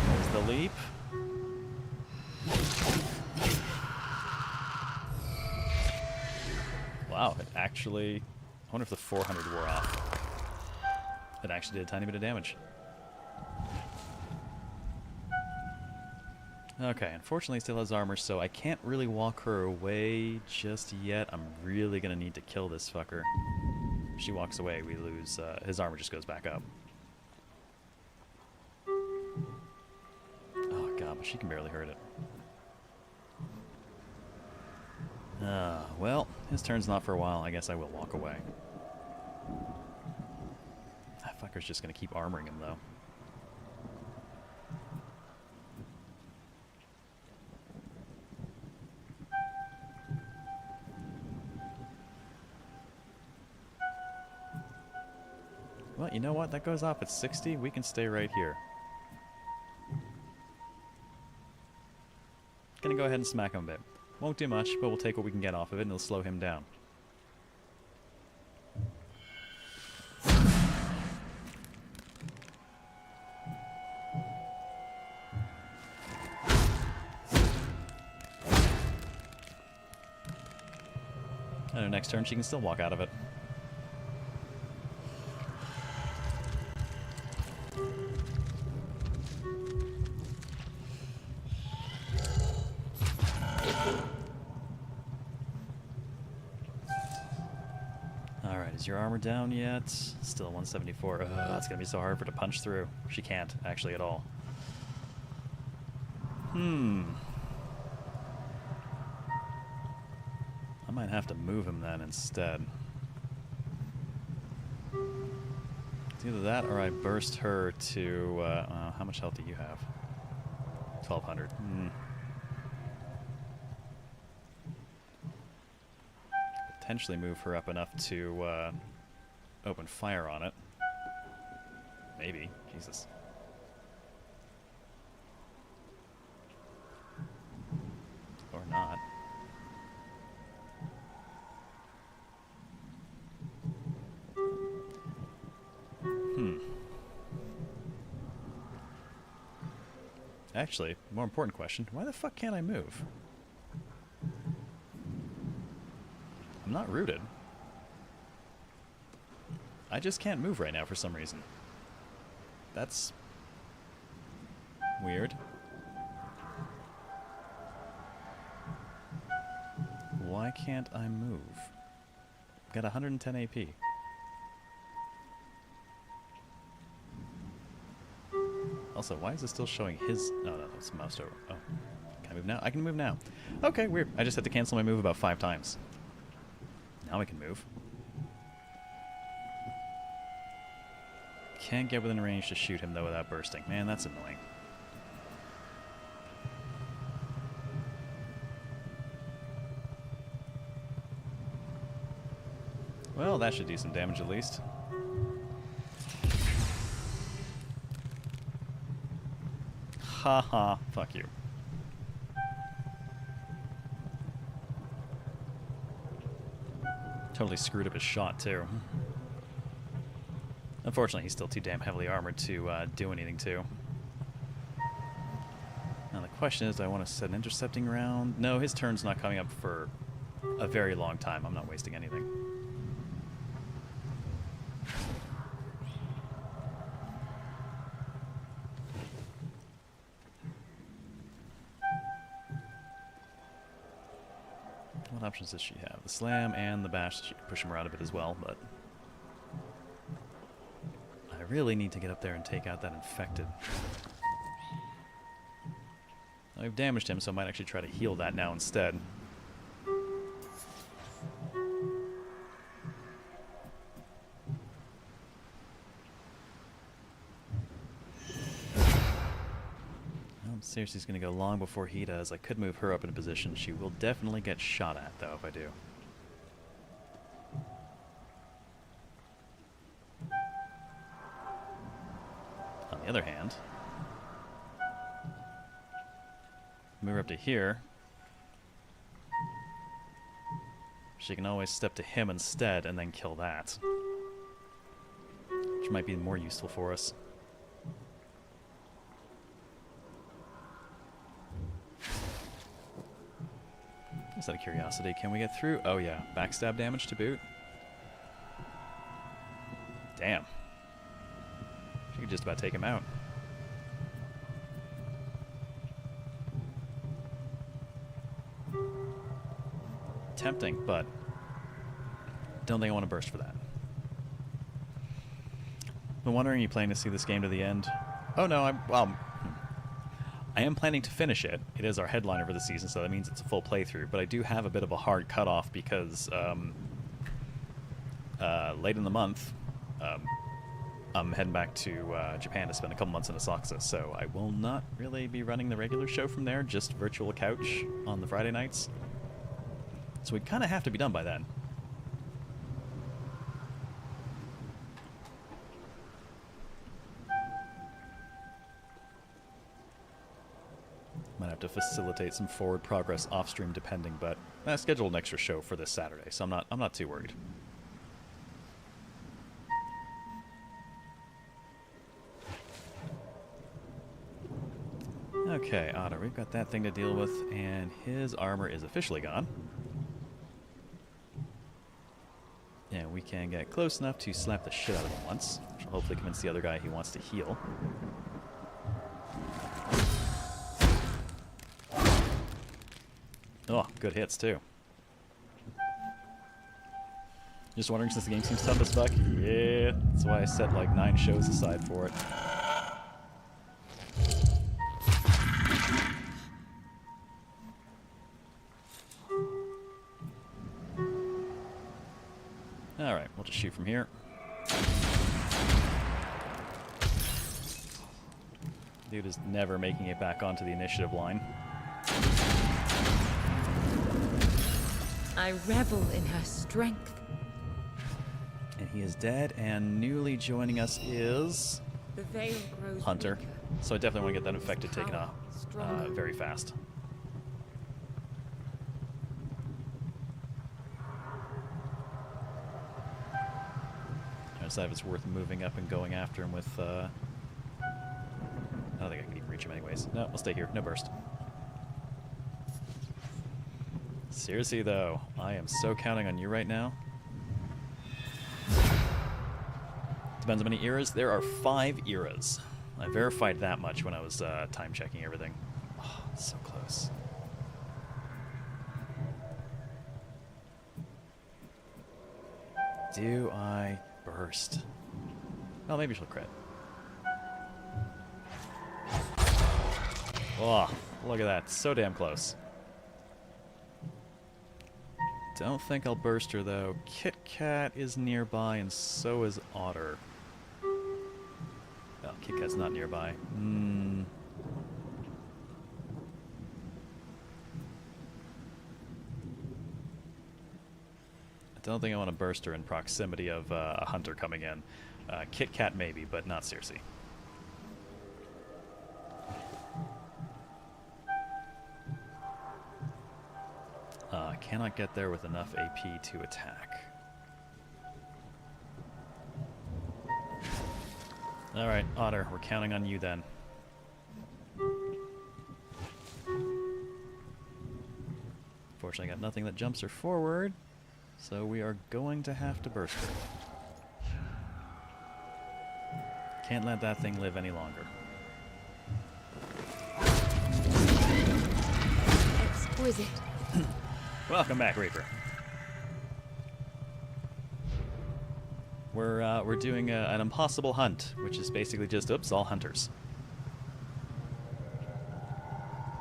There's the leap. Wow, it actually... I wonder if the 400 wore off. It actually did a tiny bit of damage. Okay, unfortunately it still has armor, so I can't really walk her away just yet. I'm really gonna need to kill this fucker. If she walks away, we lose, his armor just goes back up. Oh god, but she can barely hurt it. Well, his turn's not for a while. I guess I will walk away. That fucker's just gonna keep armoring him, though. Well, you know what? That goes off at 60. We can stay right here. Gonna go ahead and smack him a bit. Won't do much, but we'll take what we can get off of it and it'll slow him down. next turn, she can still walk out of it. Alright, is your armor down yet? Still 174. That's going to be so hard for her to punch through. She can't, actually, at all. I might have to move him then instead. It's either that or I burst her to... how much health do you have? 1,200. Potentially move her up enough to open fire on it. Maybe. Jesus. Or not. Actually, more important question, why the fuck can't I move? I'm not rooted. I just can't move right now for some reason. That's weird. Why can't I move? Got 110 AP. Also, why is it still showing his... Oh, no, it's mouse over. Oh, can I move now? I can move now. Okay, weird. I just had to cancel my move about 5 times. Now I can move. Can't get within range to shoot him, though, without bursting. Man, that's annoying. Well, that should do some damage at least. Haha, fuck you. Totally screwed up his shot, too. Unfortunately, he's still too damn heavily armored to do anything, too. Now, the question is, do I want to set an intercepting round? No, his turn's not coming up for a very long time. I'm not wasting anything. What options does she have? The slam and the bash. She can push him around a bit as well, but I really need to get up there and take out that infected. I've damaged him, so I might actually try to heal that now instead. Seriously, he's going to go long before he does. I could move her up in a position. She will definitely get shot at, though, if I do. On the other hand, move her up to here. She can always step to him instead and then kill that, which might be more useful for us. Just out of curiosity, can we get through? Oh yeah, backstab damage to boot. Damn. She could just about take him out. Tempting, but don't think I want to burst for that. I'm wondering, are you planning to see this game to the end? Oh no, I am planning to finish it. It is our headliner for the season, so that means it's a full playthrough. But I do have a bit of a hard cutoff because late in the month, I'm heading back to Japan to spend a couple months in Osaka. So I will not really be running the regular show from there, just virtual couch on the Friday nights. So we kind of have to be done by then. Might have to facilitate some forward progress off stream depending, but I scheduled an extra show for this Saturday, so I'm not too worried. Okay, Otter, we've got that thing to deal with, and his armor is officially gone. we can get close enough to slap the shit out of him once, which will hopefully convince the other guy he wants to heal. Oh, good hits too. Just wondering, since the game seems tough as fuck? Yeah, that's why I set like 9 shows aside for it. Alright, we'll just shoot from here. Dude is never making it back onto the initiative line. I revel in her strength. And he is dead, and newly joining us is The veil grows Hunter. weaker. So I definitely want to get that infected taken off Stronger. very fast. Trying to decide if it's worth moving up and going after him with... I don't think I can even reach him anyways. No, I'll stay here. No burst. Seriously, though, I am so counting on you right now. Depends how many eras. There are 5 eras. I verified that much when I was time checking everything. Oh, so close. Do I burst? Well, maybe she'll crit. Oh, look at that. So damn close. Don't think I'll burst her, though. Kit Kat is nearby, and so is Otter. Oh, Kit Kat's not nearby. I don't think I want to burst her in proximity of a hunter coming in. Kit Kat maybe, but not Circe. Cannot get there with enough AP to attack. Alright, Otter, we're counting on you then. Fortunately, I got nothing that jumps her forward, so we are going to have to burst her. Can't let that thing live any longer. Exquisite. Welcome back, Reaper. We're doing an impossible hunt, which is basically just, oops, all hunters.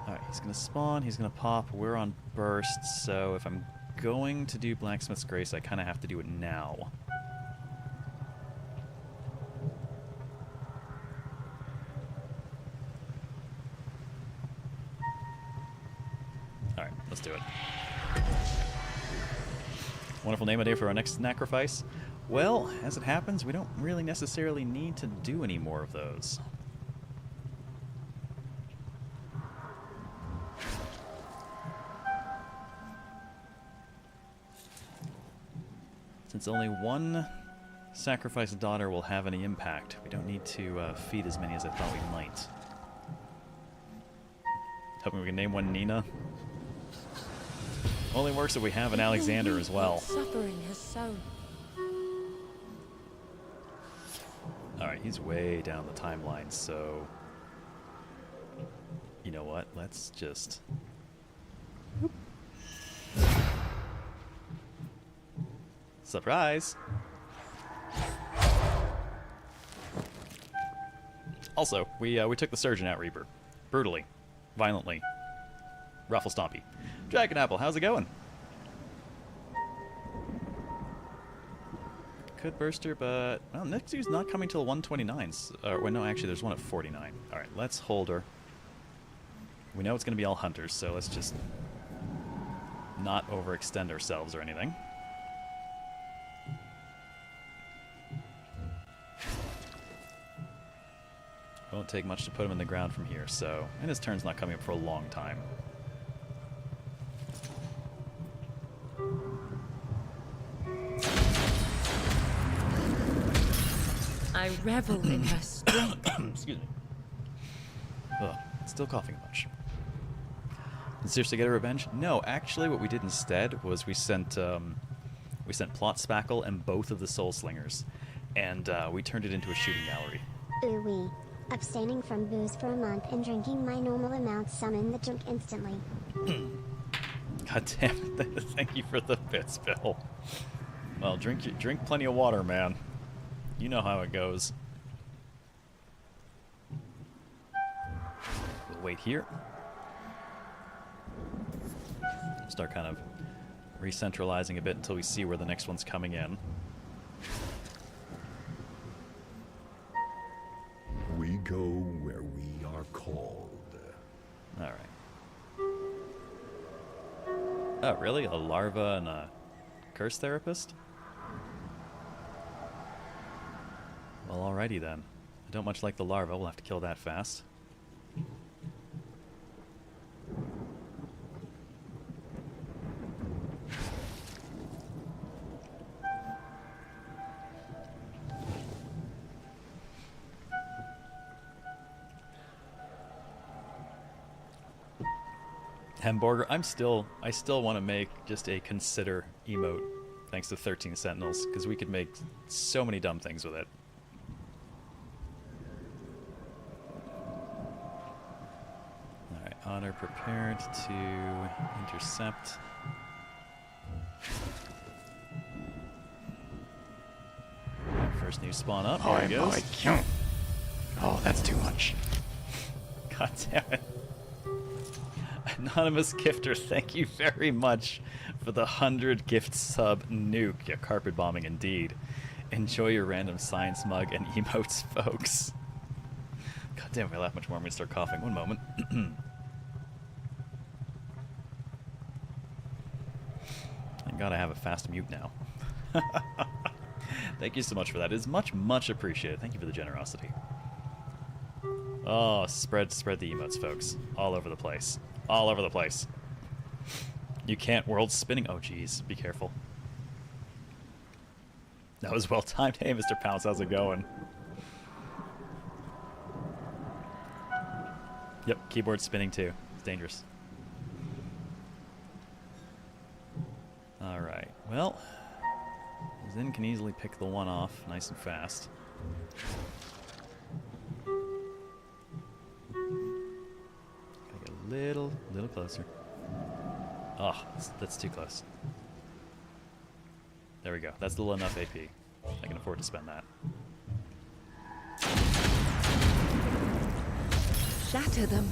Alright, he's going to spawn, he's going to pop, we're on burst, so if I'm going to do Blacksmith's Grace, I kind of have to do it now. Alright, let's do it. Wonderful name idea for our next sacrifice. Well, as it happens, we don't really necessarily need to do any more of those. Since only one sacrificed daughter will have any impact, we don't need to feed as many as I thought we might. Hoping we can name one Nina. Only works if we have an Alexander as well. Suffering has sown. Alright, he's way down the timeline, so... You know what? Let's just... Whoop. Surprise! Also, we took the Surgeon out, Reaper. Brutally. Violently. Ruffle Stompy. Dragon Apple, how's it going? Could burst her, but... Well, Nexus not coming till 129. Well, no, actually, there's one at 49. Alright, let's hold her. We know it's going to be all hunters, so let's just not overextend ourselves or anything. Won't take much to put him in the ground from here, so... And his turn's not coming up for a long time. I revel in her strength. Excuse me. Ugh, still coughing a bunch. Did seriously get a revenge? No, actually what we did instead was we sent We sent Plot Spackle and both of the Soul Slingers, and we turned it into a shooting gallery. Ooh-wee. Abstaining from booze for a month and drinking my normal amount summon the drink instantly. God damn it. Thank you for the bits, Bill. Well, drink plenty of water, man. You know how it goes. We'll wait here. Start kind of re-centralizing a bit until we see where the next one's coming in. We go where we are called. Alright. Oh, really? A larva and a curse therapist? Well, alrighty then. I don't much like the larva. We'll have to kill that fast. Hamburger, I still want to make just a consider emote, thanks to 13 Sentinels, because we could make so many dumb things with it. Alright, Otter prepared to intercept. First new spawn up, there he goes. Oh, that's too much. God damn it. Anonymous Gifter, thank you very much for the 100 gift sub nuke. Yeah, carpet bombing indeed. Enjoy your random science mug and emotes, folks. God damn, if I laugh much more, I'm going to start coughing. One moment. Thank God I have a fast mute now. Thank you so much for that. It is much, much appreciated. Thank you for the generosity. Oh, spread the emotes, folks. All over the place. All over the place. You can't world spinning. Oh, geez. Be careful. That was well timed. Hey, Mr. Pounce, how's it going? Yep, keyboard spinning too. It's dangerous. Alright, well, Zin can easily pick the one off nice and fast. Little closer. Oh, that's too close. There we go. That's little enough AP. I can afford to spend that. Shatter them.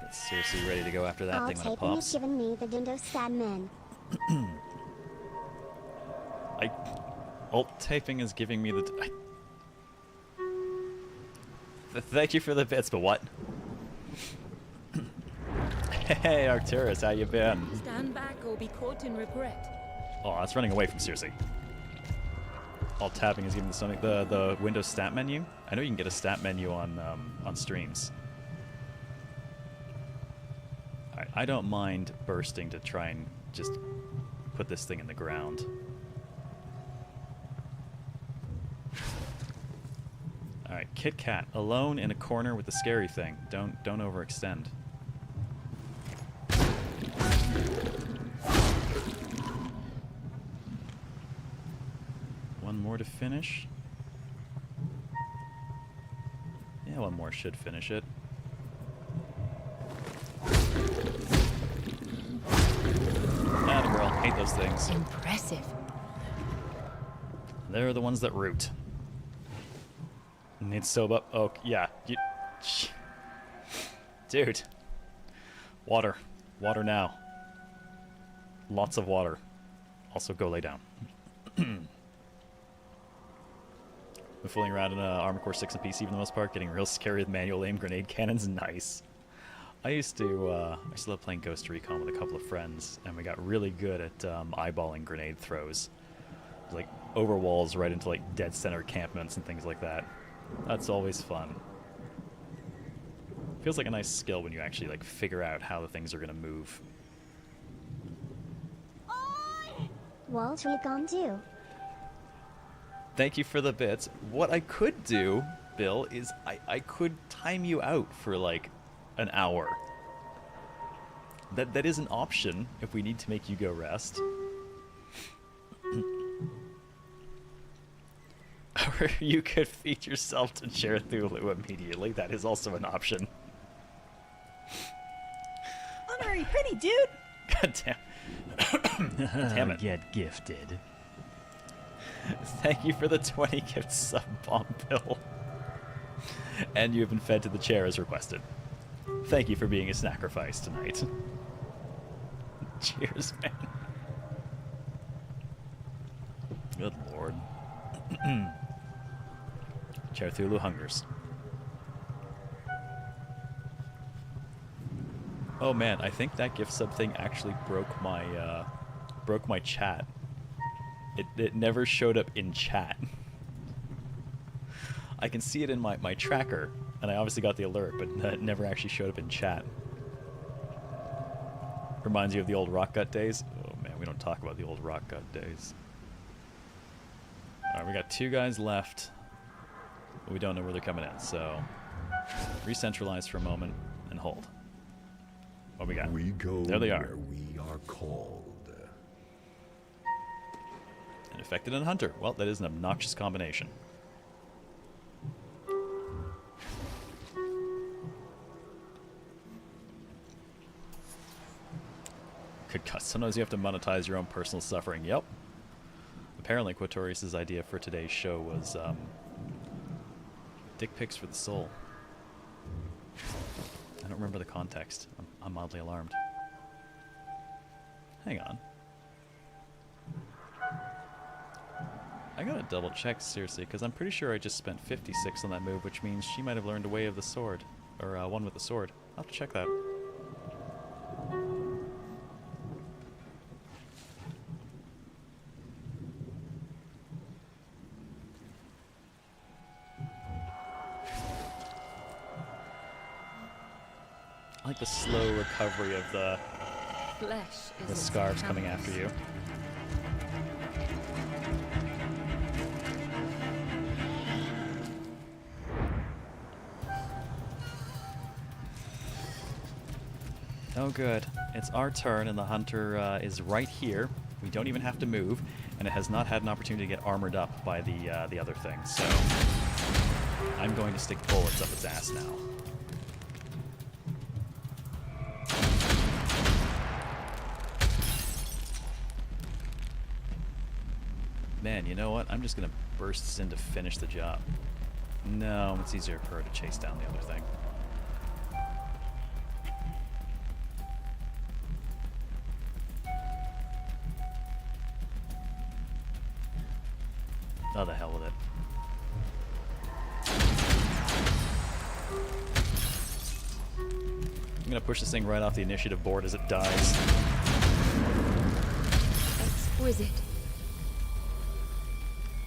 Get seriously ready to go after that thing when it Alt-taping pops. has given me the Dindo Stab Men. Alt-taping is giving me the... Thank you for the bits, but what? Hey, Arcturus, how you been? Stand back or be caught in regret. Oh, that's running away from Circe. Alt-tapping is giving the Windows stat menu. I know you can get a stat menu on streams. Alright, I don't mind bursting to try and just put this thing in the ground. Alright, Kit Kat, alone in a corner with the scary thing. Don't overextend. One more to finish. Yeah, one more should finish it. Atta girl, hate those things. Impressive. They're the ones that root. Need soap up. Oh, yeah. Dude. Water. Water now. Lots of water. Also, go lay down. Been fooling around in Armored Core 6 and PC for the most part, getting real scary with manual aim grenade cannons. Nice. I used to love playing Ghost Recon with a couple of friends, and we got really good at eyeballing grenade throws. It was like over walls right into like dead center encampments and things like that. That's always fun. Feels like a nice skill when you actually like figure out how the things are gonna move. What we gonna do? Thank you for the bits. What I could do, Bill, is I could time you out for like an hour. That is an option if we need to make you go rest. Or you could feed yourself to CareLevelZero immediately. That is also an option. Honorary penny, dude! God damn. Damn it. Get gifted. Thank you for the 20 gift sub bomb bill. And you have been fed to the chair as requested. Thank you for being a sacrifice tonight. Cheers, man. Good lord. CareLevelZero hungers. Oh man, I think that gift sub thing actually broke my chat. It never showed up in chat. I can see it in my tracker, and I obviously got the alert, but it never actually showed up in chat. Reminds you of the old rock gut days? Oh man, we don't talk about the old rock gut days. Alright, we got 2 guys left. But we don't know where they're coming in, so re-centralize for a moment and hold. What we got? We go there they are. where we are called. An infected and a hunter. Well, that is an obnoxious combination. Good God, sometimes you have to monetize your own personal suffering. Yep. Apparently, Quatorius' idea for today's show was dick pics for the soul. I don't remember the context. I'm mildly alarmed. Hang on. I gotta double check, seriously, because I'm pretty sure I just spent 56 on that move, which means she might have learned a way of the sword. Or one with the sword. I'll have to check that. I like the slow recovery of the Flesh is scarves coming after you. Oh good. It's our turn and the hunter is right here. We don't even have to move, and it has not had an opportunity to get armored up by the other thing, so I'm going to stick bullets up its ass now. Man, you know what? I'm just gonna burst this in to finish the job. No, it's easier for her to chase down the other thing. Oh, the hell with it. I'm gonna push this thing right off the initiative board as it dies. exquisite.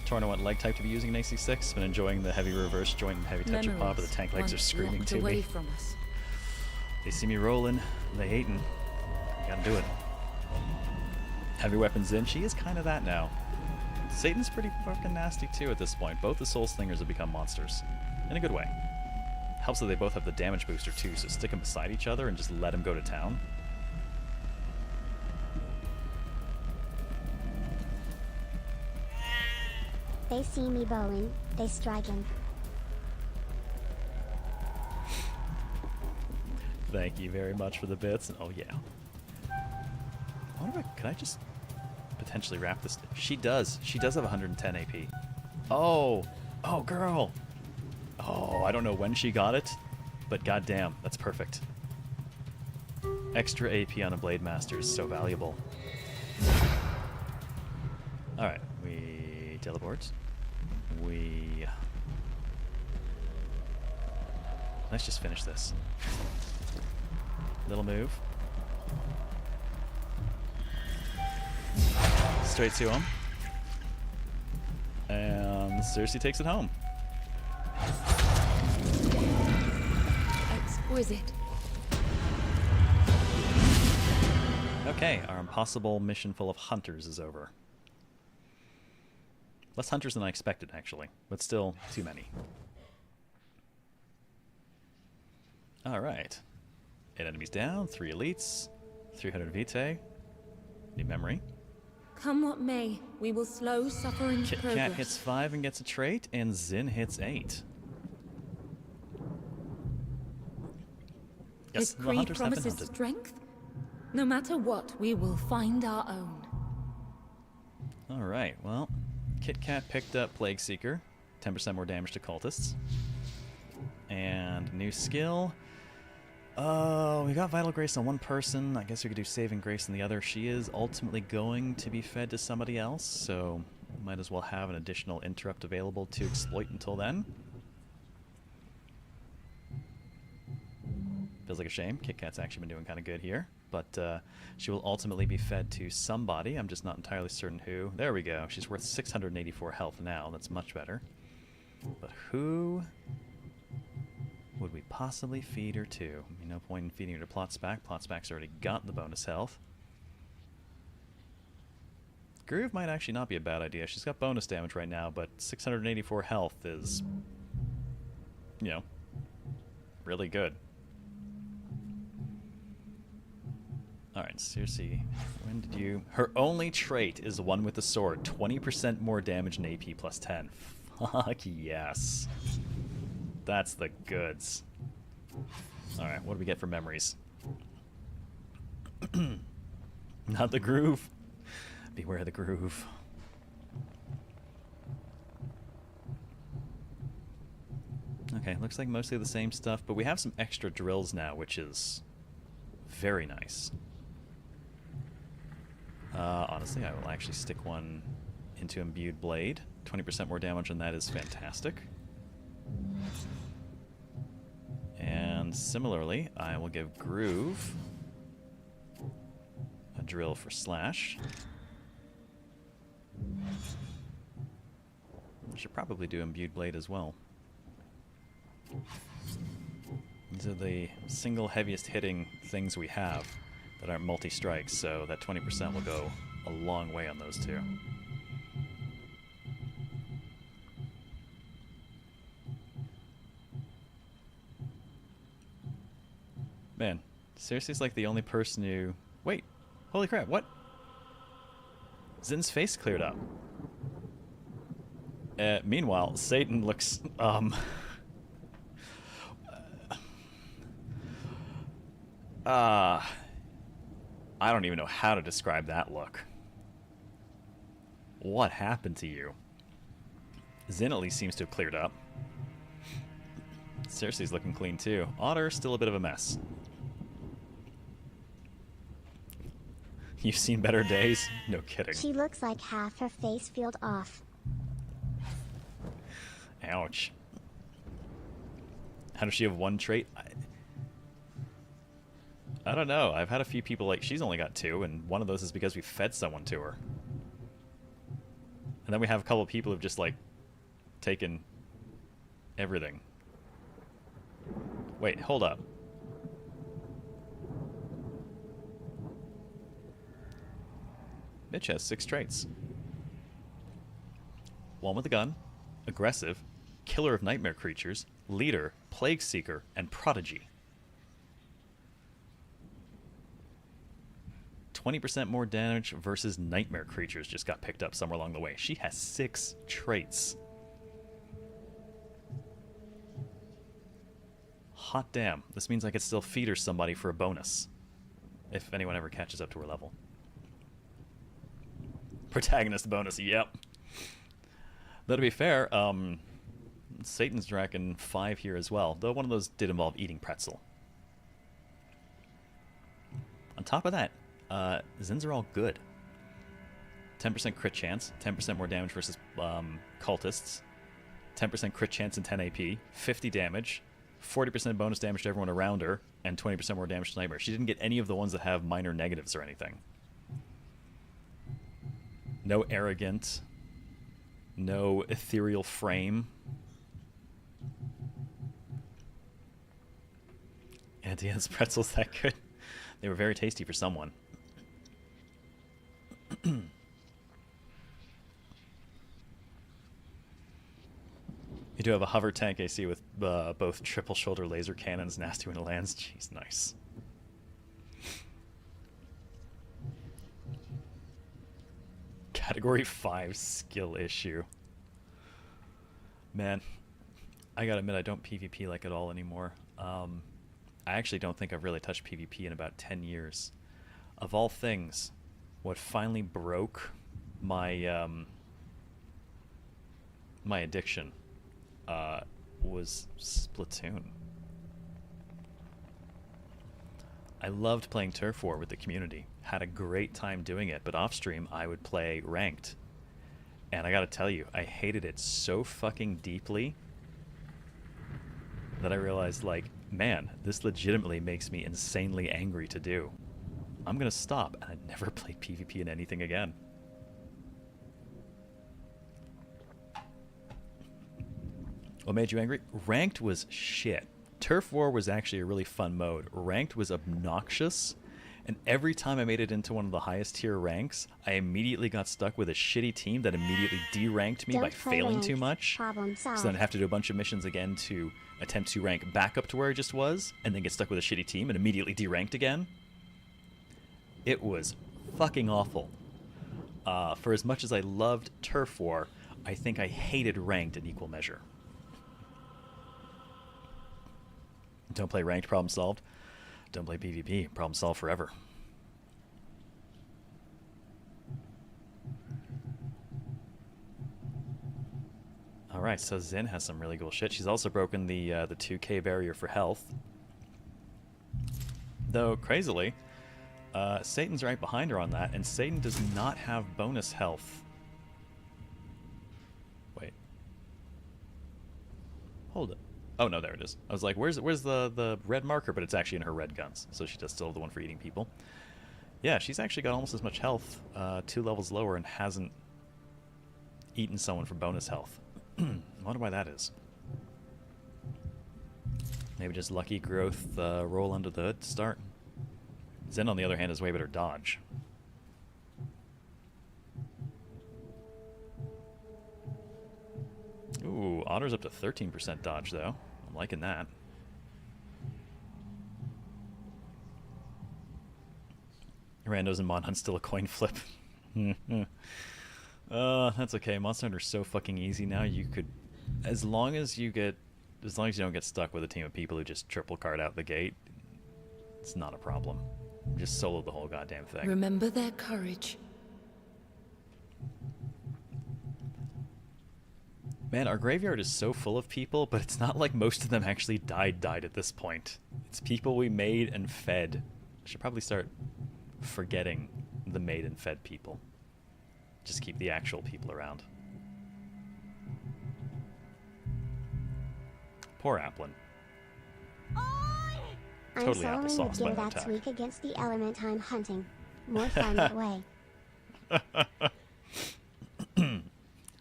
Torno, what leg type to be using in AC6? Been enjoying the heavy reverse joint and heavy touch of pop, but the tank legs are screaming once to away me. From us. They see me rolling, they hating. Gotta do it. Heavy weapons in. She is kind of that now. Satan's pretty fucking nasty too at this point. Both the Soul Slingers have become monsters. In a good way. Helps that they both have the damage booster too, so stick them beside each other and just let them go to town. They see me bowing, they striking. Thank you very much for the bits. Oh yeah. I wonder if can I just potentially wrap this? She does. She does have 110 AP. Oh, oh girl. Oh, I don't know when she got it, but goddamn, that's perfect. Extra AP on a Blade Master is so valuable. All right, we teleport. Let's just finish this. Little move. Straight to him. And Cersei takes it home. Exquisite. Okay, our impossible mission full of hunters is over. Less hunters than I expected, actually, but still too many. Alright. 8 enemies down, 3 elites, 300 vitae. Need memory. Come what may, we will slow suffering's Kit progress. Kat hits 5 and gets a trait, and Zin hits 8. Yes, His the creed hunters have been promises hunted. strength. No matter what, we will find our own. Alright, well, Kit Kat picked up Plague Seeker, 10% more damage to cultists. And new skill. Oh, we got Vital Grace on one person. I guess we could do Saving Grace on the other. She is ultimately going to be fed to somebody else, so might as well have an additional interrupt available to exploit until then. Feels like a shame. Kit Kat's actually been doing kind of good here. But she will ultimately be fed to somebody. I'm just not entirely certain who. There we go. She's worth 684 health now. That's much better. But who would we possibly feed her to? I mean, no point in feeding her to Plotsback. Plotsback's already got the bonus health. Groove might actually not be a bad idea. She's got bonus damage right now, but 684 health is, you know, really good. Alright, seriously, when did you... Her only trait is the one with the sword. 20% more damage and AP plus 10. Fuck yes. That's the goods. Alright, what do we get for memories? Not the groove. Beware the groove. Okay, looks like mostly the same stuff, but we have some extra drills now, which is very nice. Honestly, I will actually stick one into Imbued Blade. 20% more damage on that is fantastic. And similarly, I will give Groove a drill for Slash. I should probably do Imbued Blade as well. These are the single heaviest hitting things we have that aren't multi-strikes, so that 20% will go a long way on those two. Man, seriously, it's like the only person who... Wait, holy crap, what? Zin's face cleared up. Meanwhile, Satan looks, I don't even know how to describe that look. What happened to you? Zin at least seems to have cleared up. Cersei's looking clean too. Otter, still a bit of a mess. You've seen better days? No kidding. She looks like half her face peeled off. Ouch. How does she have one trait? I don't know. I've had a few people like, she's only got 2, and one of those is because we fed someone to her. And then we have a couple of people who've just, like, taken everything. Wait, hold up. Mitch has 6 traits. 1 with a gun, aggressive, killer of nightmare creatures, leader, plague seeker, and prodigy. 20% more damage versus nightmare creatures just got picked up somewhere along the way. She has 6 traits. Hot damn. This means I could still feed her somebody for a bonus. If anyone ever catches up to her level. Protagonist bonus, yep. Though to be fair, Satan's Dragon 5 here as well. Though one of those did involve eating pretzel. On top of that, Zins are all good. 10% crit chance, 10% more damage versus cultists, 10% crit chance and 10 AP, 50 damage, 40% bonus damage to everyone around her, and 20% more damage to Nightmare. She didn't get any of the ones that have minor negatives or anything. No arrogant, no ethereal frame. And yeah, those pretzels that good. They were very tasty for someone. You do have a hover tank AC with both triple shoulder laser cannons, nasty when it lands. Jeez, nice. Category 5 skill issue. Man, I gotta admit I don't PvP like at all anymore. I actually don't think I've really touched PvP in about 10 years. Of all things, what finally broke my my addiction was Splatoon. I loved playing Turf War with the community. Had a great time doing it, but off stream I would play ranked. And I gotta tell you, I hated it so fucking deeply that I realized, like, man, this legitimately makes me insanely angry to do. I'm gonna stop, and I never played PvP in anything again. What made you angry? Ranked was shit. Turf War was actually a really fun mode. Ranked was obnoxious, and every time I made it into one of the highest tier ranks, I immediately got stuck with a shitty team that immediately deranked me by failing too much. So then I'd have to do a bunch of missions again to attempt to rank back up to where I just was, and then get stuck with a shitty team and immediately deranked again. It was fucking awful. For as much as I loved Turf War, I think I hated ranked in equal measure. Don't play ranked, problem solved. Don't play PvP, problem solved forever. Alright, so Zin has some really cool shit. She's also broken the 2k barrier for health. Though, crazily, Satan's right behind her on that, and Satan does not have bonus health. Wait. Hold it. Oh no, there it is. I was like, where's the red marker? But it's actually in her red guns, so she does still have the one for eating people. Yeah, she's actually got almost as much health, 2 levels lower, and hasn't eaten someone for bonus health. I wonder why that is. Maybe just lucky growth roll under the hood to start. Zen, on the other hand, has way better dodge. Ooh, Otter's up to 13% dodge, though. I'm liking that. Randos and Mon Hunt's still a coin flip. That's okay. Monster Hunter's so fucking easy now. You could, as long as you don't get stuck with a team of people who just triple card out the gate, it's not a problem. Just solo the whole goddamn thing. Remember their courage. Man, our graveyard is so full of people, but it's not like most of them actually died at this point. It's people we made and fed. I should probably start forgetting the made and fed people. Just keep the actual people around. Poor Applin. Totally I'm applesauce soloing by the gear that that's attack. weak against the element I'm hunting. More fun that way.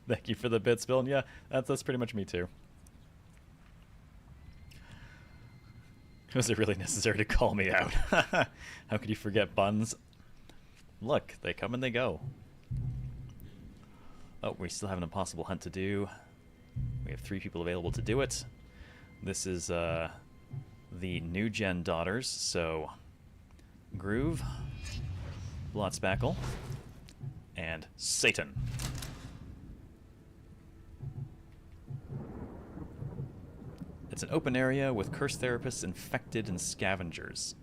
Thank you for the bits, Bill. And yeah, that's pretty much me too. Was it really necessary to call me out? How could you forget buns? Look, they come and they go. Oh, we still have an impossible hunt to do. We have 3 people available to do it. This is the new gen daughters, so Groove, Blotspackle, and Satan. It's an open area with cursed therapists, infected, and scavengers.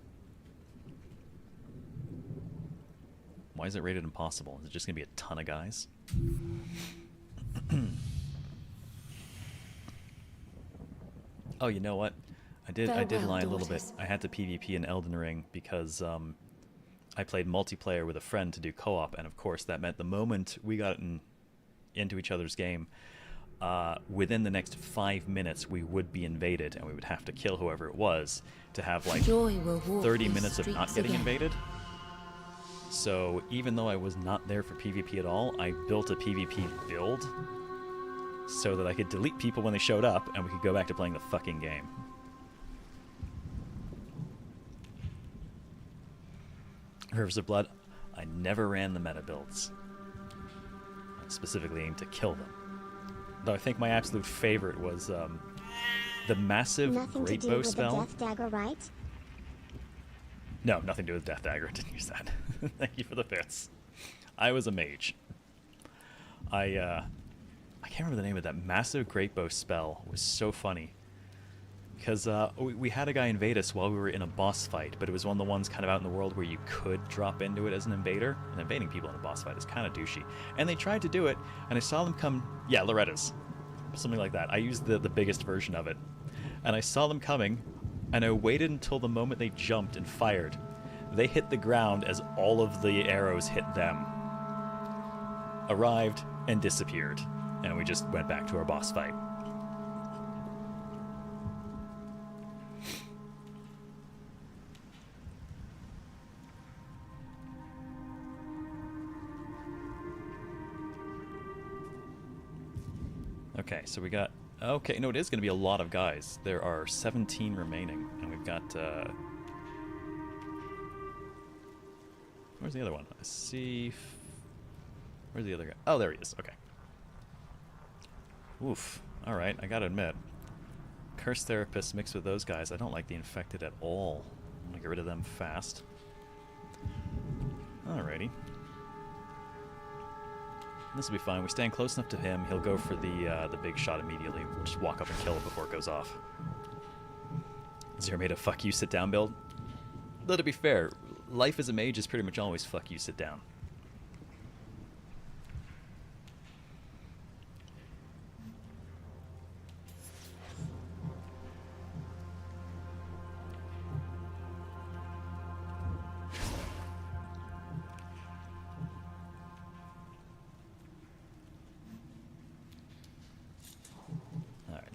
Why is it rated impossible? Is it just going to be a ton of guys? Oh, you know what? I did lie a little bit. I had to PvP in Elden Ring because I played multiplayer with a friend to do co-op, and of course that meant the moment we got into each other's game, within the next 5 minutes we would be invaded, and we would have to kill whoever it was to have like 30 minutes of not getting invaded. So even though I was not there for PvP at all, I built a PvP build so that I could delete people when they showed up and we could go back to playing the fucking game. Rivers of Blood, I never ran the meta builds. I specifically aimed to kill them. Though I think my absolute favorite was the massive Great Bow spell. Nothing to do with the Death Dagger, right? No, nothing to do with Death Dagger. I didn't use that. Thank you for the bits. I was a mage. I can't remember the name of that massive great bow spell. It was so funny. Because we had a guy invade us while we were in a boss fight, but it was one of the ones kind of out in the world where you could drop into it as an invader. And invading people in a boss fight is kind of douchey. And they tried to do it, and I saw them come... Yeah, Loretta's. Something like that. I used the biggest version of it. And I saw them coming, and I waited until the moment they jumped and fired. They hit the ground as all of the arrows hit them. Arrived and disappeared. And we just went back to our boss fight. Okay, so we got... Okay, no, it is going to be a lot of guys. There are 17 remaining, and we've got... Where's the other one? I see... Where's the other guy? Oh, there he is. Okay. Oof. Alright, I gotta admit. Curse Therapist mixed with those guys. I don't like the Infected at all. I'm gonna get rid of them fast. Alrighty. This will be fine. We stand close enough to him, he'll go for the big shot immediately. We'll just walk up and kill it before it goes off. Zero made a fuck you, sit down build. Though to be fair, life as a mage is pretty much always fuck you, sit down.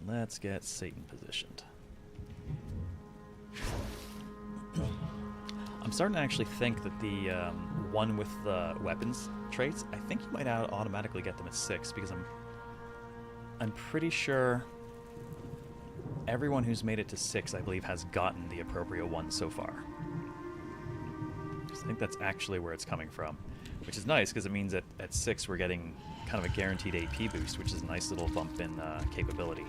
Let's get Satan positioned. I'm starting to actually think that the one with the weapons traits, I think you might automatically get them at 6 because I'm pretty sure everyone who's made it to 6, I believe, has gotten the appropriate one so far. I think that's actually where it's coming from, which is nice because it means that at 6 we're getting kind of a guaranteed AP boost, which is a nice little bump in capability.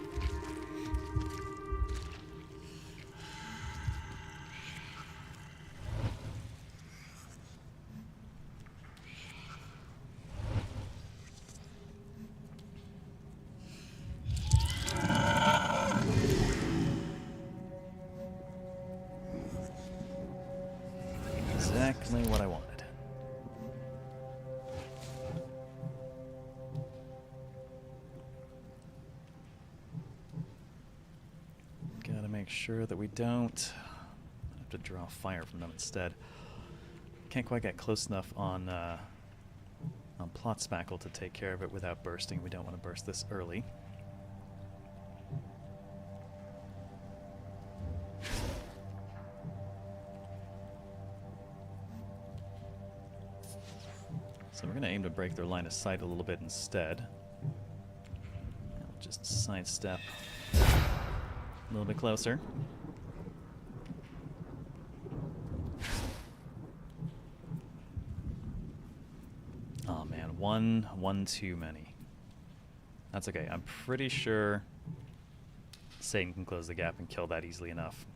Exactly what I wanted. Gotta make sure that we don't have to draw fire from them instead. Can't quite get close enough on plot spackle to take care of it without bursting. We don't want to burst this early. So we're going to aim to break their line of sight a little bit instead. And we'll just sidestep a little bit closer. Oh man, one too many. That's okay. I'm pretty sure Satan can close the gap and kill that easily enough.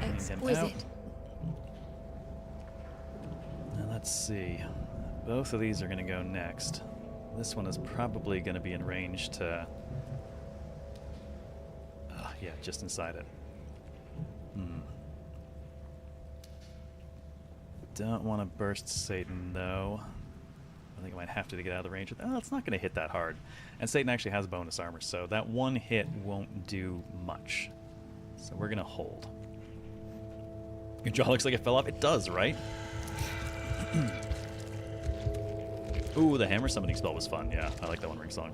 Exquisite. Now let's see. Both of these are going to go next. This one is probably going to be in range to... yeah, just inside it. Don't want to burst Satan, though. I think I might have to get out of the range. Oh, it's not going to hit that hard. And Satan actually has bonus armor, so that one hit won't do much. So we're going to hold. Your jaw looks like it fell off. It does, right? Ooh, the hammer summoning spell was fun. Yeah, I like that One Ring Song.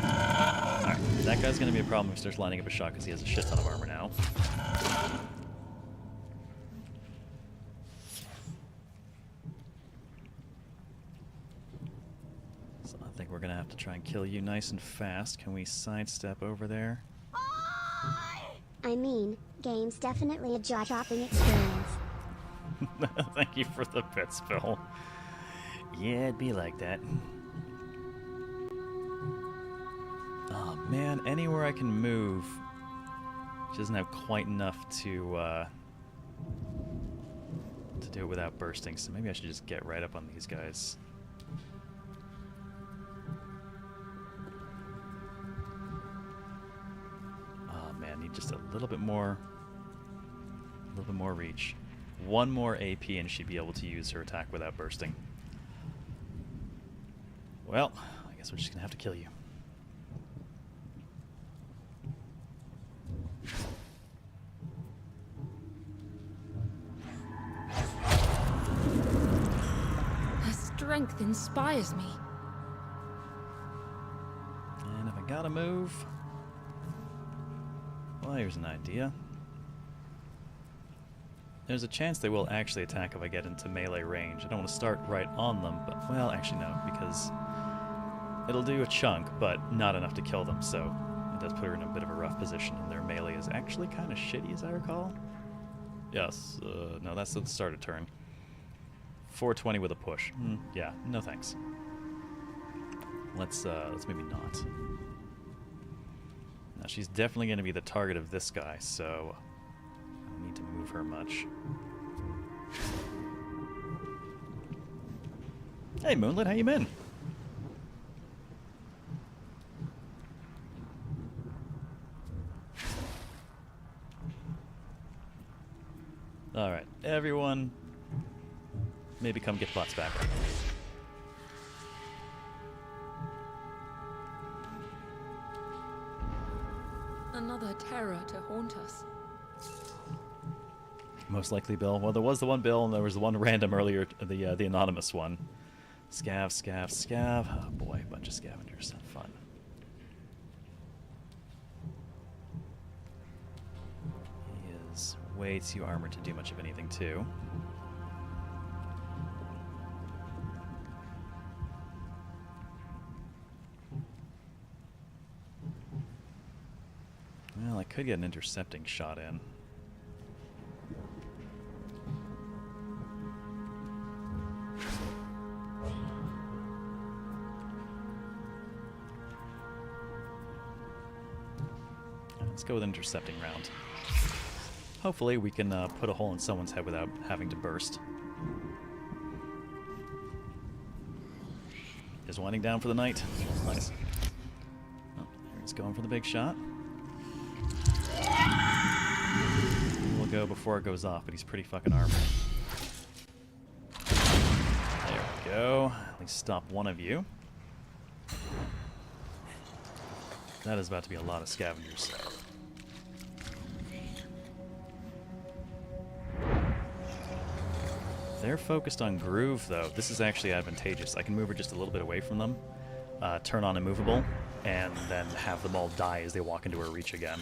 Alright, that guy's going to be a problem if he starts lining up a shot because he has a shit ton of armor now. So I think we're going to have to try and kill you nice and fast. Can we sidestep over there? I mean, game's definitely a jaw-dropping experience. Thank you for the bits, Phil. Yeah, it'd be like that. Oh man, anywhere I can move. She doesn't have quite enough to do it without bursting, so maybe I should just get right up on these guys. Oh man, need just a little bit more reach. One more AP and she'd be able to use her attack without bursting. Well, I guess we're just gonna have to kill you. Her strength inspires me. And if I gotta move... Well, here's an idea. There's a chance they will actually attack if I get into melee range. I don't want to start right on them, but... Well, actually no, because... It'll do a chunk, but not enough to kill them, so... It does put her in a bit of a rough position, and their melee is actually kind of shitty, as I recall. Yes, no, that's the start of turn. 420 with a push. Yeah, no thanks. Let's maybe not. Now, she's definitely going to be the target of this guy, so... I don't need to move her much. Hey, Moonlit, how you been? Alright, everyone, maybe come get Bots back. Another terror to haunt us. Most likely Bill. Well, there was the one Bill, and there was the one random earlier, the anonymous one. Scav, scav, scav. Oh boy, a bunch of scavengers. Fun. He is way too armored to do much of anything, too. Well, I could get an intercepting shot in. Let's go with an intercepting round. Hopefully we can put a hole in someone's head without having to burst. Is winding down for the night. Nice. Oh, there he's going for the big shot. We'll go before it goes off, but he's pretty fucking armored. There we go. At least stop one of you. That is about to be a lot of scavengers. They're focused on groove, though. This is actually advantageous. I can move her just a little bit away from them, turn on immovable, and then have them all die as they walk into her reach again.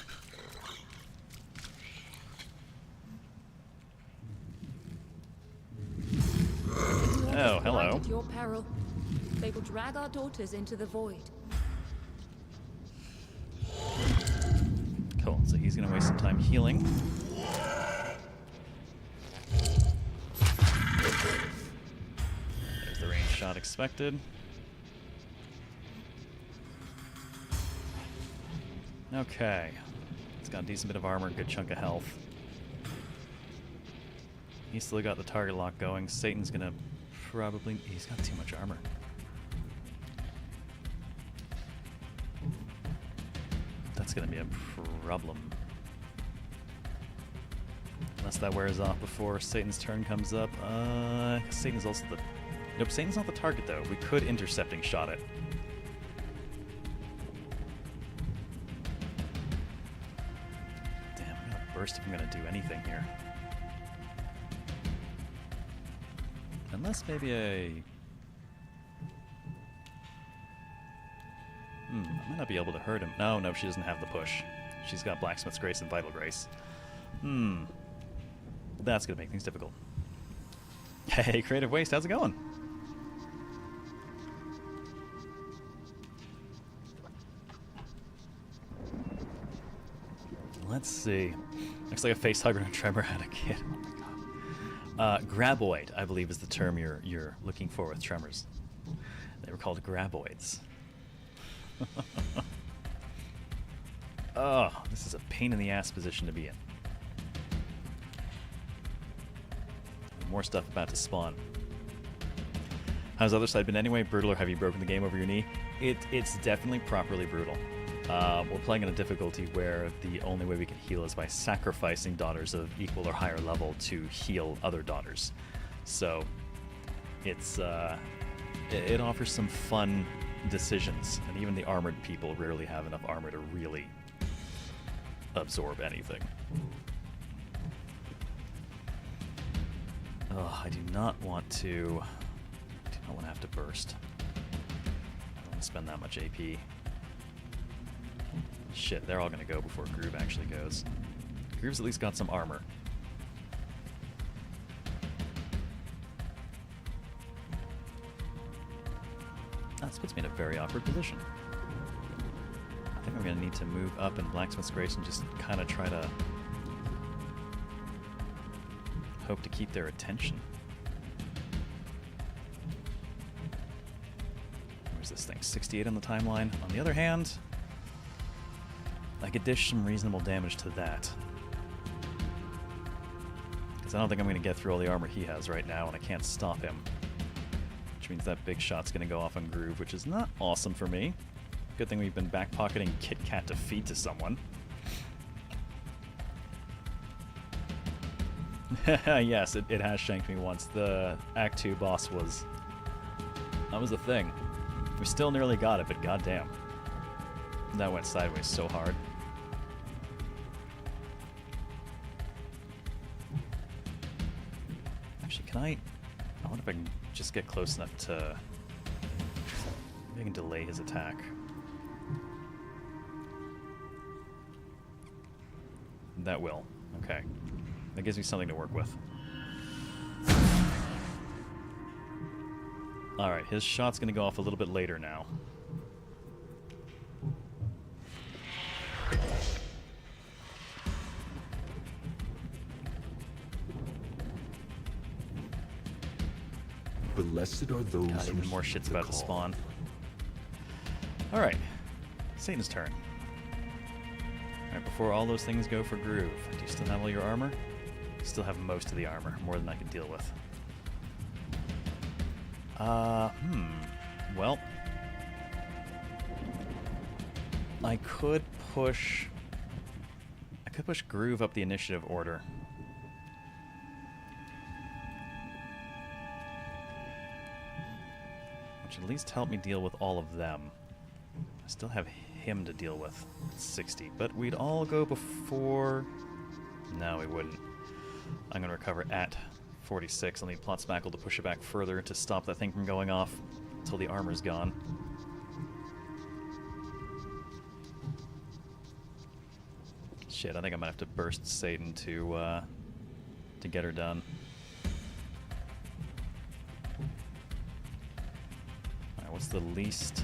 Oh, hello. At your peril, they will drag our daughters into the void. Cool, so he's going to waste some time healing. There's the range shot expected. Okay. It's got a decent bit of armor, good chunk of health. He's still got the target lock going. Satan's going to probably... He's got too much armor. That's going to be a problem. Unless that wears off before Satan's turn comes up. Satan's also the... Nope, Satan's not the target, though. We could intercepting shot it. Damn, I'm going to burst if I'm going to do anything here. Unless maybe I might not be able to hurt him. No, she doesn't have the push. She's got Blacksmith's Grace and Vital Grace. That's going to make things difficult. Hey, Creative Waste, how's it going? Let's see. Looks like a face hugger and a tremor had a kid. Oh my god. Graboid, I believe, is the term you're looking for with tremors. They were called graboids. Oh, this is a pain in the ass position to be in. More stuff about to spawn. How's Othercide been anyway? Brutal, or have you broken the game over your knee? It's definitely properly brutal. We're playing on a difficulty where the only way we can heal is by sacrificing daughters of equal or higher level to heal other daughters. So it's it offers some fun decisions, and even the armored people rarely have enough armor to really absorb anything. Oh, I do not want to have to burst. I don't want to spend that much AP. Shit, they're all gonna go before Groove actually goes. Groove's at least got some armor. This puts me in a very awkward position. I think I'm gonna need to move up in Blacksmith's Grace and just kind of try to hope to keep their attention. Where's this thing? 68 on the timeline. On the other hand, I could dish some reasonable damage to that. Because I don't think I'm going to get through all the armor he has right now, and I can't stop him. Which means that big shot's going to go off on Groove, which is not awesome for me. Good thing we've been backpocketing Kit Kat to feed to someone. Yes, it has shanked me once. The Act 2 boss was... that was the thing. We still nearly got it, but goddamn. That went sideways so hard. Actually, I wonder if I can just get close enough to... maybe I can delay his attack. That will. Okay. That gives me something to work with. Alright, his shot's gonna go off a little bit later now. Blessed are those God, who even more heed shit's the about to call. spawn. Alright. Satan's turn. Alright, before all those things go for Groove, do you still have all your armor? You still have most of the armor, more than I can deal with. Well, I could push Groove up the initiative order. Which at least help me deal with all of them. I still have him to deal with at 60, but we'd all go before... No, we wouldn't. I'm gonna recover at 46. I'll need Plot Spackle to push it back further to stop that thing from going off until the armor's gone. Shit, I think I might have to burst Satan to get her done. Alright, what's the least...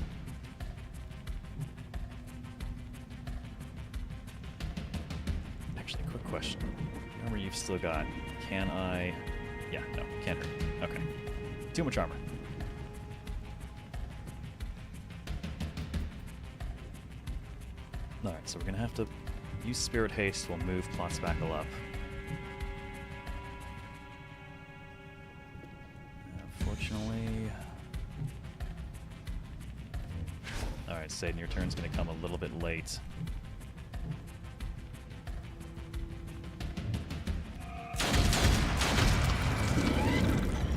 Actually, quick question. Armor you've still got. Can I... Yeah, no, can't hurt. Okay. Too much armor. Alright, so we're gonna have to use Spirit Haste. We'll move Plot Spackle up. Unfortunately... Alright, Satan, your turn's gonna come a little bit late.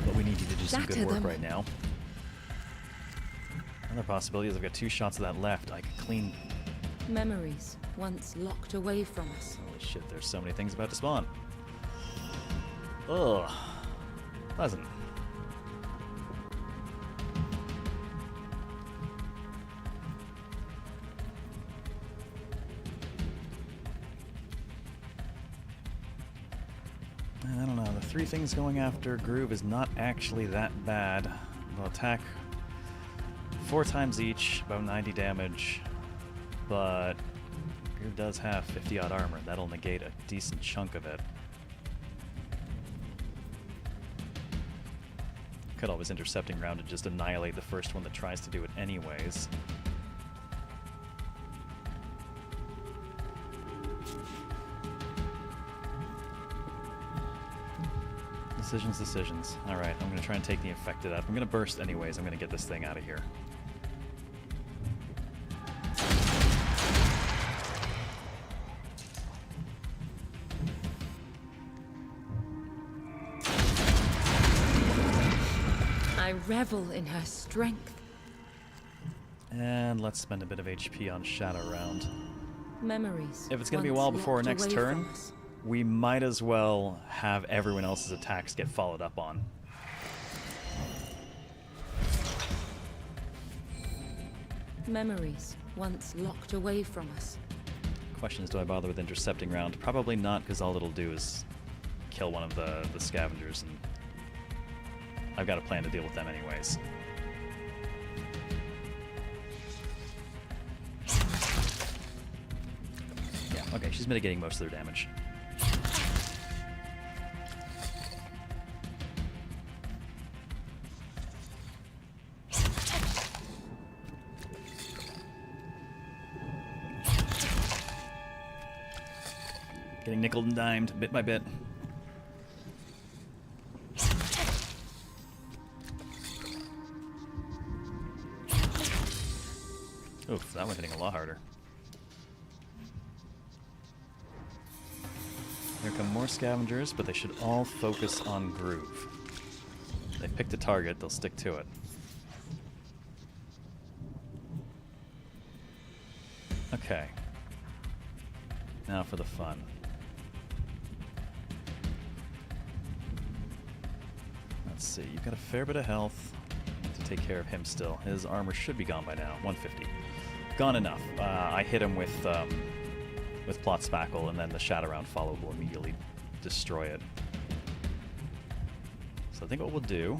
But we need you to do some good work right now. Another possibility is I've got 2 shots of that left. I could clean... Memories, once locked away from us. Holy shit, there's so many things about to spawn. Ugh. Pleasant. I don't know, the 3 things going after Groove is not actually that bad. They'll attack 4 times each, about 90 damage, but Greer does have 50-odd armor. That'll negate a decent chunk of it. Could always intercepting round and just annihilate the first one that tries to do it anyways. Decisions. Alright, I'm going to try and take the infected up. I'm going to burst anyways. I'm going to get this thing out of here. I revel in her strength. And let's spend a bit of HP on Shadow Round. Memories. If it's going to be a while before our next turn, we might as well have everyone else's attacks get followed up on. Memories once locked away from us. Question is, do I bother with intercepting round? Probably not, because all it'll do is kill one of the scavengers, and I've got a plan to deal with them anyways. Yeah, okay, she's mitigating most of their damage. Getting nickeled and dimed bit by bit. Oof, that one hitting a lot harder. Here come more scavengers, but they should all focus on groove. They picked a target, they'll stick to it. Okay. Now for the fun. Let's see, you've got a fair bit of health to take care of him still. His armor should be gone by now, 150. Gone enough. I hit him with Plot Spackle, and then the Shadow Round follow will immediately destroy it. So I think what we'll do,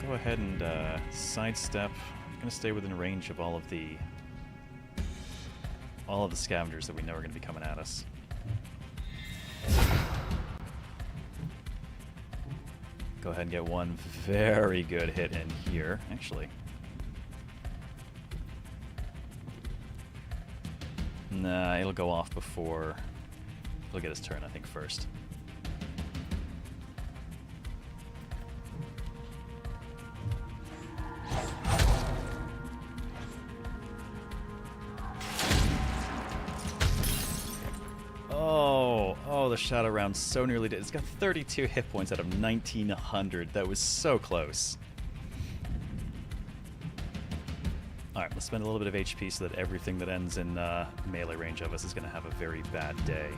go ahead and sidestep. I'm going to stay within range of all of the scavengers that we know are going to be coming at us. Go ahead and get one very good hit in here, actually. Nah, it'll go off before he'll get his turn, I think, first. Oh, the Shadow Round so nearly did. It's got 32 hit points out of 1900. That was so close. Alright, let's spend a little bit of HP so that everything that ends in melee range of us is going to have a very bad day.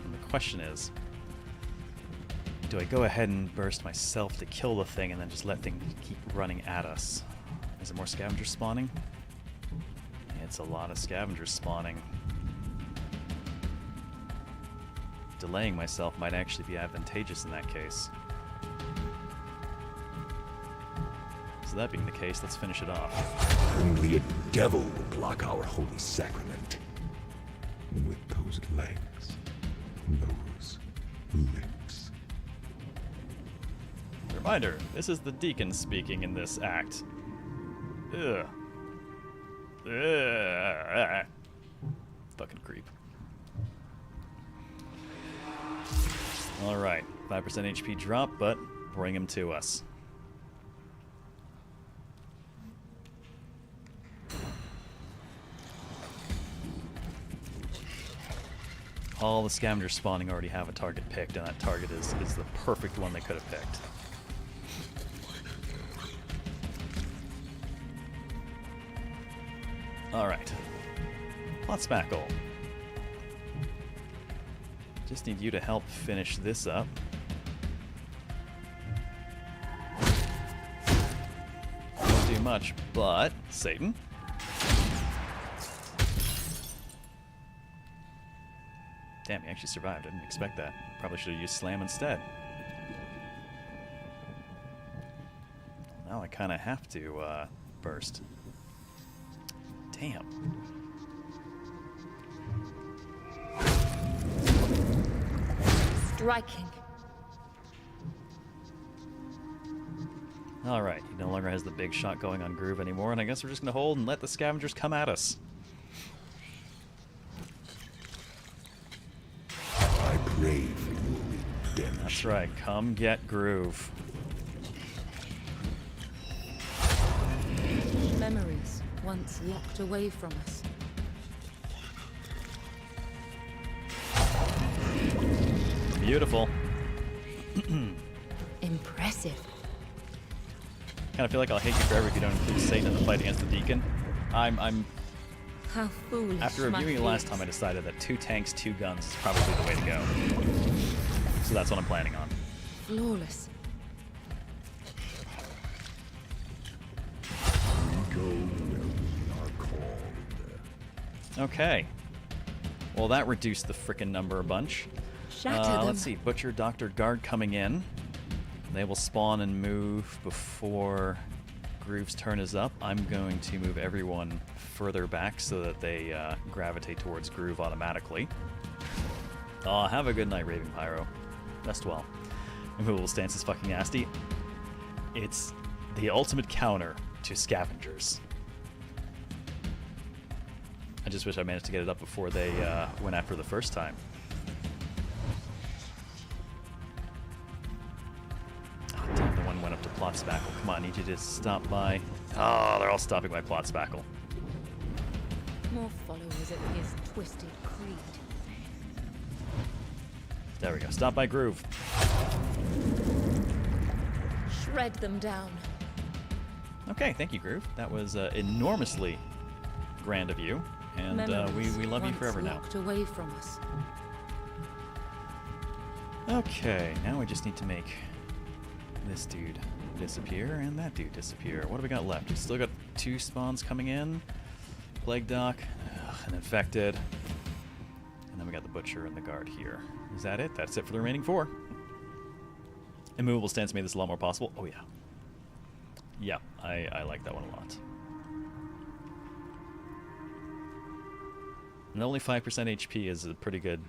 And the question is, do I go ahead and burst myself to kill the thing and then just let things keep running at us? Is there more scavengers spawning? It's a lot of scavengers spawning. Delaying myself might actually be advantageous in that case. So that being the case, let's finish it off. Only a devil would block our holy sacrament. With those legs. Those lips. Reminder, this is the Deacon speaking in this act. Ugh. Ugh. Fucking creep. Alright, 5% HP drop, but bring him to us. All the scavengers spawning already have a target picked, and that target is the perfect one they could have picked. Alright. Plot Spackle. Just need you to help finish this up. Won't do much, but Satan. Damn, he actually survived. I didn't expect that. Probably should have used Slam instead. Now I kind of have to burst. Damn. Striking. Alright, he no longer has the big shot going on Groove anymore, and I guess we're just going to hold and let the scavengers come at us. I pray for your redemption. That's right, come get Groove. Memories once locked away from us. Beautiful. Impressive. Kind of feel like I'll hate you forever if you don't include Satan in the fight against the Deacon. I'm How foolish. after reviewing it last time, I decided that 2 tanks, 2 guns is probably the way to go. So that's what I'm planning on. Flawless. We go where we are called. Okay. Well, that reduced the frickin' number a bunch. Shatter them. Let's see. Butcher, Doctor, Guard coming in. They will spawn and move before Groove's turn is up. I'm going to move everyone further back so that they gravitate towards Groove automatically. Oh, have a good night, Raving Pyro. Rest well. Immovable stance is fucking nasty. It's the ultimate counter to scavengers. I just wish I managed to get it up before they went after the first time. Oh, damn, the one went up to Plot Spackle. Come on, I need you to stop by. Oh, they're all stopping by Plot Spackle. More followers of his twisted creed. There we go. Stop by Groove. Shred them down. Okay, thank you, Groove. That was enormously grand of you. And we love you once forever now. locked away from us. Okay, now we just need to make this dude disappear and that dude disappear. What do we got left? We still got 2 spawns coming in. Plague Doc, an Infected. And then we got the Butcher and the Guard here. Is that it? That's it for the remaining 4. Immovable stance made this a lot more possible. Oh, yeah. Yeah, I like that one a lot. And only 5% HP is a pretty good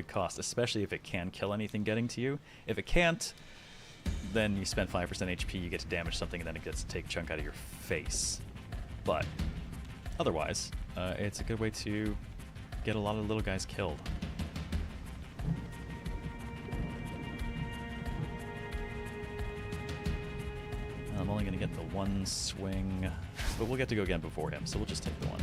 cost, especially if it can kill anything getting to you. If it can't, then you spend 5% HP, you get to damage something, and then it gets to take a chunk out of your face. But otherwise, it's a good way to get a lot of little guys killed. I'm only going to get the 1 swing, but we'll get to go again before him, so we'll just take the 1.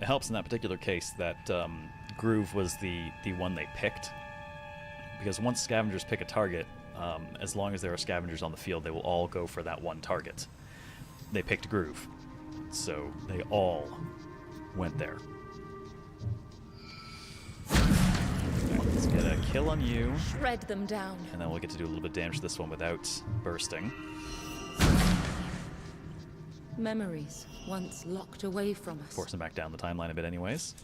It helps in that particular case that Groove was the one they picked, because once scavengers pick a target, as long as there are scavengers on the field, they will all go for that one target. They picked Groove, so they all went there. Let's get a kill on you, Shred them down. and then we'll get to do a little bit of damage to this one without bursting. Memories once locked away from us. Force him back down the timeline a bit anyways.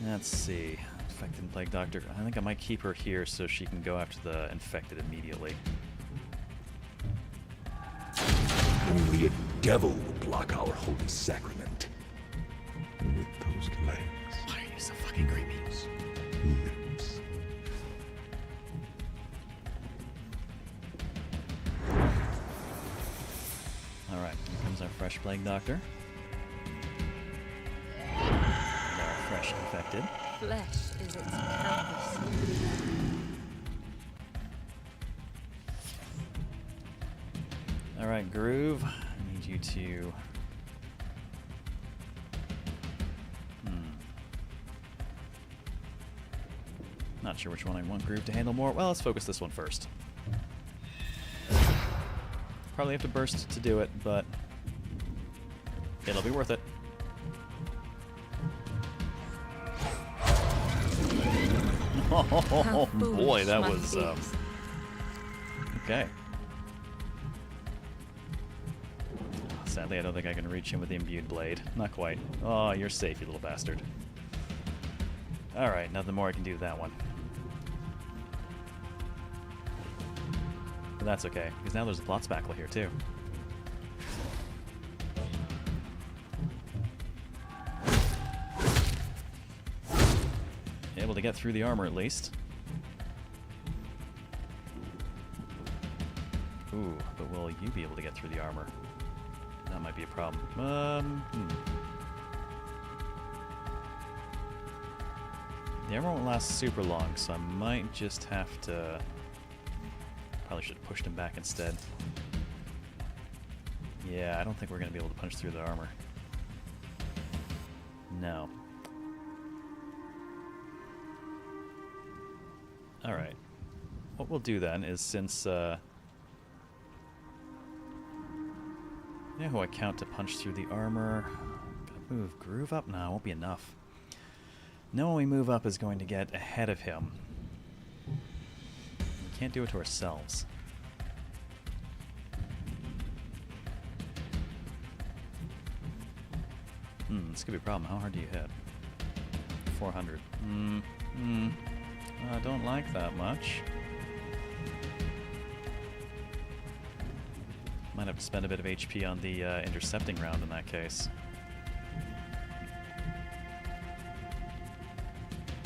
Let's see. Infected Plague Doctor. I think I might keep her here so she can go after the Infected immediately. Only a devil will block our holy sacrament. With those legs. Why are you so fucking creepy? Lips. Alright, here comes our fresh Plague Doctor. And our fresh Infected. Flesh is its canvas. Alright, Groove. I need you to... Not sure which one I want Groove to handle more. Well, let's focus this one first. Probably have to burst to do it, but it'll be worth it. Oh boy, that was okay. Sadly, I don't think I can reach him with the imbued blade. Not quite. Oh, you're safe, you little bastard. Alright, nothing more I can do to that one. that's okay, because now there's a plot spackle here, too. Able to get through the armor, at least. Ooh, but will you be able to get through the armor? That might be a problem. The armor won't last super long, so I might just have to... Probably should have pushed him back instead. Yeah, I don't think we're going to be able to punch through the armor. No. Alright. What we'll do then is, since... you know who I count to punch through the armor? Gotta move Groove up? No, it won't be enough. No one we move up is going to get ahead of him. We can't do it to ourselves. This could be a problem. How hard do you hit? 400. I don't like that much. Might have to spend a bit of HP on the intercepting round in that case.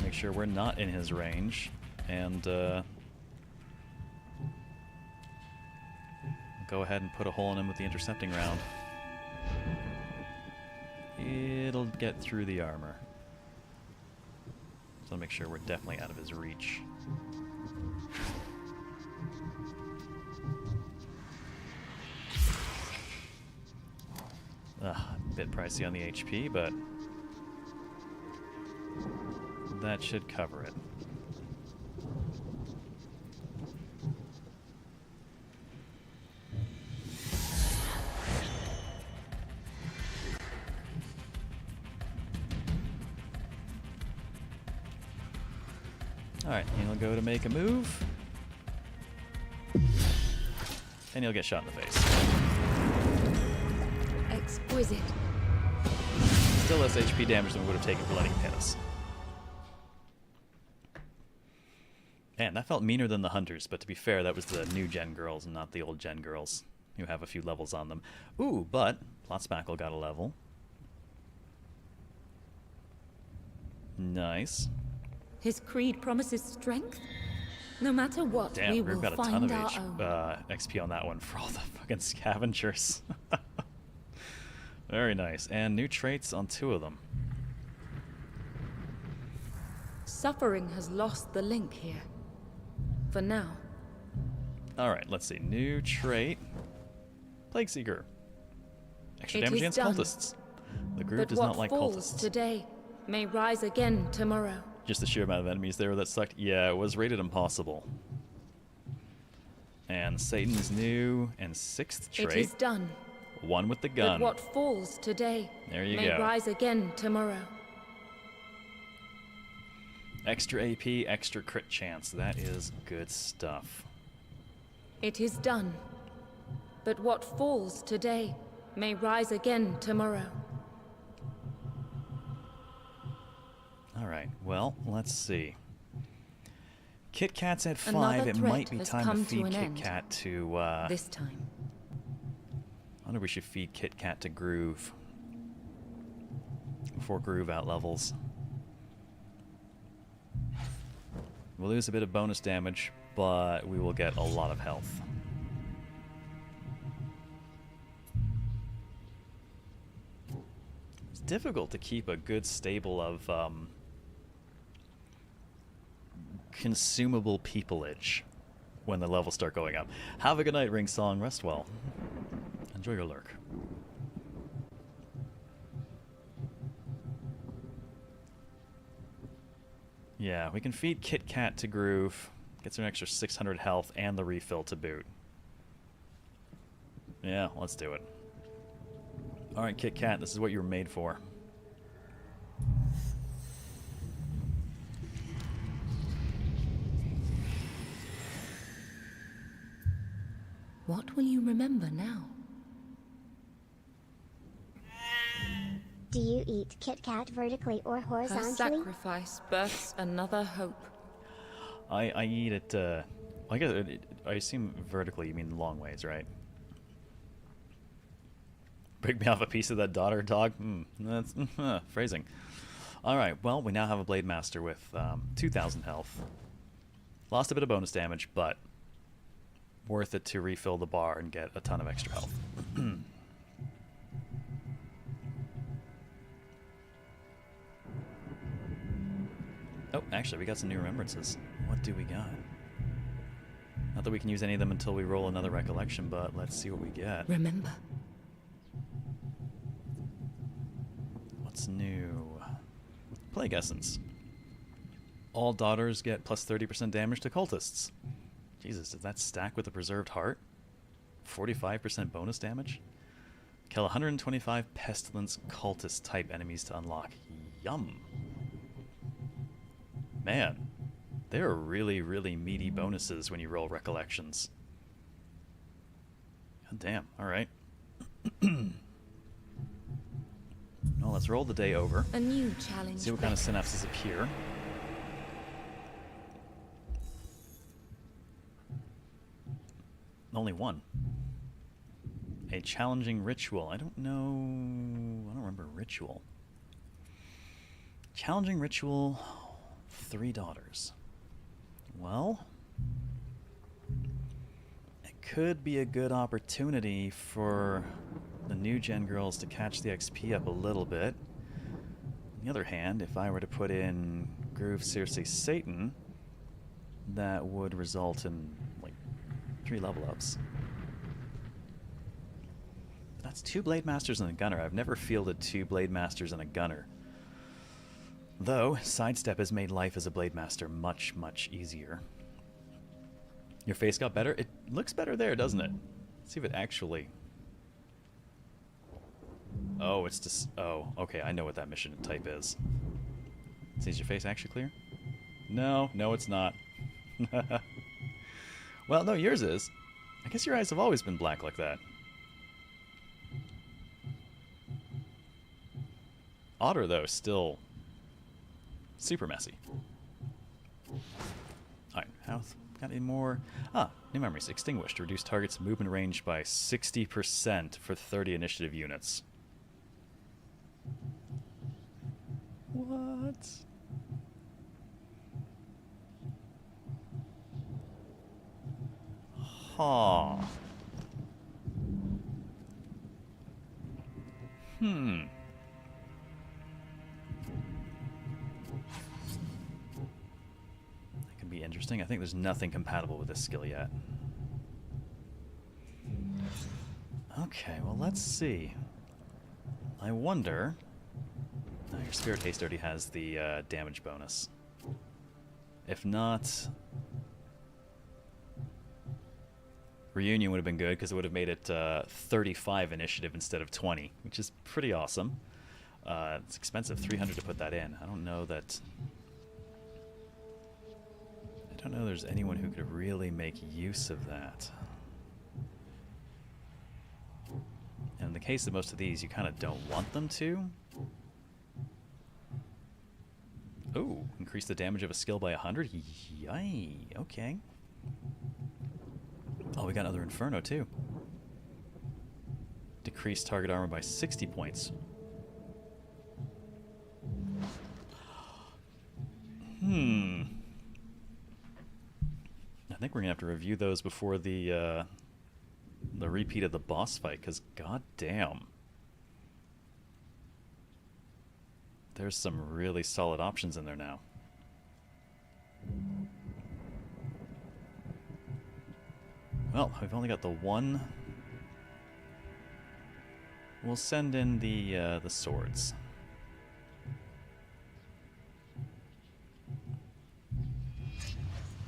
Make sure we're not in his range, and go ahead and put a hole in him with the intercepting round. It'll get through the armor. So make sure we're definitely out of his reach. A bit pricey on the HP, but that should cover it. Alright, he'll go to make a move. And he'll get shot in the face. Exquisite. Still less HP damage than we would have taken for letting him hit us. Man, that felt meaner than the Hunters, but to be fair, that was the new gen girls and not the old gen girls who have a few levels on them. Ooh, but Plot Spackle got a level. Nice. His creed promises strength. No matter what, Damn, we we've will got a ton find of our own. XP on that one for all the fucking scavengers. Very nice. And new traits on 2 of them. Suffering has lost the link here. For now. Alright, let's see. New trait. Plague Seeker. Extra It damage is against done. cultists. The group But does what not like falls cultists. today may rise again tomorrow. Just the sheer amount of enemies there that sucked. Yeah, it was rated impossible. And Satan's new and 6th trait. It is done. One with the gun. But what falls today There you may go. rise again tomorrow. Extra AP, extra crit chance. That is good stuff. It is done. But what falls today may rise again tomorrow. Alright, well, let's see. Kit Kat's at 5. Another It threat might be has time to come to feed an Kit end. Kat to, This time. I wonder if we should feed Kit Kat to Groove. Before Groove out levels. We'll lose a bit of bonus damage, but we will get a lot of health. It's difficult to keep a good stable of consumable peopleage when the levels start going up. Have a good night, Ring Song. Rest well. Enjoy your lurk. Yeah, we can feed Kit Kat to Groove. Gets her an extra 600 health and the refill to boot. Yeah, let's do it. Alright, Kit Kat, this is what you were made for. What will you remember now? Do you eat Kit Kat vertically or Her horizontally? sacrifice births another hope. I eat it I guess I assume vertically you mean long ways, right? Break me off a piece of that daughter, dog? That's phrasing. Alright, well, we now have a Blade Master with 2,000 health. Lost a bit of bonus damage, but worth it to refill the bar and get a ton of extra health. Oh, actually, we got some new remembrances. What do we got? Not that we can use any of them until we roll another Recollection, but let's see what we get. Remember. What's new? Plague Essence. All daughters get plus 30% damage to cultists. Jesus, does that stack with the Preserved Heart? 45% bonus damage? Kill 125 Pestilence cultist type enemies to unlock. Yum. Man, they are really, really meaty bonuses when you roll Recollections. God damn, alright. Well, let's roll the day over. A new challenge. See what kind of synapses appear. Only one. A challenging ritual. I don't know. I don't remember ritual. Challenging ritual. 3 daughters. Well, it could be a good opportunity for the new gen girls to catch the XP up a little bit. On the other hand, if I were to put in Groove, Circe, Satan, that would result in like 3 level ups. That's 2 Blade Masters and a Gunner. I've never fielded 2 Blade Masters and a Gunner. Though, Sidestep has made life as a Blade Master much, much easier. Your face got better? It looks better there, doesn't it? Let's see if it actually... Oh, it's just... Oh, okay, I know what that mission type is. See, is your face actually clear? No, it's not. Well, no, yours is. I guess your eyes have always been black like that. Otter, though, still super messy. Alright, health. Got any more? New memories. Extinguished. Reduce target's movement range by 60% for 30 initiative units. What? Huh. That could be interesting. I think there's nothing compatible with this skill yet. Okay, well, let's see. I wonder... your Spirit Haste already has the damage bonus. If not... Reunion would have been good, because it would have made it 35 initiative instead of 20, which is pretty awesome. It's expensive, 300 to put that in. I don't know that... I don't know there's anyone who could really make use of that. And in the case of most of these, you kind of don't want them to. Ooh, increase the damage of a skill by 100? Yay, okay. Oh, we got another Inferno, too. Decrease target armor by 60 points. I think we're going to have to review those before the repeat of the boss fight, because goddamn. There's some really solid options in there now. Well, we've only got the one. We'll send in the swords.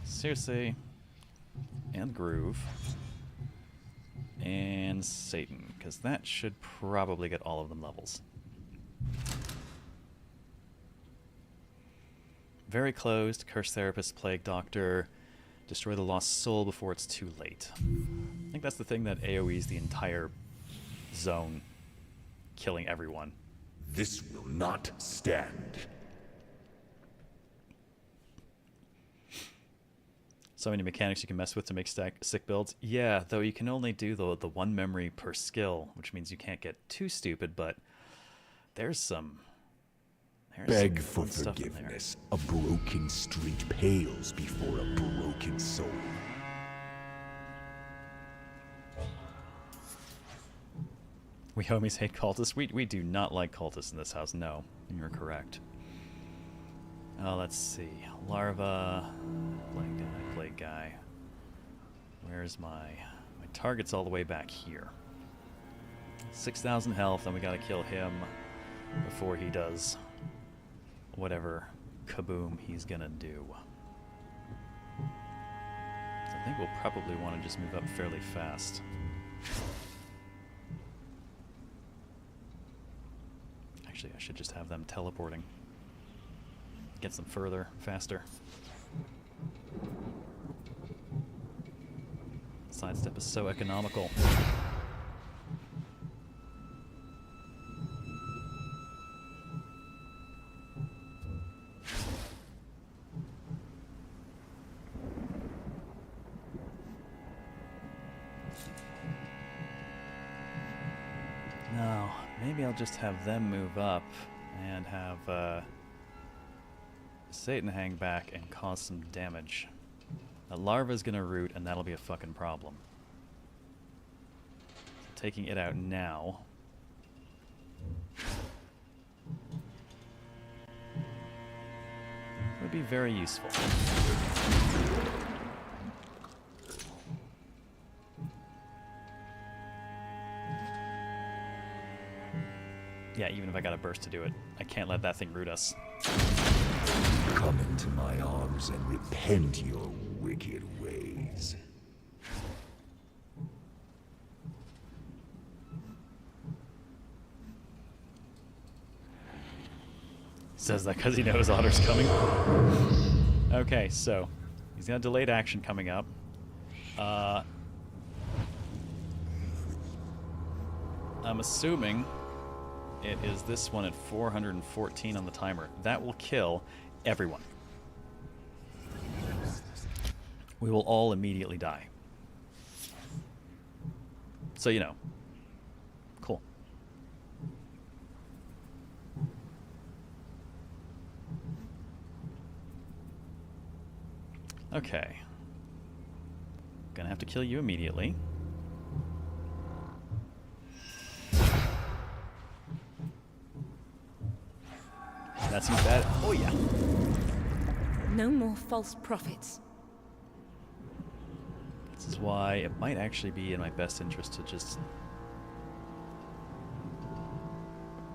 Circe and Groove and Satan, because that should probably get all of them levels. Very closed. Curse Therapist, Plague Doctor. Destroy the Lost Soul before it's too late. I think that's the thing that AoEs the entire zone, killing everyone. This will not stand. So many mechanics you can mess with to make sick builds. Yeah, though you can only do the one memory per skill, which means you can't get too stupid, but there's some... Beg for forgiveness. A broken street pales before a broken soul. We homies hate cultists. We do not like cultists in this house, no. You're correct. Let's see. Larva, plague guy. Where's my target's all the way back here. 6,000 health, and we gotta kill him before he does whatever kaboom he's gonna do. So I think we'll probably want to just move up fairly fast. Actually, I should just have them teleporting. Gets them further, faster. Sidestep is so economical. No, maybe I'll just have them move up and have Satan hang back and cause some damage. A larva's gonna root, and that'll be a fucking problem. So taking it out now would be very useful. Yeah, even if I got a burst to do it, I can't let that thing root us. Come into my arms and repent your wicked ways. Says that because he knows Otter's coming. Okay, so he's got delayed action coming up. I'm assuming it is this one at 414 on the timer. That will kill everyone. We will all immediately die. So, you know. Cool. Okay. Gonna have to kill you immediately. That seems bad. Oh, yeah. No more false prophets. This is why it might actually be in my best interest to just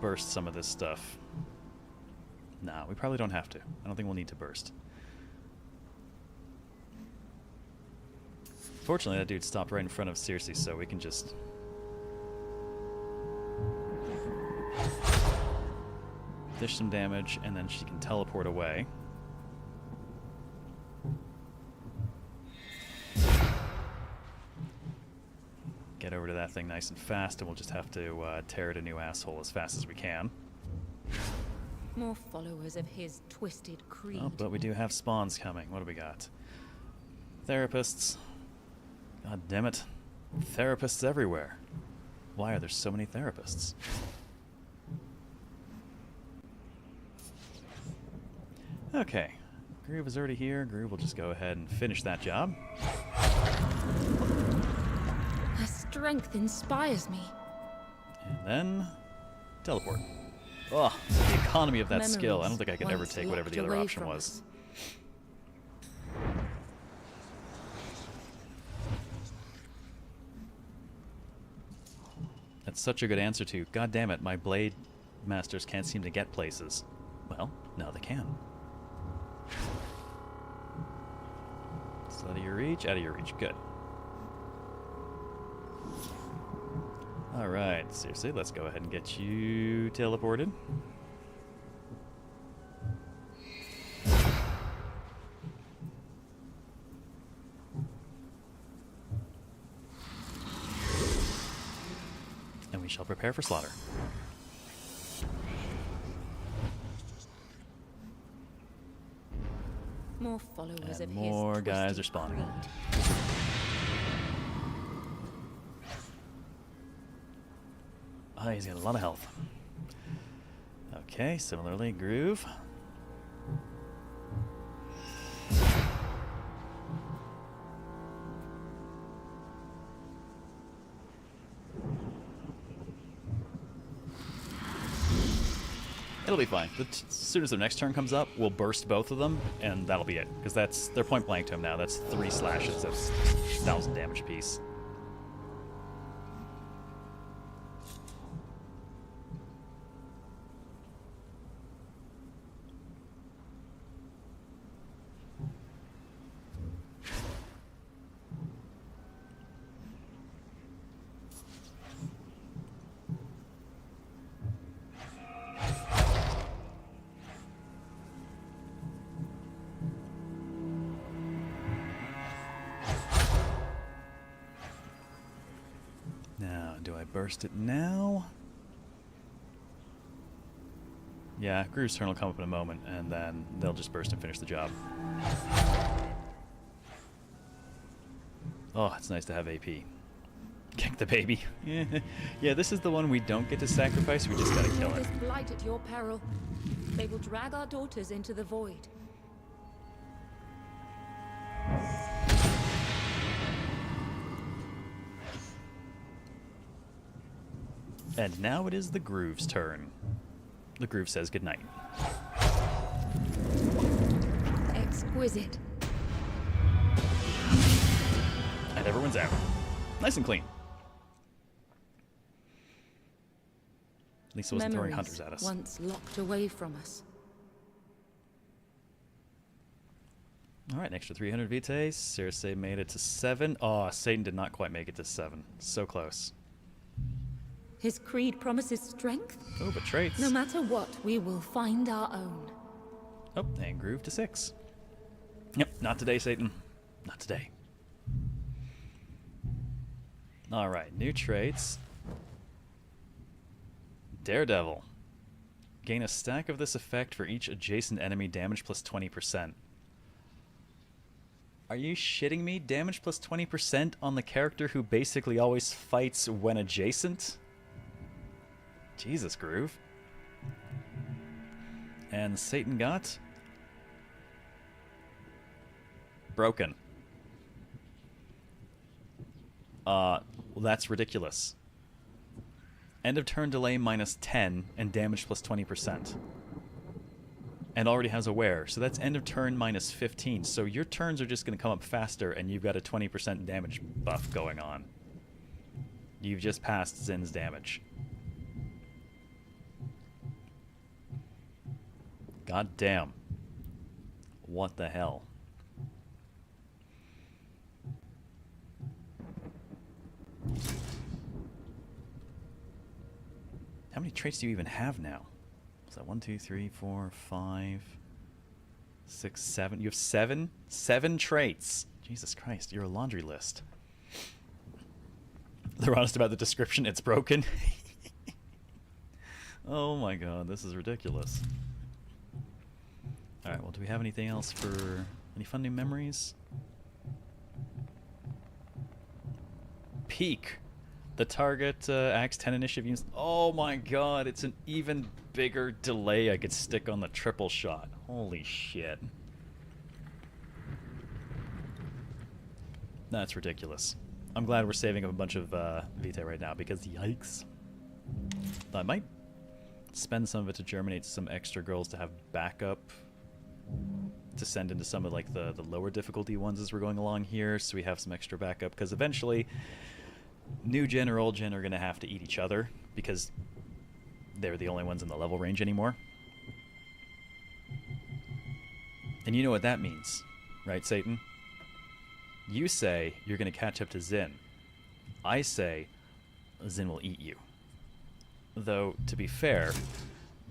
burst some of this stuff. Nah, we probably don't have to. I don't think we'll need to burst. Fortunately, that dude stopped right in front of Circe, so we can just... dish some damage, and then she can teleport away. Get over to that thing nice and fast, and we'll just have to tear it a new asshole as fast as we can. More followers of his twisted creed. Oh, but we do have spawns coming. What do we got? Therapists. God damn it. Therapists everywhere. Why are there so many therapists? Okay. Groove is already here. Groove will just go ahead and finish that job. Her strength inspires me. And then teleport. Oh, the economy of that skill. I don't think I could ever take whatever the other option was. That's such a good answer to, God damn it, my blade masters can't seem to get places. Well, now they can. It's out of your reach, out of your reach. Good. Alright, seriously, let's go ahead and get you teleported. And we shall prepare for slaughter. More More followers And of more his guys twisted are spawning. creed. Oh, he's got a lot of health. Okay, similarly, Groove. It'll be fine. As soon as their next turn comes up, we'll burst both of them, and that'll be it. Because they're point blank to him now. That's 3 slashes. That's 1,000 damage apiece. Now, do I burst it now? Yeah, Groove's turn will come up in a moment, and then they'll just burst and finish the job. Oh, it's nice to have AP. Kick the baby. Yeah, this is the one we don't get to sacrifice, we just gotta kill it. This blight at your peril. They will drag our daughters into the void. And now it is the Groove's turn. The Groove says goodnight. Exquisite. And everyone's out. Nice and clean. At least it wasn't throwing Memories hunters at us. once locked away from us. Alright, an extra 300 vitae. Circe made it to 7. Oh, Satan did not quite make it to 7. So close. His creed promises strength. Oh, but traits. No matter what, we will find our own. Oh, and Groove to 6. Yep, not today, Satan. Not today. Alright, new traits. Daredevil. Gain a stack of this effect for each adjacent enemy, damage plus 20%. Are you shitting me? Damage plus 20% on the character who basically always fights when adjacent? Jesus, Groove. And Satan got... broken. Well, that's ridiculous. End of turn delay minus 10 and damage plus 20%. And already has aware, so that's end of turn minus 15. So your turns are just going to come up faster and you've got a 20% damage buff going on. You've just passed Zin's damage. God damn. What the hell? How many traits do you even have now? Is that 1, 2, 3, 4, 5, 6, 7? You have 7? 7 traits. Jesus Christ, you're a laundry list. They're honest about the description, it's broken. Oh my god, this is ridiculous. Alright, well, do we have anything else for... any fun new memories? Peak. The target acts 10 initiative units. Oh my god, it's an even bigger delay I could stick on the triple shot. Holy shit. That's ridiculous. I'm glad we're saving up a bunch of Vitae right now, because yikes. I might spend some of it to germinate some extra girls to have backup to send into some of like the lower difficulty ones as we're going along here, so we have some extra backup, because eventually new gen or old gen are going to have to eat each other, because they're the only ones in the level range anymore. And you know what that means, right, Satan? You say you're going to catch up to Zin. I say Zin will eat you. Though, to be fair,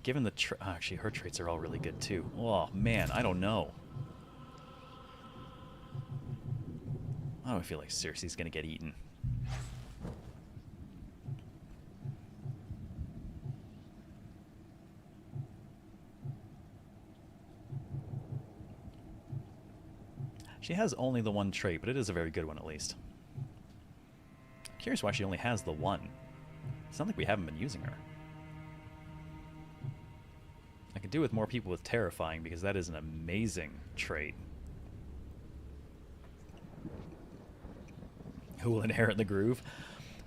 given the... actually, her traits are all really good, too. Oh, man, I don't know. I don't feel like Circe's going to get eaten. She has only the one trait, but it is a very good one at least. Curious why she only has the one. It's not like we haven't been using her. I could do with more people with terrifying because that is an amazing trait. Who will inherit the groove?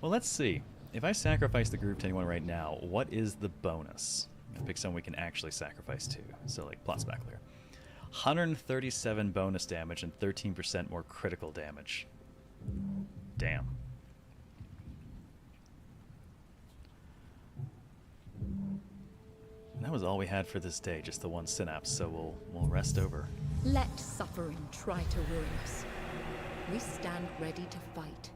Well, let's see. If I sacrifice the groove to anyone right now, what is the bonus? I'm gonna pick someone we can actually sacrifice to. So, like, plot spackle here. 137 bonus damage and 13% more critical damage. Damn. And that was all we had for this day, just the one synapse, so we'll rest over. Let suffering try to ruin us. We stand ready to fight.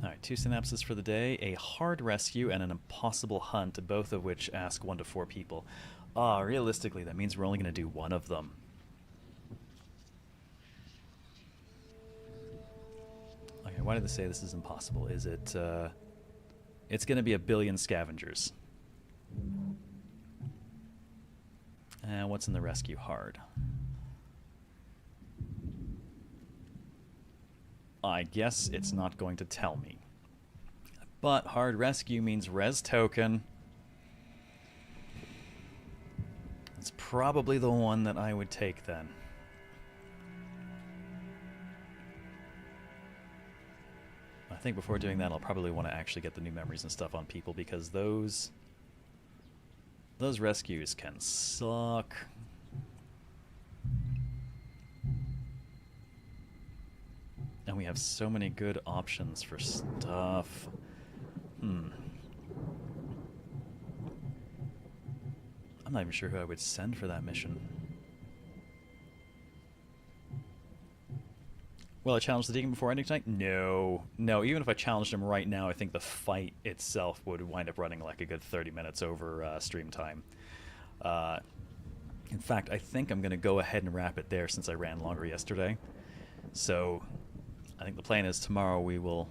Alright, 2 synapses for the day, a hard rescue and an impossible hunt, both of which ask 1 to 4 people. Realistically, that means we're only going to do one of them. Okay, why did they say this is impossible? Is it, it's going to be a billion scavengers. And what's in the rescue hard? I guess it's not going to tell me. But hard rescue means res token. It's probably the one that I would take then. I think before doing that, I'll probably want to actually get the new memories and stuff on people because those rescues can suck. And we have so many good options for stuff. I'm not even sure who I would send for that mission. Will I challenge the Deacon before ending tonight? No. No, even if I challenged him right now, I think the fight itself would wind up running like a good 30 minutes over stream time. In fact, I think I'm going to go ahead and wrap it there since I ran longer yesterday. So I think the plan is tomorrow we will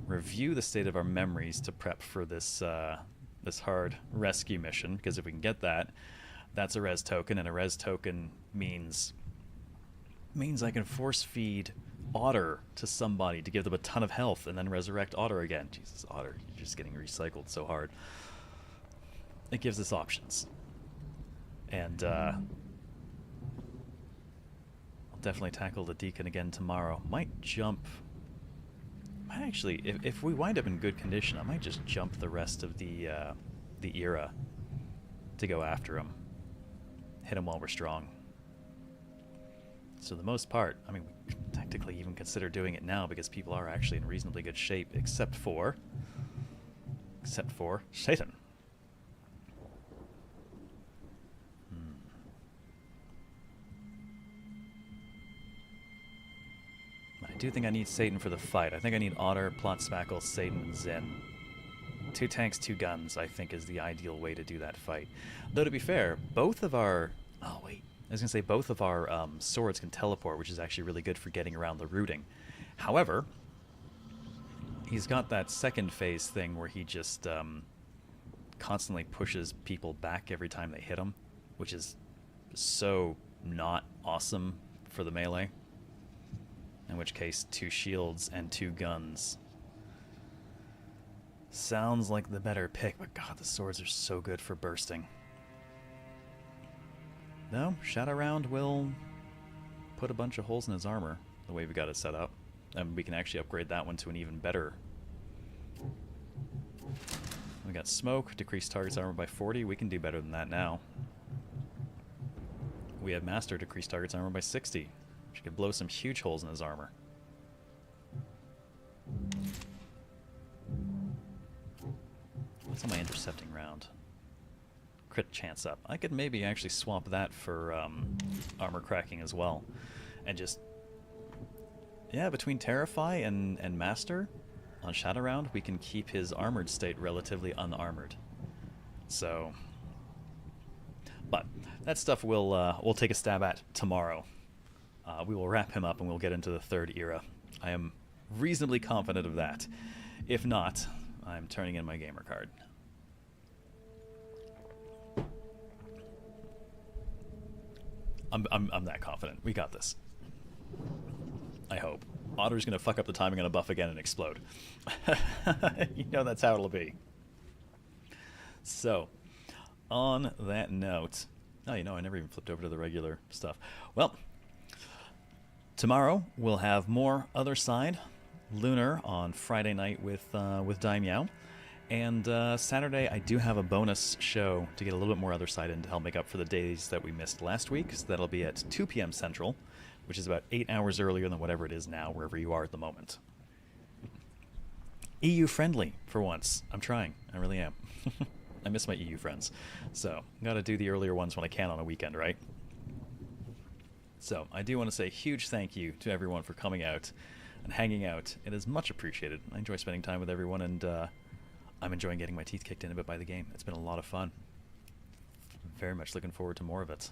review the state of our memories to prep for this this hard rescue mission, because if we can get that, that's a res token, and a res token means I can force feed Otter to somebody to give them a ton of health and then resurrect Otter again. Jesus, Otter, you're just getting recycled so hard. It gives us options. And I'll definitely tackle the Deacon again tomorrow. Might jump... Actually, if we wind up in good condition, I might just jump the rest of the era to go after him. Hit him while we're strong. So the most part, I mean, we could technically even consider doing it now because people are actually in reasonably good shape, except for Satan. I do think I need Satan for the fight. I think I need Otter, Plot Spackle, Satan, and Zen. 2 tanks, 2 guns, I think, is the ideal way to do that fight. Though, to be fair, both of our... Oh, wait. I was going to say both of our swords can teleport, which is actually really good for getting around the rooting. However, he's got that second phase thing where he just constantly pushes people back every time they hit him, which is so not awesome for the melee. In which case, 2 shields and 2 guns sounds like the better pick, but god, the swords are so good for bursting. No, Shadow Round will put a bunch of holes in his armor, the way we got it set up. And we can actually upgrade that one to an even better. We got Smoke, decrease target's armor by 40. We can do better than that now. We have Master, decrease target's armor by 60. She could blow some huge holes in his armor. What's on my intercepting round? Crit chance up. I could maybe actually swap that for armor cracking as well. And just... Yeah, between Terrify and Master, on Shadow Round, we can keep his armored state relatively unarmored. So... But that stuff we'll take a stab at tomorrow. We will wrap him up and we'll get into the 3rd era. I am reasonably confident of that. If not, I'm turning in my gamer card. I'm that confident. We got this. I hope. Otter's gonna fuck up the timing on a buff again and explode. You know that's how it'll be. So, on that note, oh, you know, I never even flipped over to the regular stuff. Well, tomorrow we'll have more Othercide, Lunar on Friday night with Daimyo, and Saturday I do have a bonus show to get a little bit more Othercide in to help make up for the days that we missed last week. So that'll be at 2 p.m. Central, which is about 8 hours earlier than whatever it is now, wherever you are at the moment. EU friendly for once. I'm trying. I really am. I miss my EU friends. So, gotta do the earlier ones when I can on a weekend, right? So, I do want to say a huge thank you to everyone for coming out and hanging out. It is much appreciated. I enjoy spending time with everyone, and I'm enjoying getting my teeth kicked in a bit by the game. It's been a lot of fun. Very much looking forward to more of it.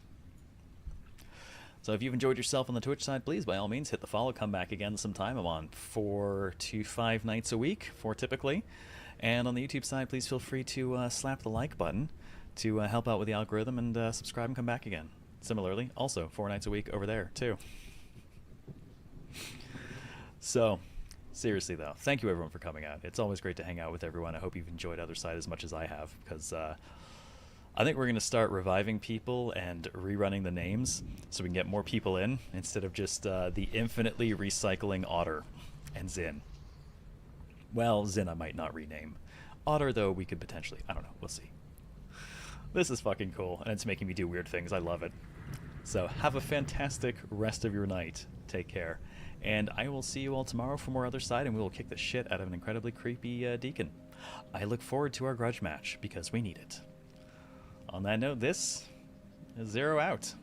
So if you've enjoyed yourself on the Twitch side, please, by all means, hit the follow. Come back again sometime. I'm on 4 to 5 nights a week, 4 typically. And on the YouTube side, please feel free to slap the like button to help out with the algorithm, and subscribe and come back again. Similarly, also 4 nights a week over there, too. So, seriously, though, thank you, everyone, for coming out. It's always great to hang out with everyone. I hope you've enjoyed Othercide as much as I have, because I think we're going to start reviving people and rerunning the names so we can get more people in instead of just the infinitely recycling Otter and Zin. Well, Zin I might not rename. Otter, though, we could potentially. I don't know. We'll see. This is fucking cool, and it's making me do weird things. I love it. So have a fantastic rest of your night. Take care. And I will see you all tomorrow for more Othercide, and we will kick the shit out of an incredibly creepy Deacon. I look forward to our grudge match, because we need it. On that note, this is Zero out.